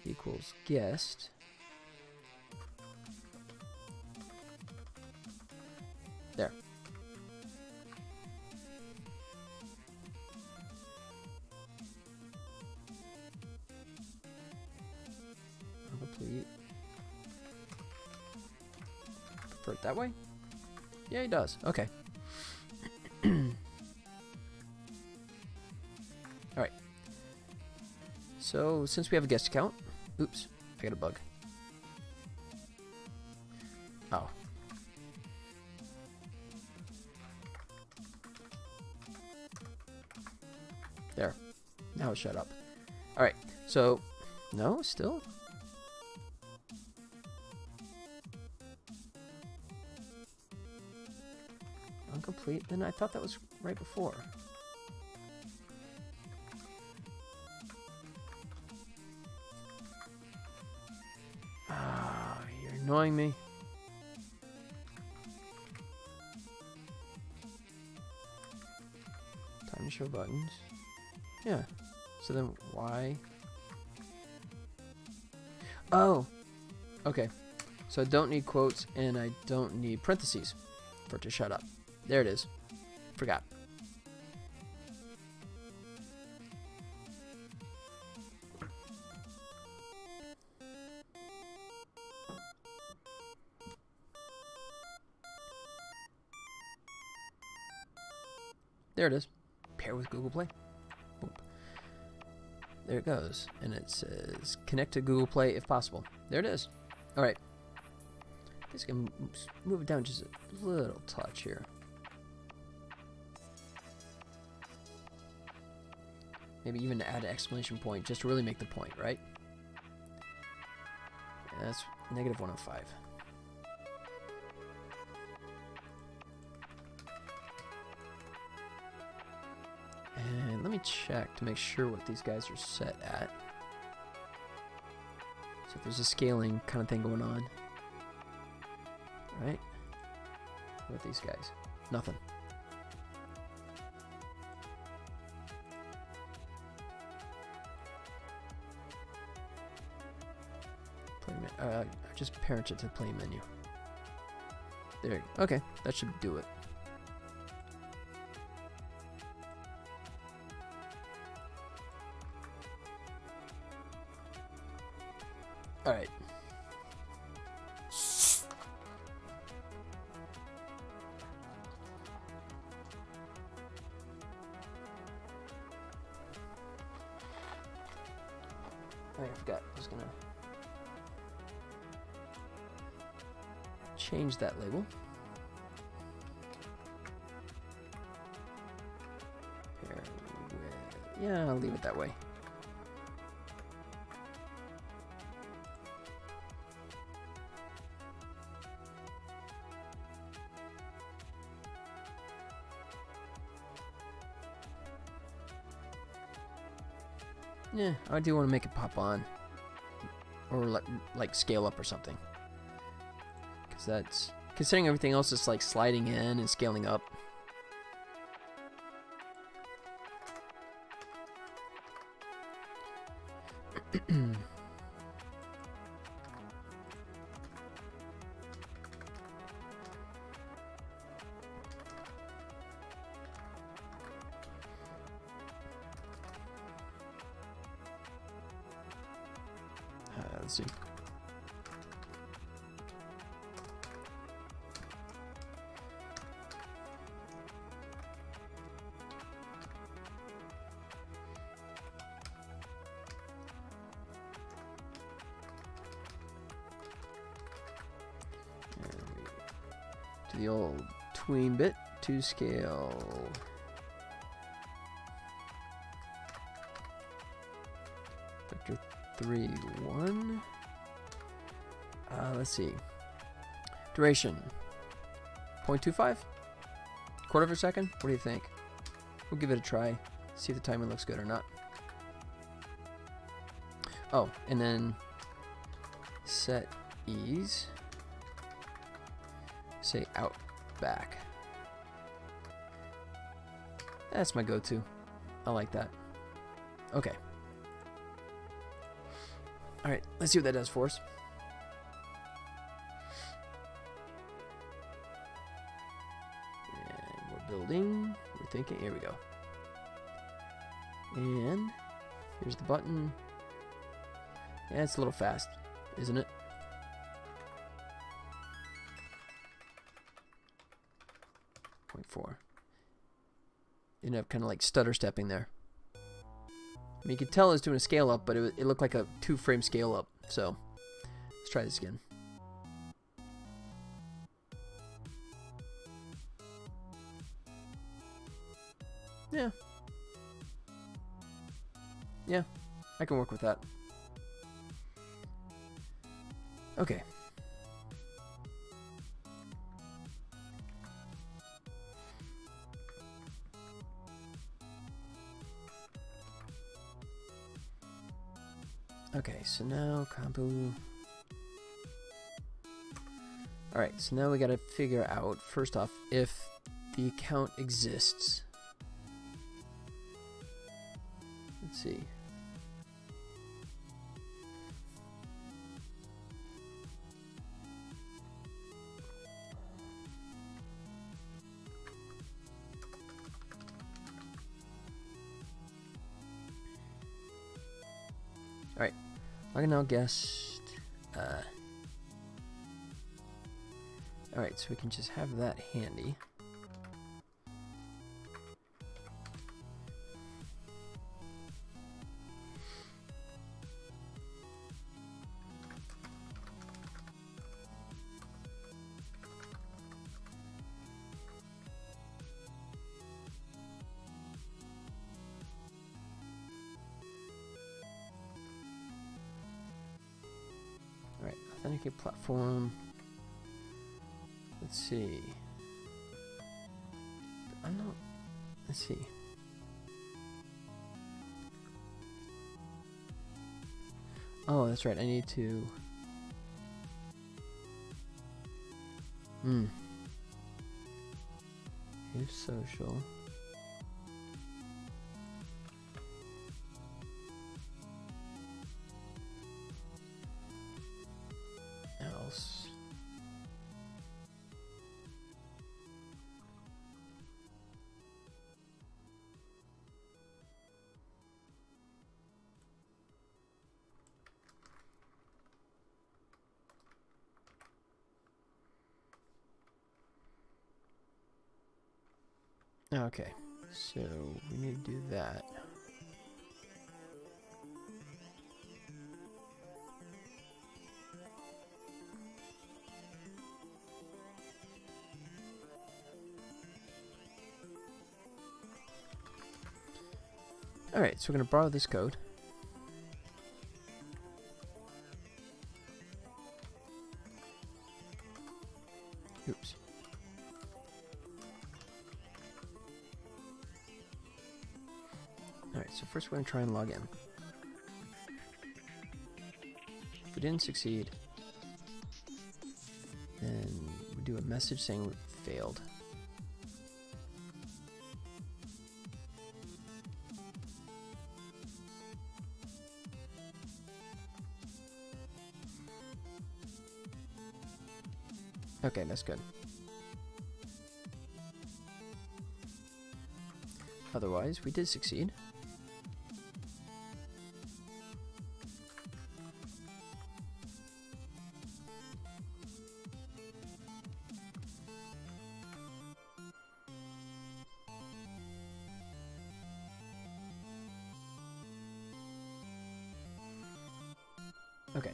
Speaker 1: equals guest, there. Complete. Prefer it that way? Yeah, he does. Okay. All right. So since we have a guest account, oops, I got a bug. Oh. There. Now shut up. All right. So, no, still. Incomplete. Then I thought that was right before. Ah, you're annoying me. Time to show buttons. Yeah. So then why? Oh. Okay. So I don't need quotes and I don't need parentheses for it to shut up. There it is. Forgot. There it is. Pair with Google Play. Boom. There it goes. And it says connect to Google Play if possible. There it is. All right. I guess I can move it down just a little touch here. Maybe even add an exclamation point just to really make the point, right? Yeah, that's -105. And let me check to make sure what these guys are set at. So if there's a scaling kind of thing going on. Right? What about these guys? Nothing. Just parent it to the play menu. There you go. Okay, that should do it. All right. I forgot. I was gonna change that label. Yeah, I'll leave it that way. Yeah, I do want to make it pop on, or like scale up or something, because that's considering everything else is like sliding in and scaling up. Let's see. To the old tween bit to scale. Vector 3, 1. Let's see. Duration 0.25. quarter of a second? What do you think? We'll give it a try. See if the timing looks good or not. Oh, and then set ease. Say out back. That's my go-to. I like that. Okay. Alright, let's see what that does for us. And we're building. We're thinking. Here we go. And here's the button. Yeah, it's a little fast, isn't it? Point 4. You end up kind of like stutter stepping there. I mean, you could tell it was doing a scale up, but it looked like a 2-frame scale up. So let's try this again. Yeah. Yeah, I can work with that. Okay. Okay, so now Kampu. Alright, so now we gotta figure out, first off, if the account exists. Let's see. Alright, Login guessed. Alright, so we can just have that handy. Alright, authenticate platform. Let's see. I'm not. Let's see. Oh, that's right. I need to. If social. Else. Okay, so we need to do that. Alright, so we're going to borrow this code. Oops. Alright, so first we're going to try and log in. If we didn't succeed, then we do a message saying we failed. Okay, that's good. Otherwise, we did succeed. Okay.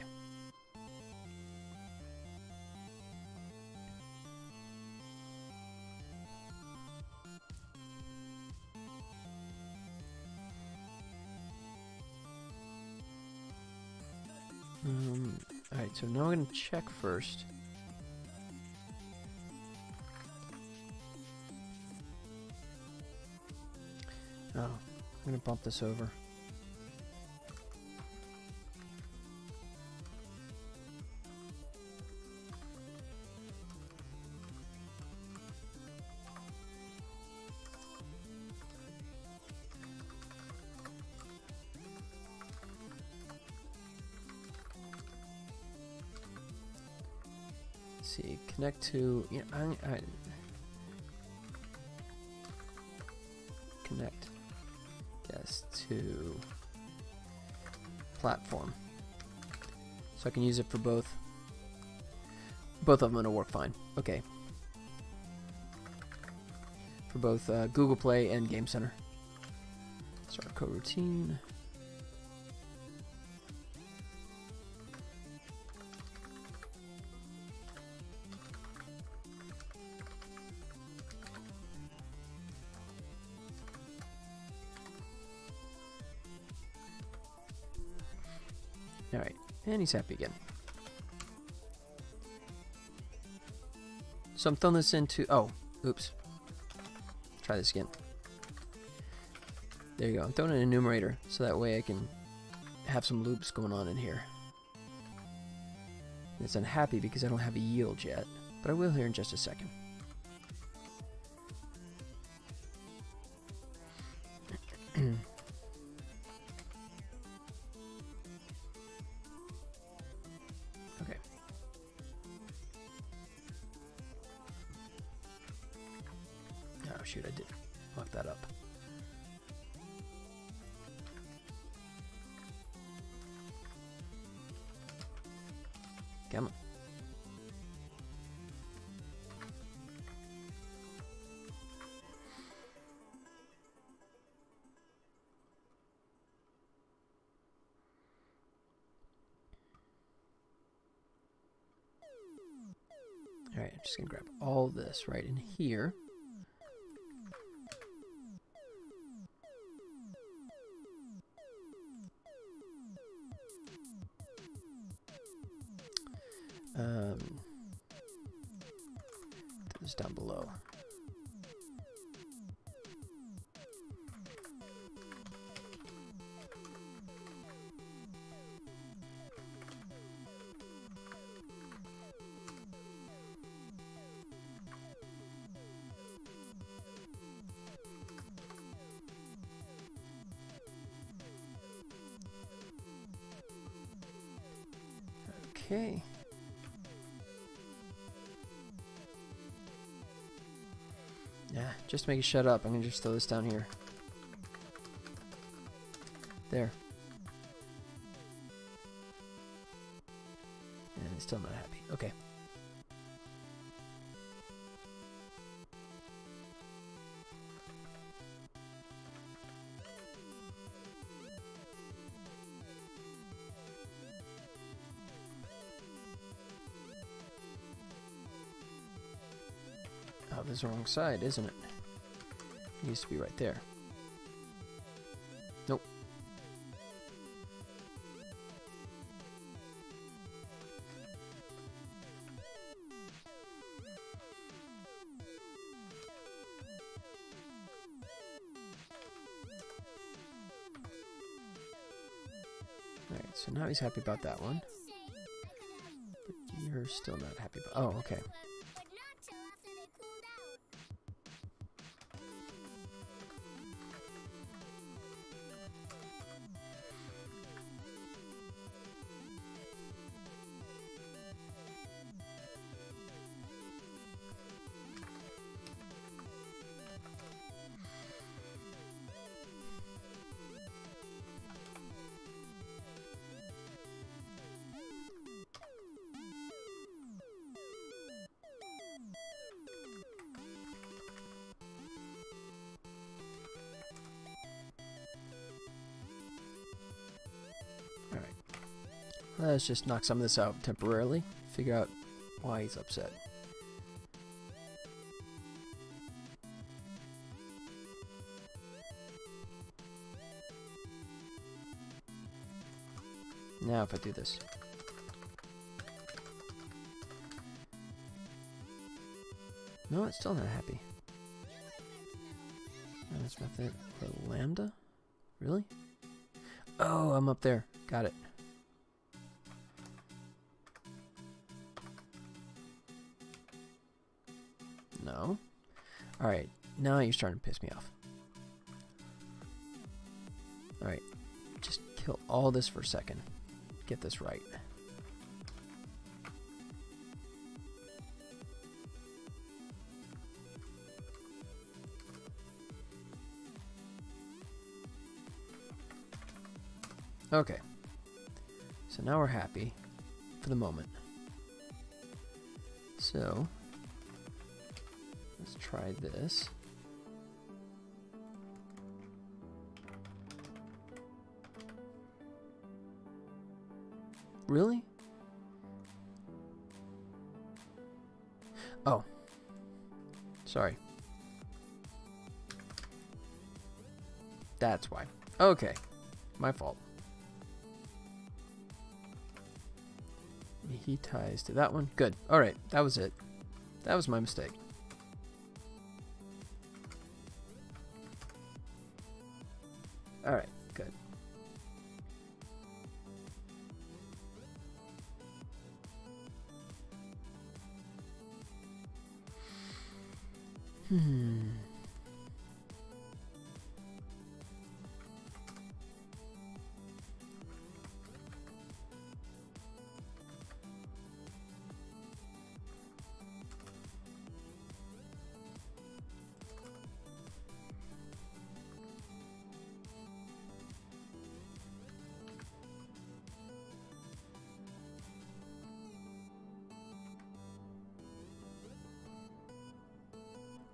Speaker 1: Alright, so now I'm going to check first. Oh, I'm gonna bump this over. Let's see, connect to, you know, connect guest to platform, so I can use it for both. Both of them will work fine. Okay. For both Google Play and Game Center. Start coroutine. Alright, and he's happy again. So I'm throwing this into, oh, oops. Try this again. There you go, I'm throwing an enumerator, so that way I can have some loops going on in here. It's unhappy because I don't have a yield yet, but I will here in just a second. Okay. Oh shoot, I did fuck that up. Come on. Alright, I'm just gonna grab all this right in here. Put this down below. Okay. Yeah, just to make it shut up, I'm gonna just throw this down here. There. And it's still not happy. Okay. Oh, this is the wrong side, isn't it? It used to be right there. Nope. Alright, so now he's happy about that one. But you're still not happy about... Oh, okay. Let's just knock some of this out temporarily. Figure out why he's upset. Now if I do this. No, it's still not happy. anonymous method for Lambda? Really? Oh, I'm up there. Got it. No. Alright, now you're starting to piss me off. Alright, just kill all this for a second. Get this right. Okay. So now we're happy for the moment. So let's try this. Really? Oh. Sorry. That's why. Okay. My fault. He ties to that one. Good. Alright, that was it. That was my mistake. Alright, good.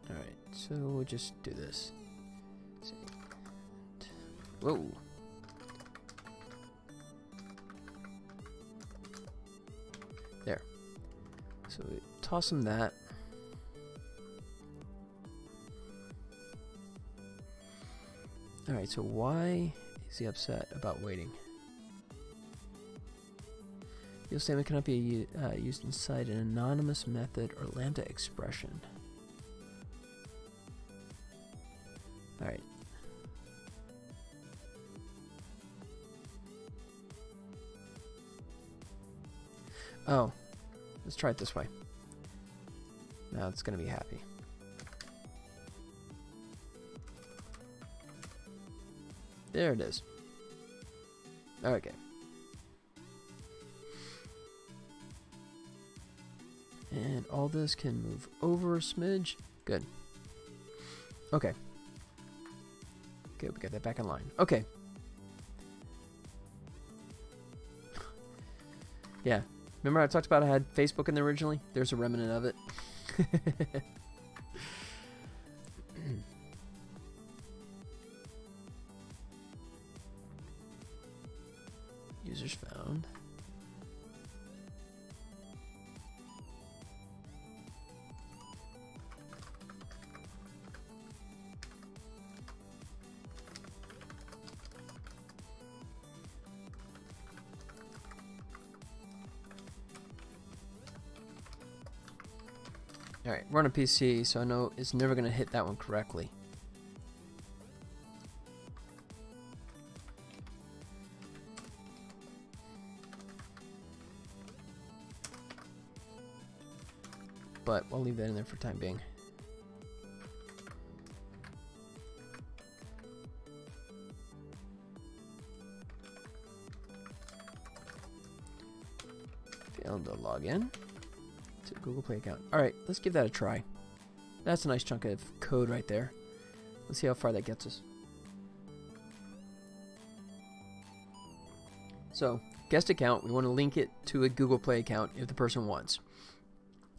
Speaker 1: Alright, so we'll just do this. Whoa. There. So we toss him that. Alright, so why is he upset about waiting? Yield statement cannot be used inside an anonymous method or lambda expression. Alright. Oh, let's try it this way. Now it's going to be happy. There it is. Okay. And all this can move over a smidge. Good. Okay. Good, we got that back in line. Okay. Yeah. Remember I talked about I had Facebook in there originally? There's a remnant of it. Users found. Alright, we're on a PC, so I know it's never going to hit that one correctly. But we'll leave that in there for the time being. Failed to log in to Google Play account. Alright, let's give that a try. That's a nice chunk of code right there. Let's see how far that gets us. So, guest account, we want to link it to a Google Play account if the person wants.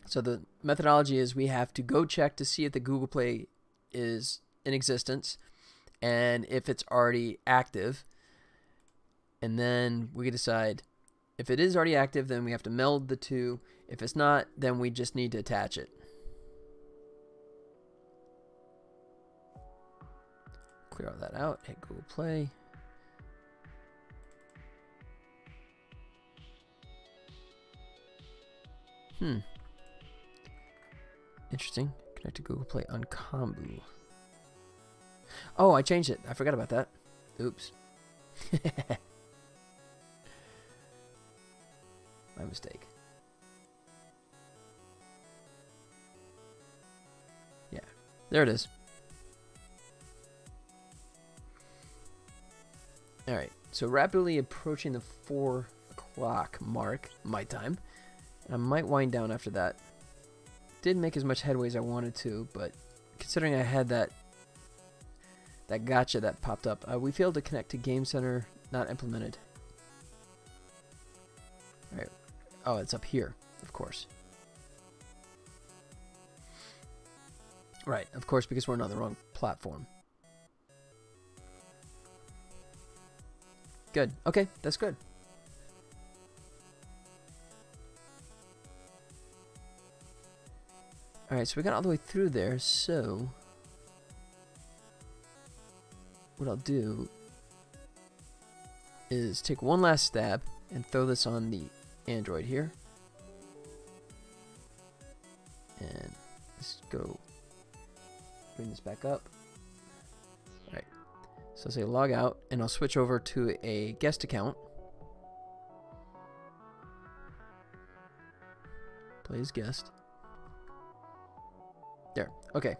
Speaker 1: So the methodology is we have to go check to see if the Google Play is in existence and if it's already active. And then we decide if it is already active, then we have to meld the two. If it's not, then we just need to attach it. Clear all that out, hit Google Play. Interesting. Connect to Google Play on Kombu. Oh, I changed it. I forgot about that. Oops. My mistake. Yeah, there it is. Alright, so rapidly approaching the 4 o'clock mark, my time. I might wind down after that. Didn't make as much headway as I wanted to, but considering I had that gotcha that popped up, we failed to connect to Game Center, not implemented. Alright. Oh, it's up here, of course. Right, of course, because we're on the wrong platform. Good. Okay, that's good. Alright, so we got all the way through there, so what I'll do is take one last stab and throw this on the Android here. And let's go bring this back up. Alright, so I'll say log out, and I'll switch over to a guest account. Play as guest. There, okay.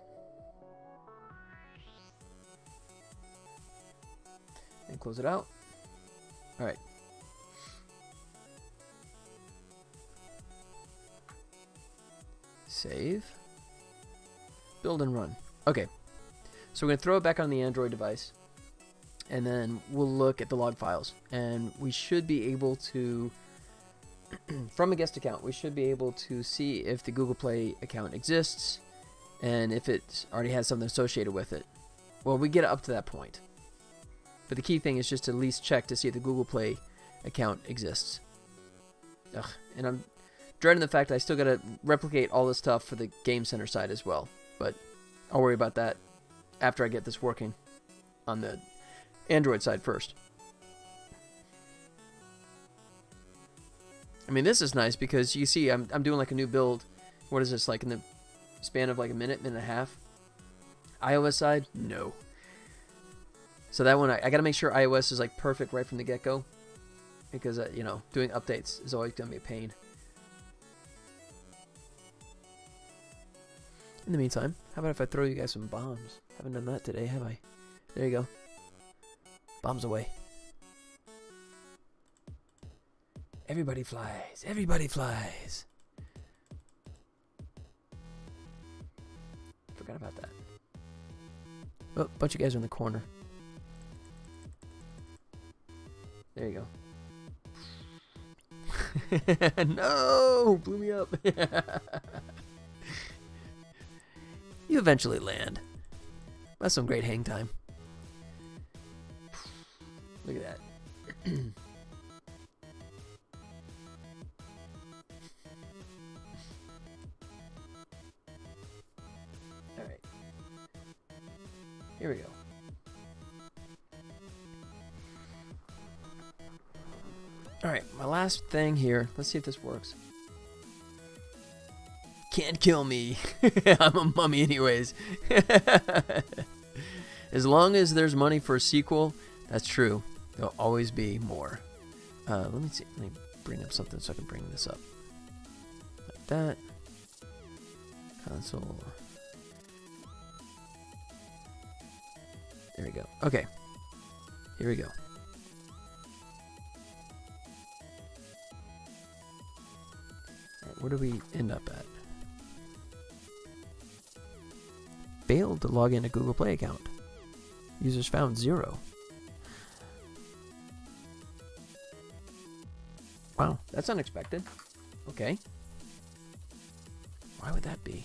Speaker 1: And close it out. Alright. Save. Build and run. Okay. So we're going to throw it back on the Android device. And then we'll look at the log files. And we should be able to, from a guest account, we should be able to see if the Google Play account exists. And if it already has something associated with it. Well, we get up to that point. But the key thing is just to at least check to see if the Google Play account exists. Ugh, and I'm dreading the fact that I still gotta replicate all this stuff for the Game Center side as well. But I'll worry about that after I get this working on the Android side first. I mean, this is nice because you see I'm doing like a new build. What is this, like in the span of like a minute and a half? iOS side? No. So that one, I got to make sure iOS is like perfect right from the get-go. Because, you know, doing updates is always going to be a pain. In the meantime, how about if I throw you guys some bombs? Haven't done that today, have I? There you go. Bombs away. Everybody flies. Everybody flies. Forgot about that. Oh, a bunch of guys are in the corner. There you go. No! Blew me up. You eventually land. That's some great hang time. Look at that. Alright. Here we go. Alright, my last thing here. Let's see if this works. Can't kill me. I'm a mummy anyways. As long as there's money for a sequel, that's true. There'll always be more. Let me see. Let me bring up something so I can bring this up. Like that. Console. There we go. Okay. Here we go. Alright, where do we end up at? Failed to log in a Google Play account. Users found 0. Wow, that's unexpected. Okay. Why would that be?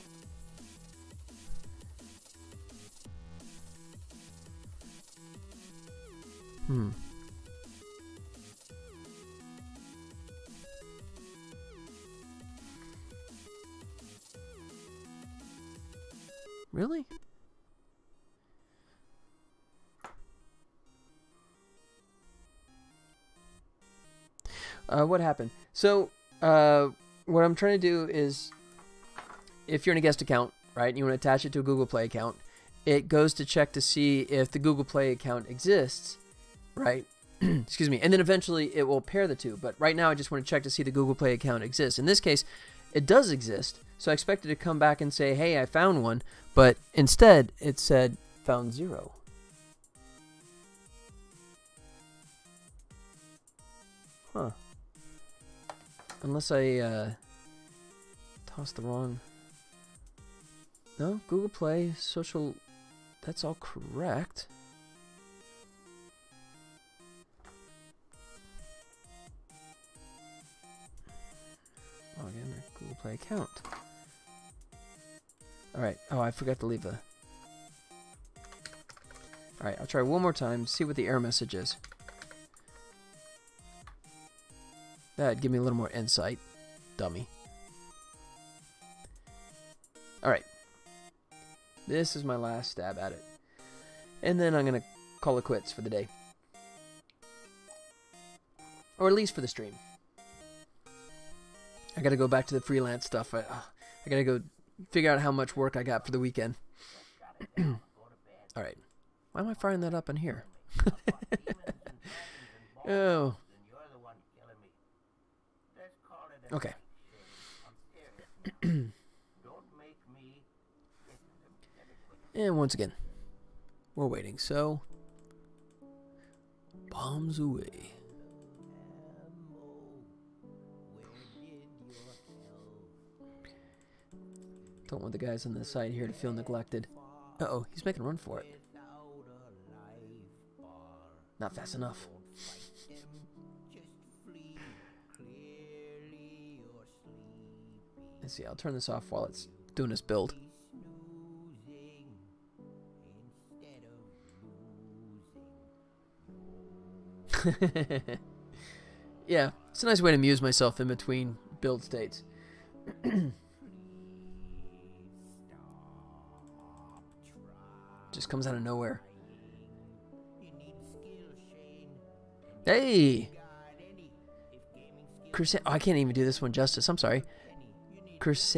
Speaker 1: Really? What happened? So, what I'm trying to do is, if you're in a guest account, right, and you want to attach it to a Google Play account, it goes to check to see if the Google Play account exists, right? Excuse me. And then eventually it will pair the two. But right now I just want to check to see the Google Play account exists. In this case, it does exist. So I expected to come back and say, hey, I found one. But instead it said found 0. Huh. Unless I tossed the wrong... No, Google Play, social... That's all correct. Log in their Google Play account. Alright. Oh, I forgot to leave a... Alright, I'll try one more time, see what the error message is. That'd give me a little more insight. Dummy. Alright. This is my last stab at it. And then I'm going to call it quits for the day. Or at least for the stream. I got to go back to the freelance stuff. I got to go figure out how much work I got for the weekend. Alright. Why am I firing that up in here? Oh. Okay. And once again, we're waiting, so bombs away. Don't want the guys on the side here to feel neglected. Uh-oh, he's making a run for it. Not fast enough. Let's see, I'll turn this off while it's doing this build. Yeah, it's a nice way to amuse myself in between build states. Just comes out of nowhere. Hey! Crusade. Oh, I can't even do this one justice. I'm sorry. Cursed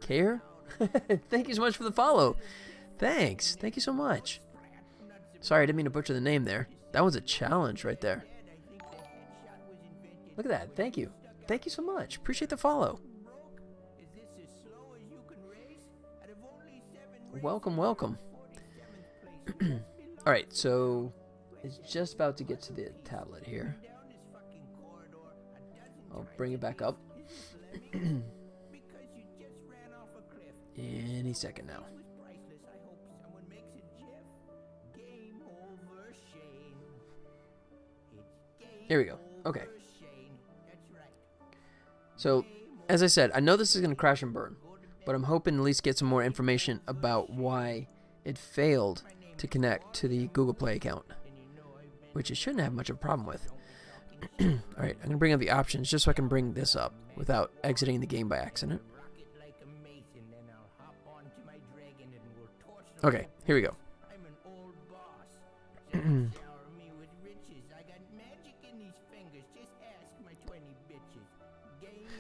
Speaker 1: Care? Thank you so much for the follow. Thanks. Thank you so much. Sorry, I didn't mean to butcher the name there. That was a challenge right there. Look at that. Thank you. Thank you so much. Appreciate the follow. Welcome, welcome. Alright, so it's just about to get to the tablet here. I'll bring it back up. Any second now. Here we go. Okay. So, as I said, I know this is going to crash and burn, but I'm hoping to at least get some more information about why it failed to connect to the Google Play account, which it shouldn't have much of a problem with. Alright, I'm going to bring up the options just so I can bring this up without exiting the game by accident. Okay, here we go.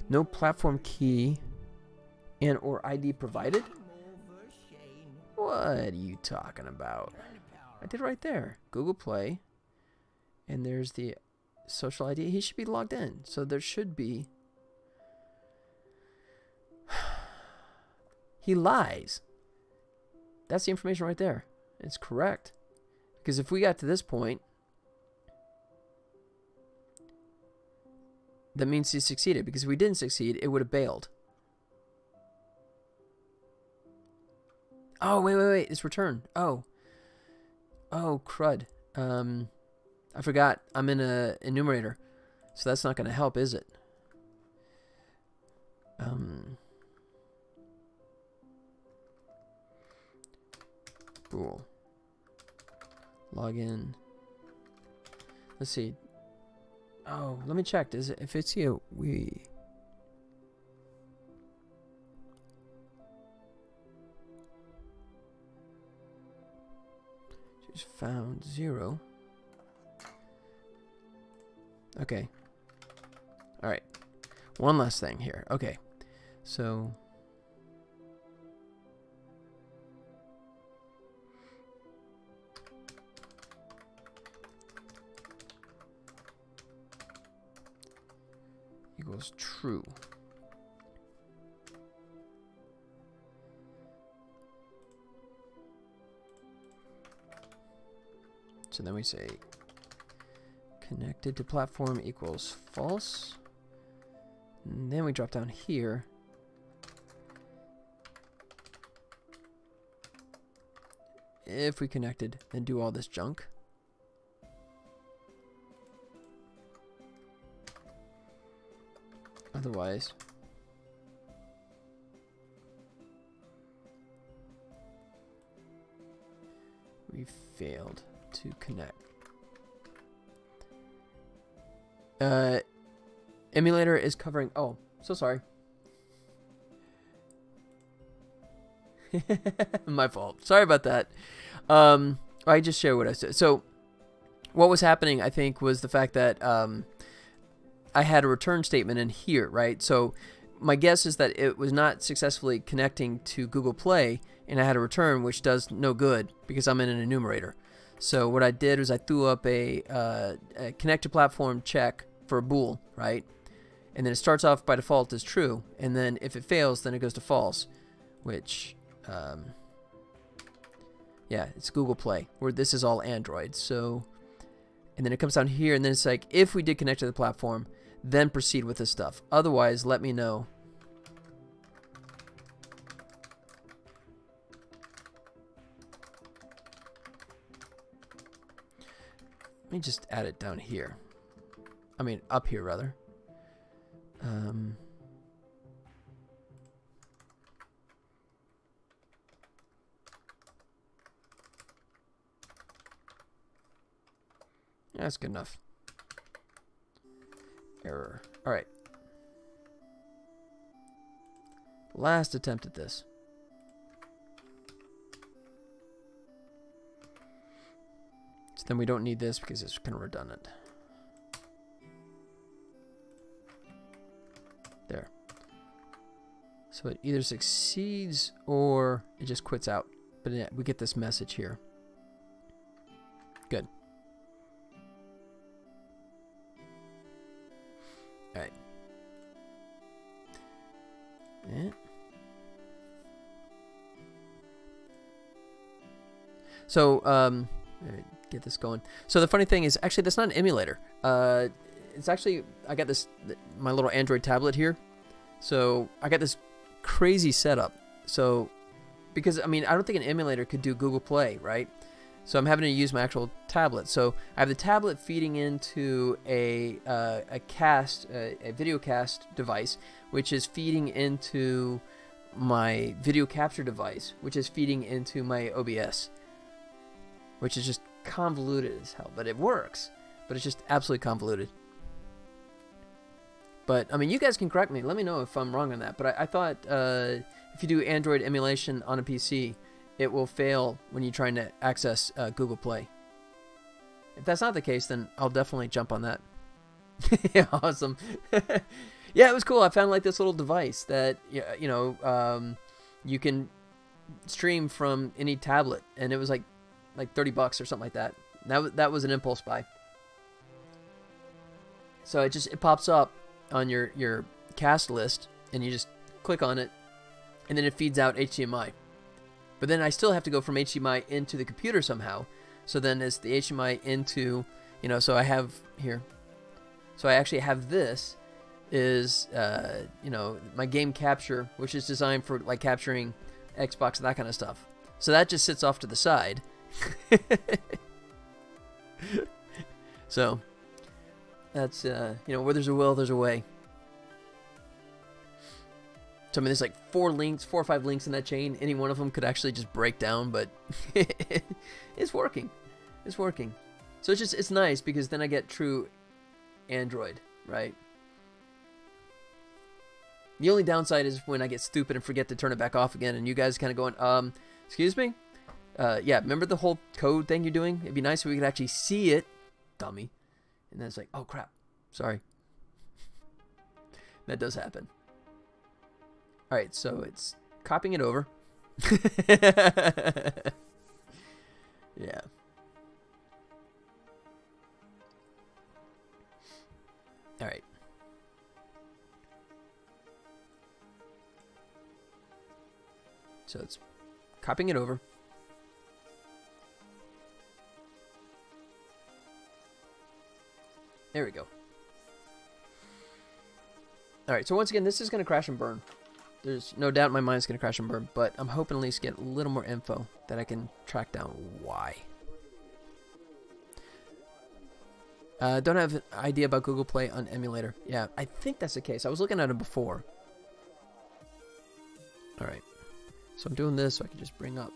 Speaker 1: No platform key and or ID provided? What are you talking about? I did right there. Google Play. And there's the social ID. He should be logged in. So there should be... He lies. That's the information right there. It's correct. Because if we got to this point, that means he succeeded. Because if we didn't succeed, it would have bailed. Oh, wait. It's returned. Oh, crud. I forgot. I'm in a enumerator. So that's not going to help, is it? Cool. Log in. Let's see. Oh, let me check. Is it, if it's here, we... Just found 0. Okay. Alright. One last thing here. Okay. So... equals true. So then we say connected to platform equals false. And then we drop down here. If we connected, then do all this junk. Otherwise, we failed to connect. Emulator is covering. Oh, so sorry. My fault. Sorry about that. I just share what I said. So, what was happening, I think, was the fact that I had a return statement in here, right? So, my guess is that it was not successfully connecting to Google Play, and I had a return, which does no good because I'm in an enumerator. So, what I did was I threw up a connect to platform check for a bool, right? And then it starts off by default as true, and then if it fails, then it goes to false, which yeah, it's Google Play, where this is all Android. So, and then it comes down here, and then it's like, if we did connect to the platform, then proceed with this stuff. Otherwise, let me know. Let me just add it down here. I mean, up here, rather. That's good enough. Error. All right. Last attempt at this. So then we don't need this because it's kind of redundant. There. So it either succeeds or it just quits out. But yeah, we get this message here. Good. All right. Yeah. So, all right, get this going. So the funny thing is, actually, that's not an emulator. It's actually, I got this, my little Android tablet here. So I got this crazy setup. So, because, I mean, I don't think an emulator could do Google Play, right? So I'm having to use my actual tablet. So I have the tablet feeding into a video cast device, which is feeding into my video capture device, which is feeding into my OBS, which is just convoluted as hell. But it works. But it's just absolutely convoluted. But, I mean, you guys can correct me. Let me know if I'm wrong on that. But I thought if you do Android emulation on a PC, it will fail when you're trying to access Google Play. If that's not the case, then I'll definitely jump on that. Yeah, awesome. Yeah, it was cool. I found like this little device that, you know, you can stream from any tablet, and it was like $30 or something like that. That was an impulse buy. So it pops up on your cast list, and you just click on it, and then it feeds out HDMI. But then I still have to go from HDMI into the computer somehow. So then it's the HDMI into, you know, so I have here. So I actually have this is, you know, my game capture, which is designed for like capturing Xbox and that kind of stuff. So that just sits off to the side. So that's, you know, where there's a will, there's a way. So, I mean, there's like 4 or 5 links in that chain. Any one of them could actually just break down, but it's working. It's working. So it's nice because then I get true Android, right? The only downside is when I get stupid and forget to turn it back off again, and you guys kind of going, excuse me? Yeah, remember the whole code thing you're doing? It'd be nice if we could actually see it, dummy. And then it's like, oh crap, sorry. That does happen. All right, so it's copying it over. Yeah. All right. So it's copying it over. There we go. Alright, so once again, this is going to crash and burn. There's no doubt in my mind it's going to crash and burn, but I'm hoping at least get a little more info that I can track down why. Don't have an idea about Google Play on emulator. Yeah, I think that's the case. I was looking at it before. Alright, so I'm doing this so I can just bring up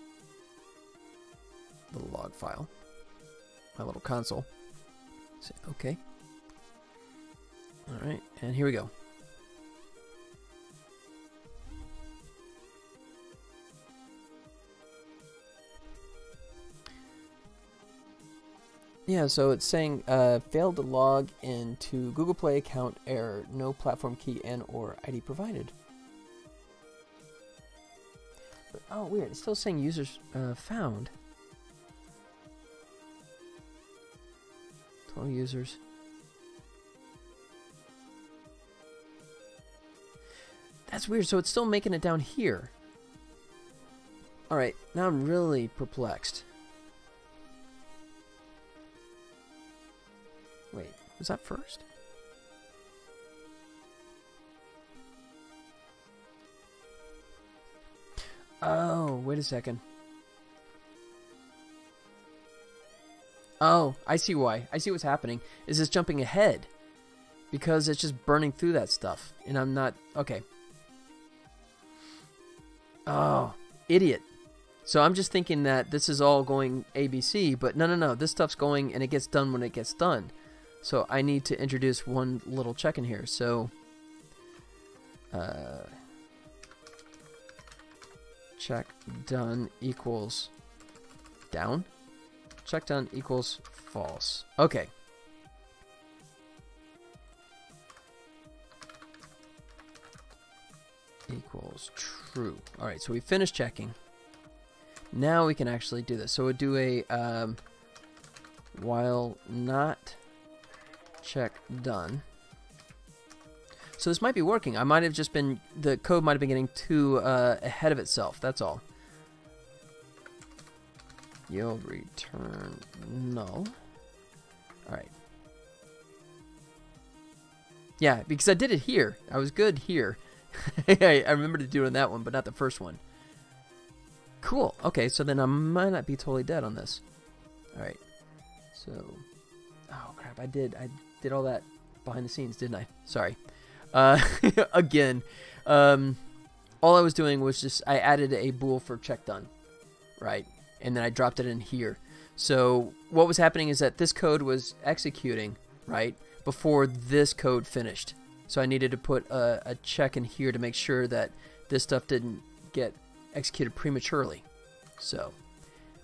Speaker 1: the log file, my little console. Say okay. Alright, and here we go. Yeah, so it's saying failed to log into Google Play account, error, no platform key and or ID provided. But, oh, weird. It's still saying users found. Total users. That's weird. So it's still making it down here. Alright, now I'm really perplexed. Wait, was that first? Oh, wait a second. Oh, I see why. I see what's happening. Is it's jumping ahead. Because it's just burning through that stuff. And I'm not... Okay. Oh, idiot. So I'm just thinking that this is all going ABC, but no. This stuff's going and it gets done when it gets done. So I need to introduce one little check in here. So, check done equals down. Check done equals false. Okay. Equals true. All right, so we finished checking. Now we can actually do this. So we'll do a while not check done. So this might be working. I might have just been, the code might have been getting too ahead of itself. That's all. Yield return null. All right. Yeah, because I did it here. I was good here. I remember doing that one, but not the first one. Cool. Okay, so then I might not be totally dead on this. All right. So, oh crap! I did all that behind the scenes, didn't I? Sorry. Again, all I was doing was just I added a bool for check done, right? And then I dropped it in here. So what was happening is that this code was executing, right, before this code finished. So I needed to put a check in here to make sure that this stuff didn't get executed prematurely. So,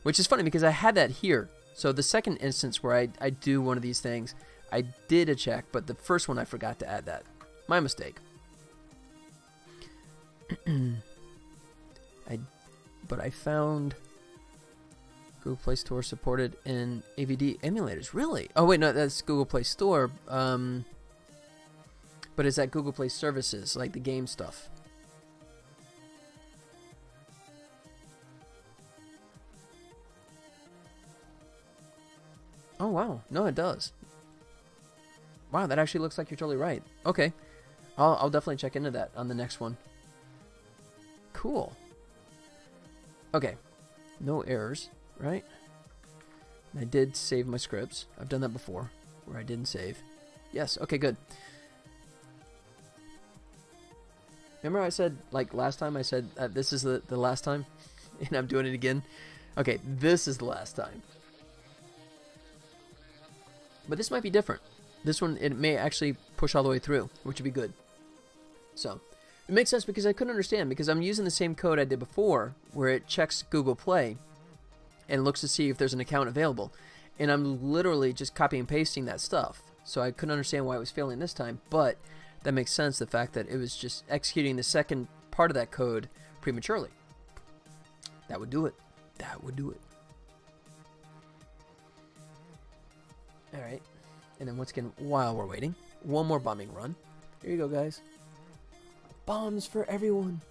Speaker 1: which is funny because I had that here. So the second instance where I do one of these things, I did a check, but the first one I forgot to add that. My mistake. But I found Google Play Store supported in AVD emulators. Really? Oh wait, no, that's Google Play Store. But is that Google Play Services, like the game stuff? Oh wow, no, it does. Wow, that actually looks like you're totally right. Okay, I'll definitely check into that on the next one. Cool. Okay, no errors, right? I did save my scripts. I've done that before, where I didn't save. Yes, okay, good. Remember I said, like last time, I said this is the last time? And I'm doing it again? Okay, this is the last time. But this might be different. This one, it may actually push all the way through, which would be good. So, it makes sense because I couldn't understand, because I'm using the same code I did before, where it checks Google Play and looks to see if there's an account available. And I'm literally just copy and pasting that stuff. So I couldn't understand why it was failing this time, but that makes sense, the fact that it was just executing the second part of that code prematurely. That would do it. That would do it. Alright. And then once again, while we're waiting, one more bombing run. Here you go, guys. Bombs for everyone.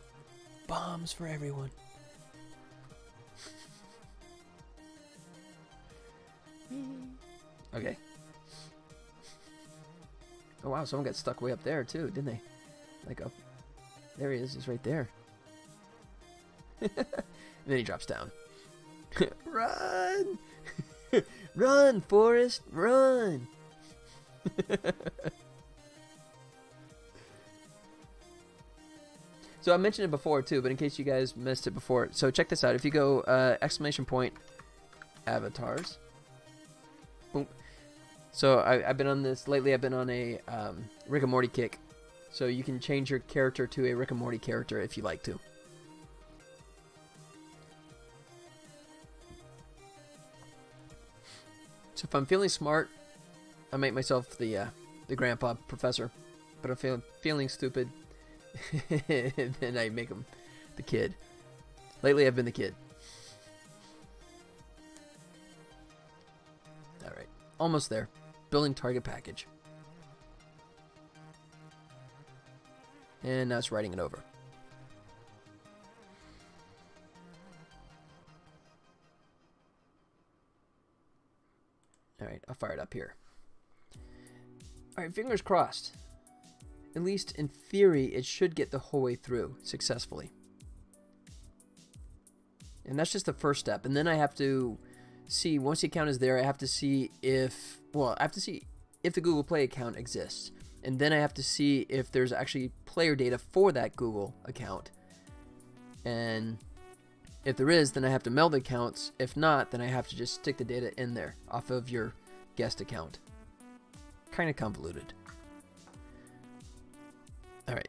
Speaker 1: Bombs for everyone. Okay. Oh wow, someone got stuck way up there too, didn't they? Like up. There he is. He's right there. And then he drops down. Run! Run, Forrest! Run! So I mentioned it before too, but in case you guys missed it before, so check this out. If you go exclamation point avatars, boom. So I've been on this lately. I've been on a Rick and Morty kick, so you can change your character to a Rick and Morty character if you like to. So if I'm feeling smart, I make myself the grandpa professor, but if I'm feeling stupid, then I make him the kid. Lately, I've been the kid. Alright, almost there. Building target package. And now it's writing it over. Alright, I'll fire it up here. Alright, fingers crossed. At least in theory, it should get the whole way through successfully. And that's just the first step. And then I have to see, once the account is there, I have to see if, well, I have to see if the Google Play account exists. And then I have to see if there's actually player data for that Google account. And if there is, then I have to meld accounts. If not, then I have to just stick the data in there off of your guest account. Kind of convoluted. Alright.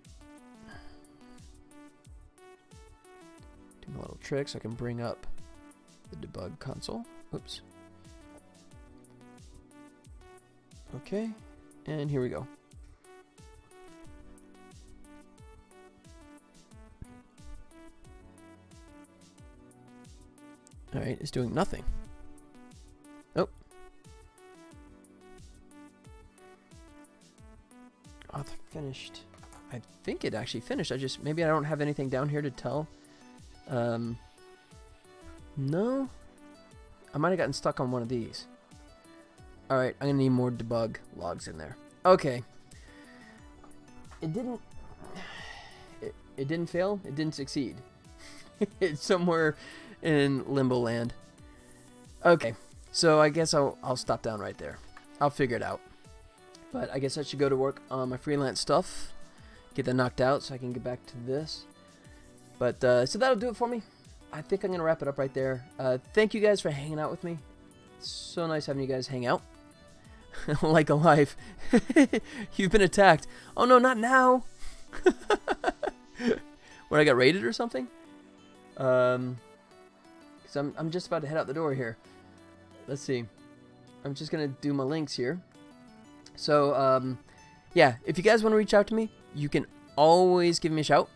Speaker 1: Do my little trick so I can bring up the debug console. Oops. Okay, and here we go. Alright, it's doing nothing. Oh. Auth finished. I think it actually finished. Maybe I don't have anything down here to tell. No. I might have gotten stuck on one of these. Alright, I'm gonna need more debug logs in there. Okay. It didn't fail. It didn't succeed. It's somewhere in limbo land. Okay, so I guess I'll stop down right there. I'll figure it out. But I guess I should go to work on my freelance stuff. Get that knocked out so I can get back to this. But so that'll do it for me. I think I'm gonna wrap it up right there. Thank you guys for hanging out with me. It's so nice having you guys hang out. Like alive. You've been attacked. Oh no, not now. When I got raided or something? Because I'm just about to head out the door here. Let's see. I'm just gonna do my links here. So yeah, if you guys want to reach out to me, you can always give me a shout.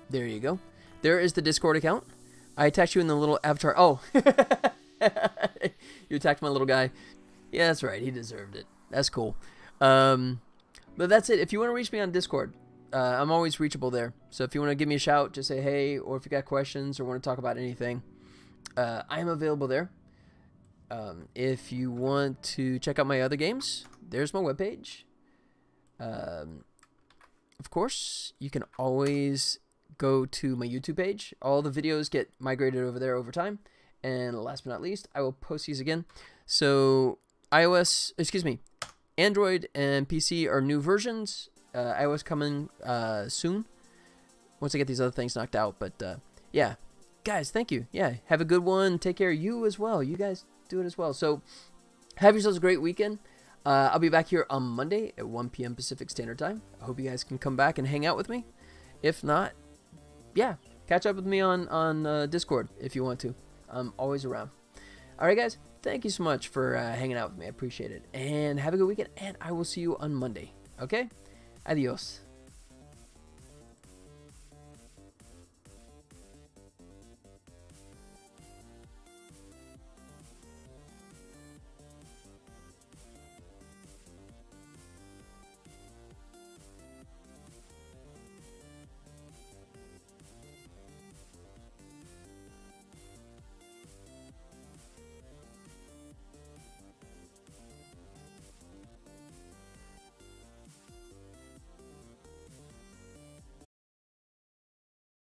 Speaker 1: There you go. There is the Discord account. I attached you in the little avatar. Oh, you attacked my little guy. Yeah, that's right. He deserved it. That's cool. But that's it. If you want to reach me on Discord, I'm always reachable there. So if you want to give me a shout, just say hey, or if you got questions or want to talk about anything, I am available there. If you want to check out my other games, there's my webpage. Of course, you can always go to my YouTube page. All the videos get migrated over there over time. And last but not least, I will post these again. So Android and PC are new versions. iOS coming soon once I get these other things knocked out. But yeah, guys, thank you. Yeah, have a good one. Take care. You as well. You guys do it as well. So have yourselves a great weekend. I'll be back here on Monday at 1 p.m. Pacific Standard Time. I hope you guys can come back and hang out with me. If not, yeah, catch up with me on Discord if you want to. I'm always around. All right, guys, thank you so much for hanging out with me. I appreciate it. And have a good weekend, and I will see you on Monday. Okay? Adios.